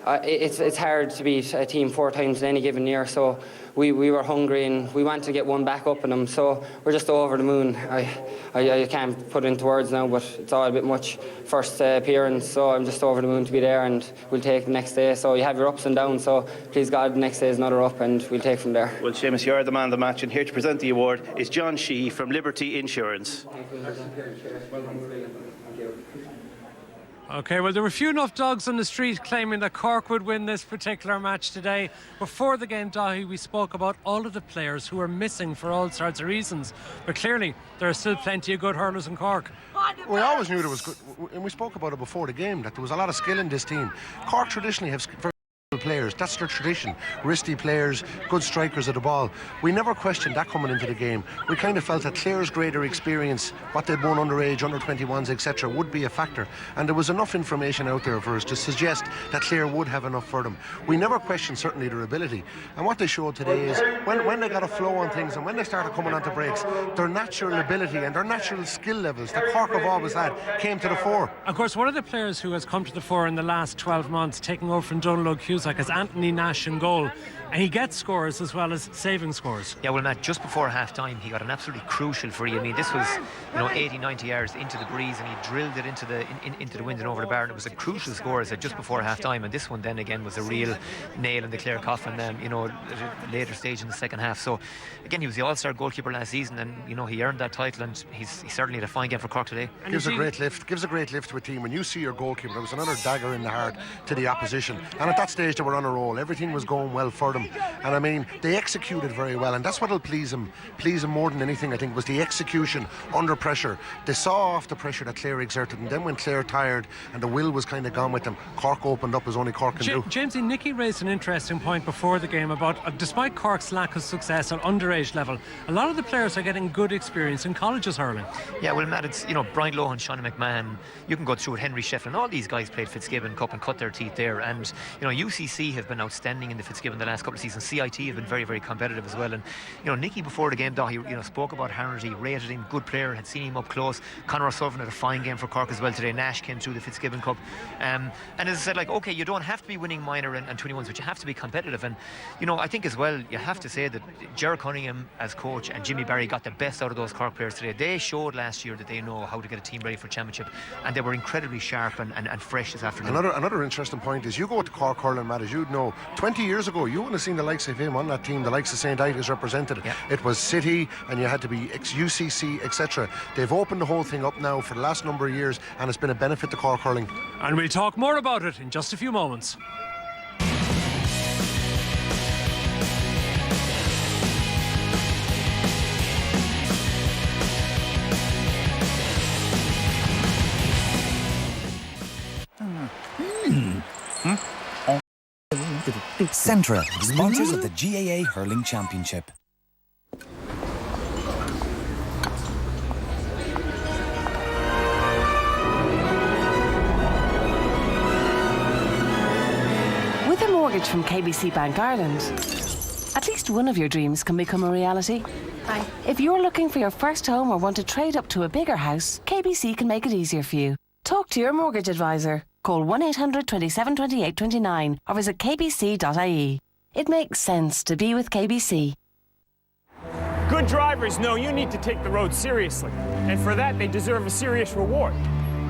it's hard to beat a team 4 times in any given year. So we were hungry and we wanted to get one back up on them. So we're just over the moon. I can't put it into words now, but it's all a bit much. First appearance, so I'm just over the moon to be there, and we'll take the next day. So you have your ups and downs, so please God, the next day is another up, and we'll take from there. Well, Seamus, you're the man of the match, and here to present the award is John Sheehy from Liberty Insurance. OK, well, there were few enough dogs on the street claiming that Cork would win this particular match today. Before the game, Dahi, we spoke about all of the players who are missing for all sorts of reasons. But clearly, there are still plenty of good hurlers in Cork. We always knew there was good, and we spoke about it before the game, that there was a lot of skill in this team. Cork traditionally have very players, that's their tradition. Wristy players, good strikers of the ball. We never questioned that coming into the game. We kind of felt that Clare's greater experience, what they'd won underage, under 21s, etc., would be a factor. And there was enough information out there for us to suggest that Clare would have enough for them. We never questioned certainly their ability. And what they showed today is when they got a flow on things and when they started coming onto breaks, their natural ability and their natural skill levels that Cork have always had came to the fore. Of course, one of the players who has come to the fore in the last 12 months, taking over from Donald Cusack, is Anthony Nash in goal. And he gets scores as well as saving scores. Yeah, well, Matt, just before half-time, he got an absolutely crucial free. I mean, this was, 80, 90 yards into the breeze, and he drilled it into the wind and over the bar, and it was a crucial score, as I said, just before half-time. And this one then again was a real nail in the Clare coffin, at a later stage in the second half. So, again, he was the all-star goalkeeper last season, and, he earned that title, and he certainly had a fine game for Cork today. Gives a great lift to a team. When you see your goalkeeper, there was another dagger in the heart to the opposition. And at that stage, they were on a roll. Everything was going well for them. And I mean, they executed very well, and that's what'll please them more than anything, I think, was the execution under pressure. They saw off the pressure that Clare exerted, and then when Clare tired and the will was kind of gone with them, Cork opened up as only Cork can do. Jamesy, Nicky raised an interesting point before the game about, despite Cork's lack of success at underage level, a lot of the players are getting good experience in colleges hurling. Yeah, well, Matt, it's, Brian Lohan, Sean McMahon, you can go through it, Henry Shefflin, all these guys played Fitzgibbon Cup and cut their teeth there, and, UCC have been outstanding in the Fitzgibbon the last couple of seasons. CIT have been very, very competitive as well. And Nicky before the game, though, he spoke about Hannity, rated him, good player, had seen him up close. Conor O'Sullivan had a fine game for Cork as well today. Nash came through the Fitzgibbon Cup, and as I said, okay, you don't have to be winning minor and 21s, but you have to be competitive. And I think as well, you have to say that Ger Cunningham as coach and Jimmy Barry got the best out of those Cork players today. They showed last year that they know how to get a team ready for championship, and they were incredibly sharp and fresh this afternoon. Another interesting point is, you go to Cork hurling, Matt, as you'd know, 20 years ago you wouldn't have seen the likes of him on that team, the likes of St. Ives represented. Yeah. It was City, and you had to be UCC, etc. They've opened the whole thing up now for the last number of years, and it's been a benefit to Cork hurling. And we'll talk more about it in just a few moments. Centra, sponsors of the GAA Hurling Championship. With a mortgage from KBC Bank Ireland, at least one of your dreams can become a reality. Hi. If you're looking for your first home or want to trade up to a bigger house, KBC can make it easier for you. Talk to your mortgage advisor. Call 1-800 27 28 29 or visit kbc.ie. It makes sense to be with KBC. Good drivers know you need to take the road seriously, and for that they deserve a serious reward.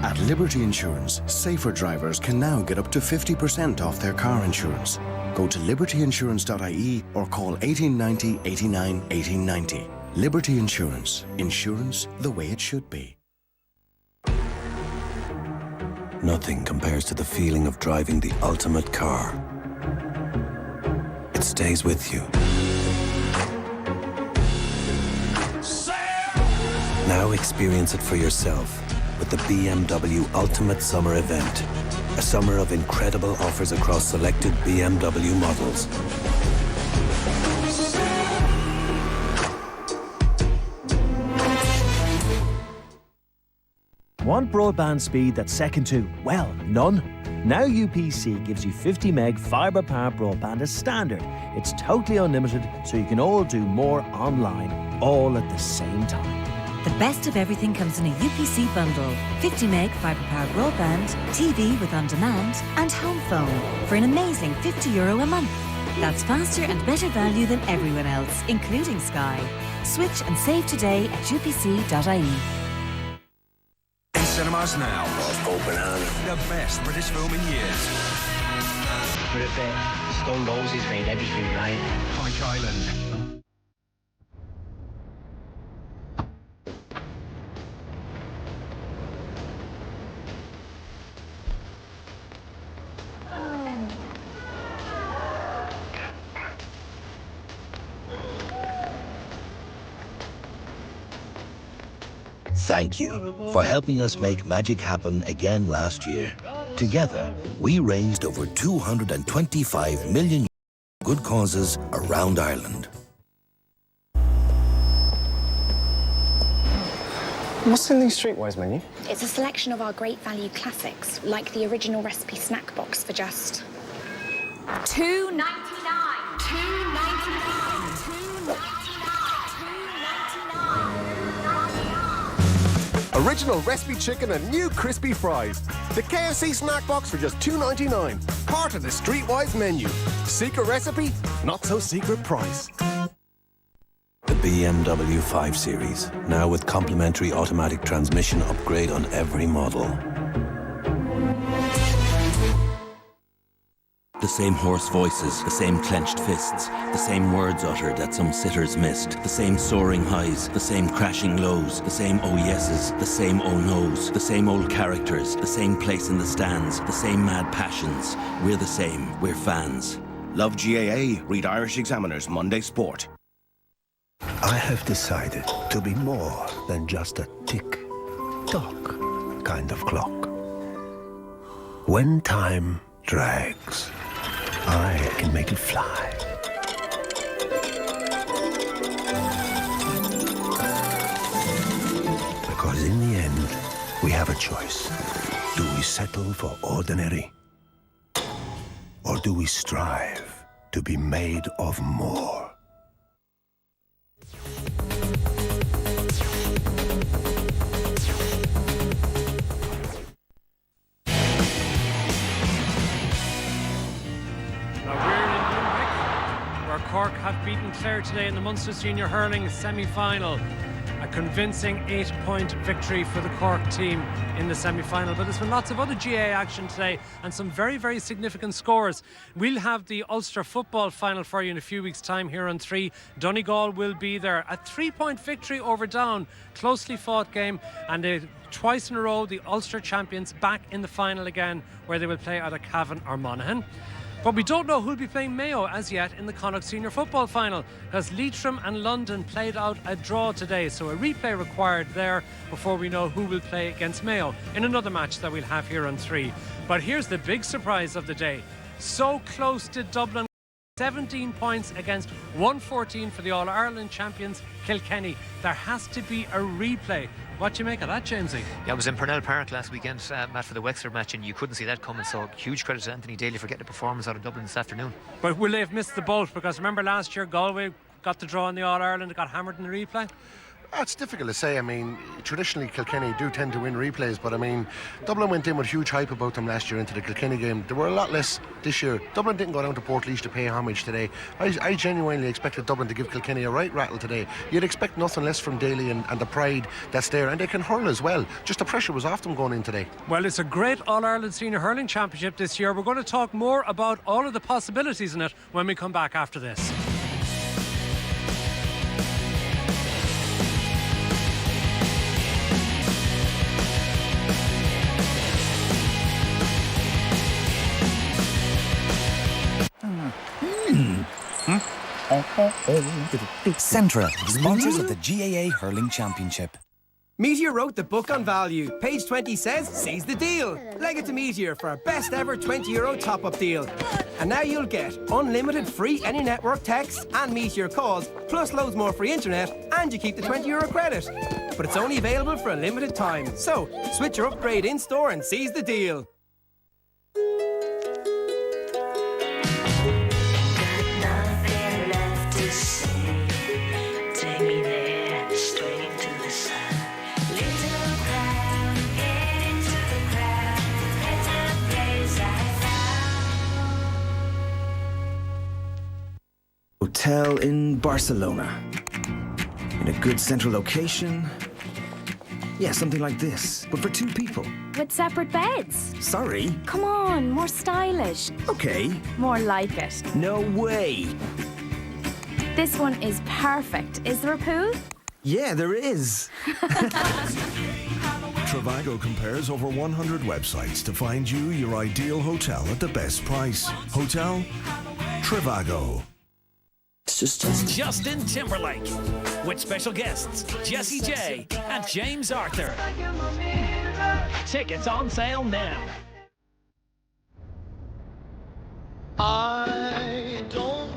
At Liberty Insurance, safer drivers can now get up to 50% off their car insurance. Go to libertyinsurance.ie or call 1890 89 1890. Liberty Insurance. Insurance the way it should be. Nothing compares to the feeling of driving the ultimate car. It stays with you. Now experience it for yourself with the BMW Ultimate Summer Event. A summer of incredible offers across selected BMW models. Want broadband speed that's second to, well, none? Now UPC gives you 50 meg fibre power broadband as standard. It's totally unlimited, so you can all do more online, all at the same time. The best of everything comes in a UPC bundle. 50 meg fibre power broadband, TV with on demand, and home phone for an amazing €50 a month. That's faster and better value than everyone else, including Sky. Switch and save today at upc.ie. In cinemas now. Open hand. The best British film in years. For a bit, Stone Roses made everything right. Pike Island. Thank you for helping us make magic happen again last year. Together, we raised over 225 million good causes around Ireland. What's in the Streetwise menu? It's a selection of our great value classics, like the original recipe snack box for just $2.99. Original recipe chicken and new crispy fries. The KFC snack box for just $2.99. Part of the Streetwise menu. Secret recipe, not so secret price. The BMW 5 Series, now with complimentary automatic transmission upgrade on every model. The same hoarse voices, the same clenched fists, the same words uttered that some sitters missed, the same soaring highs, the same crashing lows, the same oh yeses, the same oh noes, the same old characters, the same place in the stands, the same mad passions. We're the same, we're fans. Love GAA, read Irish Examiner's Monday Sport. I have decided to be more than just a tick-tock kind of clock. When time drags, I can make it fly. Because in the end, we have a choice. Do we settle for ordinary? Or do we strive to be made of more? Cork have beaten Clare today in the Munster Senior Hurling semi-final. A convincing 8-point victory for the Cork team in the semi-final. But there's been lots of other GAA action today and some very, very significant scores. We'll have the Ulster football final for you in a few weeks' time here on 3. Donegal will be there. A 3-point victory over Down. Closely fought game, and twice in a row the Ulster champions back in the final again, where they will play either Cavan or Monaghan. But we don't know who'll be playing Mayo as yet in the Connacht Senior Football Final, because Leitrim and London played out a draw today, so a replay required there before we know who will play against Mayo in another match that we'll have here on 3. But here's the big surprise of the day. So close to Dublin. 17 points against 114 for the All-Ireland champions Kilkenny. There has to be a replay. What do you make of that, Jamesy? Yeah, I was in Purnell Park last weekend, Matt, for the Wexford match, and you couldn't see that coming, so huge credit to Anthony Daly for getting the performance out of Dublin this afternoon. But will they have missed the boat? Because remember last year Galway got the draw in the All-Ireland, it got hammered in the replay? It's difficult to say. I mean, traditionally Kilkenny do tend to win replays, but I mean, Dublin went in with huge hype about them last year into the Kilkenny game. There were a lot less this year. Dublin didn't go down to Portlaoise to pay homage today. I genuinely expected Dublin to give Kilkenny a right rattle today. You'd expect nothing less from Daly and the pride that's there, and they can hurl as well. Just the pressure was off them going in today. Well, it's a great All-Ireland Senior Hurling Championship this year. We're going to talk more about all of the possibilities in it when we come back after this. Centra, sponsors of the GAA Hurling Championship. Meteor wrote the book on value. Page 20 says, seize the deal. Leg it to Meteor for our best ever €20 top-up deal. And now you'll get unlimited free any network texts and Meteor calls, plus loads more free internet, and you keep the €20 credit. But it's only available for a limited time. So, switch your upgrade in-store and seize the deal. Hotel in Barcelona. In a good central location. Yeah, something like this, but for 2 people. With separate beds. Sorry. Come on, more stylish. Okay. More like it. No way. This one is perfect. Is there a pool? Yeah, there is. Trivago compares over 100 websites to find you your ideal hotel at the best price. Hotel Trivago. Justin Timberlake with special guests Jessie J and James Arthur. Tickets on sale now. I don't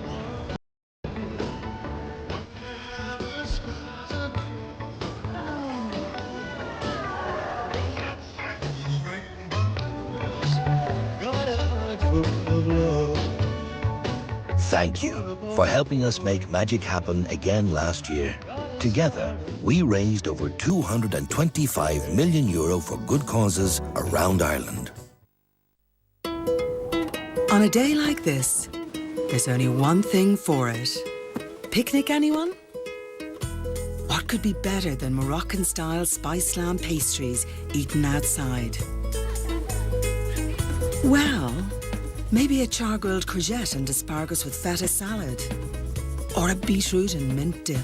Thank you for helping us make magic happen again last year. Together, we raised over €225 million for good causes around Ireland. On a day like this, there's only one thing for it. Picnic, anyone? What could be better than Moroccan-style spice lamb pastries eaten outside? Well, maybe a char-grilled courgette and asparagus with feta salad. Or a beetroot and mint dip.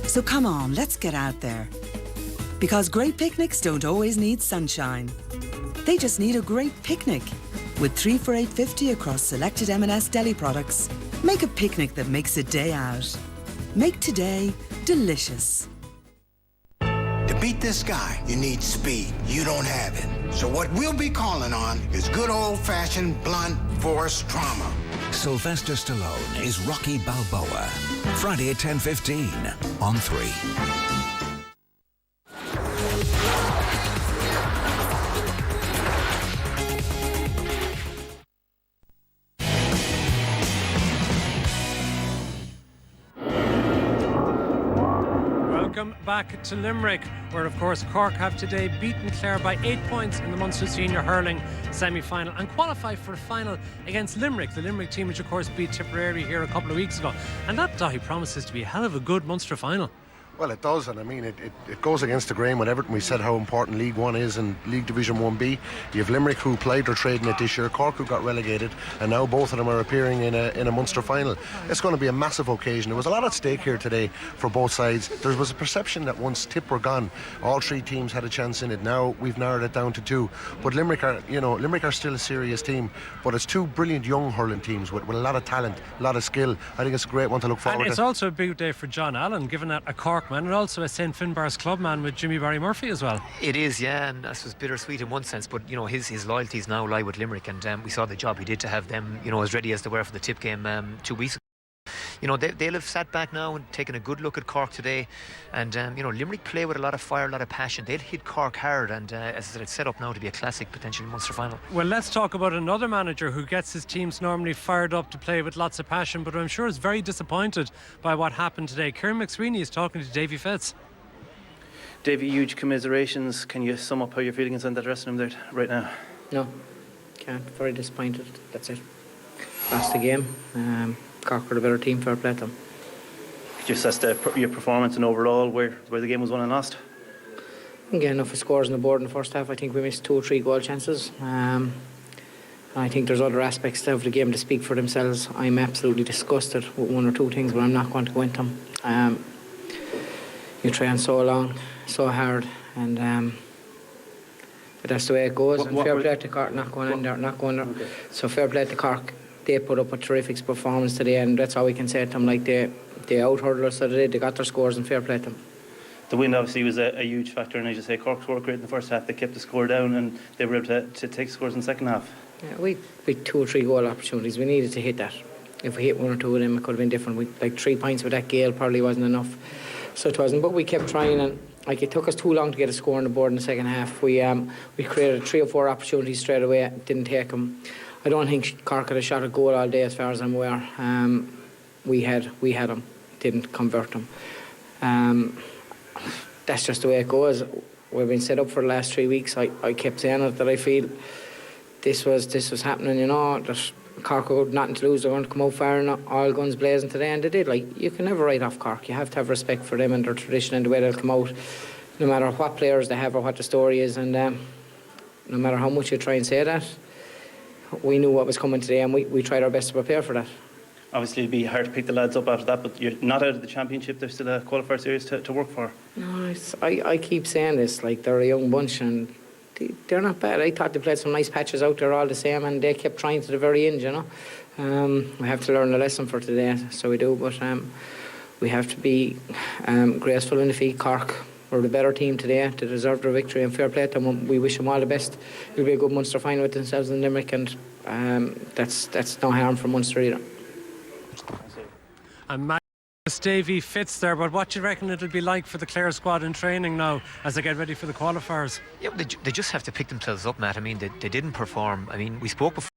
So come on, let's get out there. Because great picnics don't always need sunshine. They just need a great picnic. With 3 for $8.50 across selected M&S deli products. Make a picnic that makes a day out. Make today delicious. To beat this guy, you need speed. You don't have it. So what we'll be calling on is good old-fashioned blunt force trauma. Sylvester Stallone is Rocky Balboa. Friday at 10:15 on 3. Welcome back to Limerick, where of course Cork have today beaten Clare by 8 points in the Munster Senior Hurling semi-final and qualify for a final against Limerick, the Limerick team which of course beat Tipperary here a couple of weeks ago. And that, Dahi, promises to be a hell of a good Munster final. Well, it does, and I mean, it goes against the grain with everything we said how important League One is and League Division 1B. You have Limerick, who played their trade in it this year, Cork, who got relegated, and now both of them are appearing in a Munster final. It's going to be a massive occasion. There was a lot at stake here today for both sides. There was a perception that once Tip were gone, all three teams had a chance in it. Now we've narrowed it down to two. But Limerick are still a serious team, but it's two brilliant young hurling teams with a lot of talent, a lot of skill. I think it's a great one to look forward to. And it's also a big day for John Allen, given that a Cork man and also a St Finbarr's club man with Jimmy Barry Murphy as well. It is, yeah, and this was bittersweet in one sense, but his loyalties now lie with Limerick, and we saw the job he did to have them as ready as they were for the Tip game 2 weeks ago. They'll have sat back now and taken a good look at Cork today, and Limerick play with a lot of fire, a lot of passion. They'll hit Cork hard, and as I said, it's set up now to be a classic potential Munster final. Well, let's talk about another manager who gets his teams normally fired up to play with lots of passion, but I'm sure is very disappointed by what happened today. Kieran McSweeney is talking to Davy Fitz. Davy, huge commiserations. Can you sum up how you're feeling inside that dressing room there right now? No, can't. Very disappointed. That's it. Lost the game. Cork were the better team, fair play to them. Just as your performance and overall where the game was won and lost? Again, enough of scores on the board in the first half. I think we missed 2 or 3 goal chances. I think there's other aspects of the game to speak for themselves. I'm absolutely disgusted with 1 or 2 things, but I'm not going to go into them. You train so long, so hard, and but that's the way it goes. And fair play to Cork, not going in there. Okay. So fair play to Cork. They put up a terrific performance today, and that's all we can say to them. Like they out-hurdled us today. They got their scores, and fair play to them. The win obviously was a huge factor, and as you say, Cork scored great in the first half. They kept the score down, and they were able to take scores in the second half. Yeah, we 2 or 3 goal opportunities. We needed to hit that. If we hit 1 or 2 of them, it could have been different. 3 points with that Gael probably wasn't enough, so it wasn't. But we kept trying, and it took us too long to get a score on the board in the second half. We created 3 or 4 opportunities straight away, didn't take them. I don't think Cork had a shot at goal all day, as far as I'm aware. We had them, didn't convert them. That's just the way it goes. We've been set up for the last 3 weeks. I kept saying it, that I feel this was happening. That Cork had nothing to lose. They weren't to come out firing all guns blazing today, and they did. You can never write off Cork. You have to have respect for them and their tradition and the way they'll come out, no matter what players they have or what the story is. And no matter how much you try and say that, we knew what was coming today, and we tried our best to prepare for that. Obviously it'd be hard to pick the lads up after that, but you're not out of the championship. There's still a qualifier series to work for. No, I keep saying this, they're a young bunch, and they're not bad. I thought they played some nice patches out there all the same, and they kept trying to the very end, We have to learn a lesson for today, so we do, but we have to be graceful in defeat. Cork were the better team today to deserve their victory, and fair play to them. We wish them all the best. It'll be a good Munster final with themselves in Limerick, and that's no harm for Munster either. And Davy Fitz there, but what do you reckon it'll be like for the Clare squad in training now as they get ready for the qualifiers? Yeah, they just have to pick themselves up, Matt. I mean, they didn't perform. I mean, we spoke before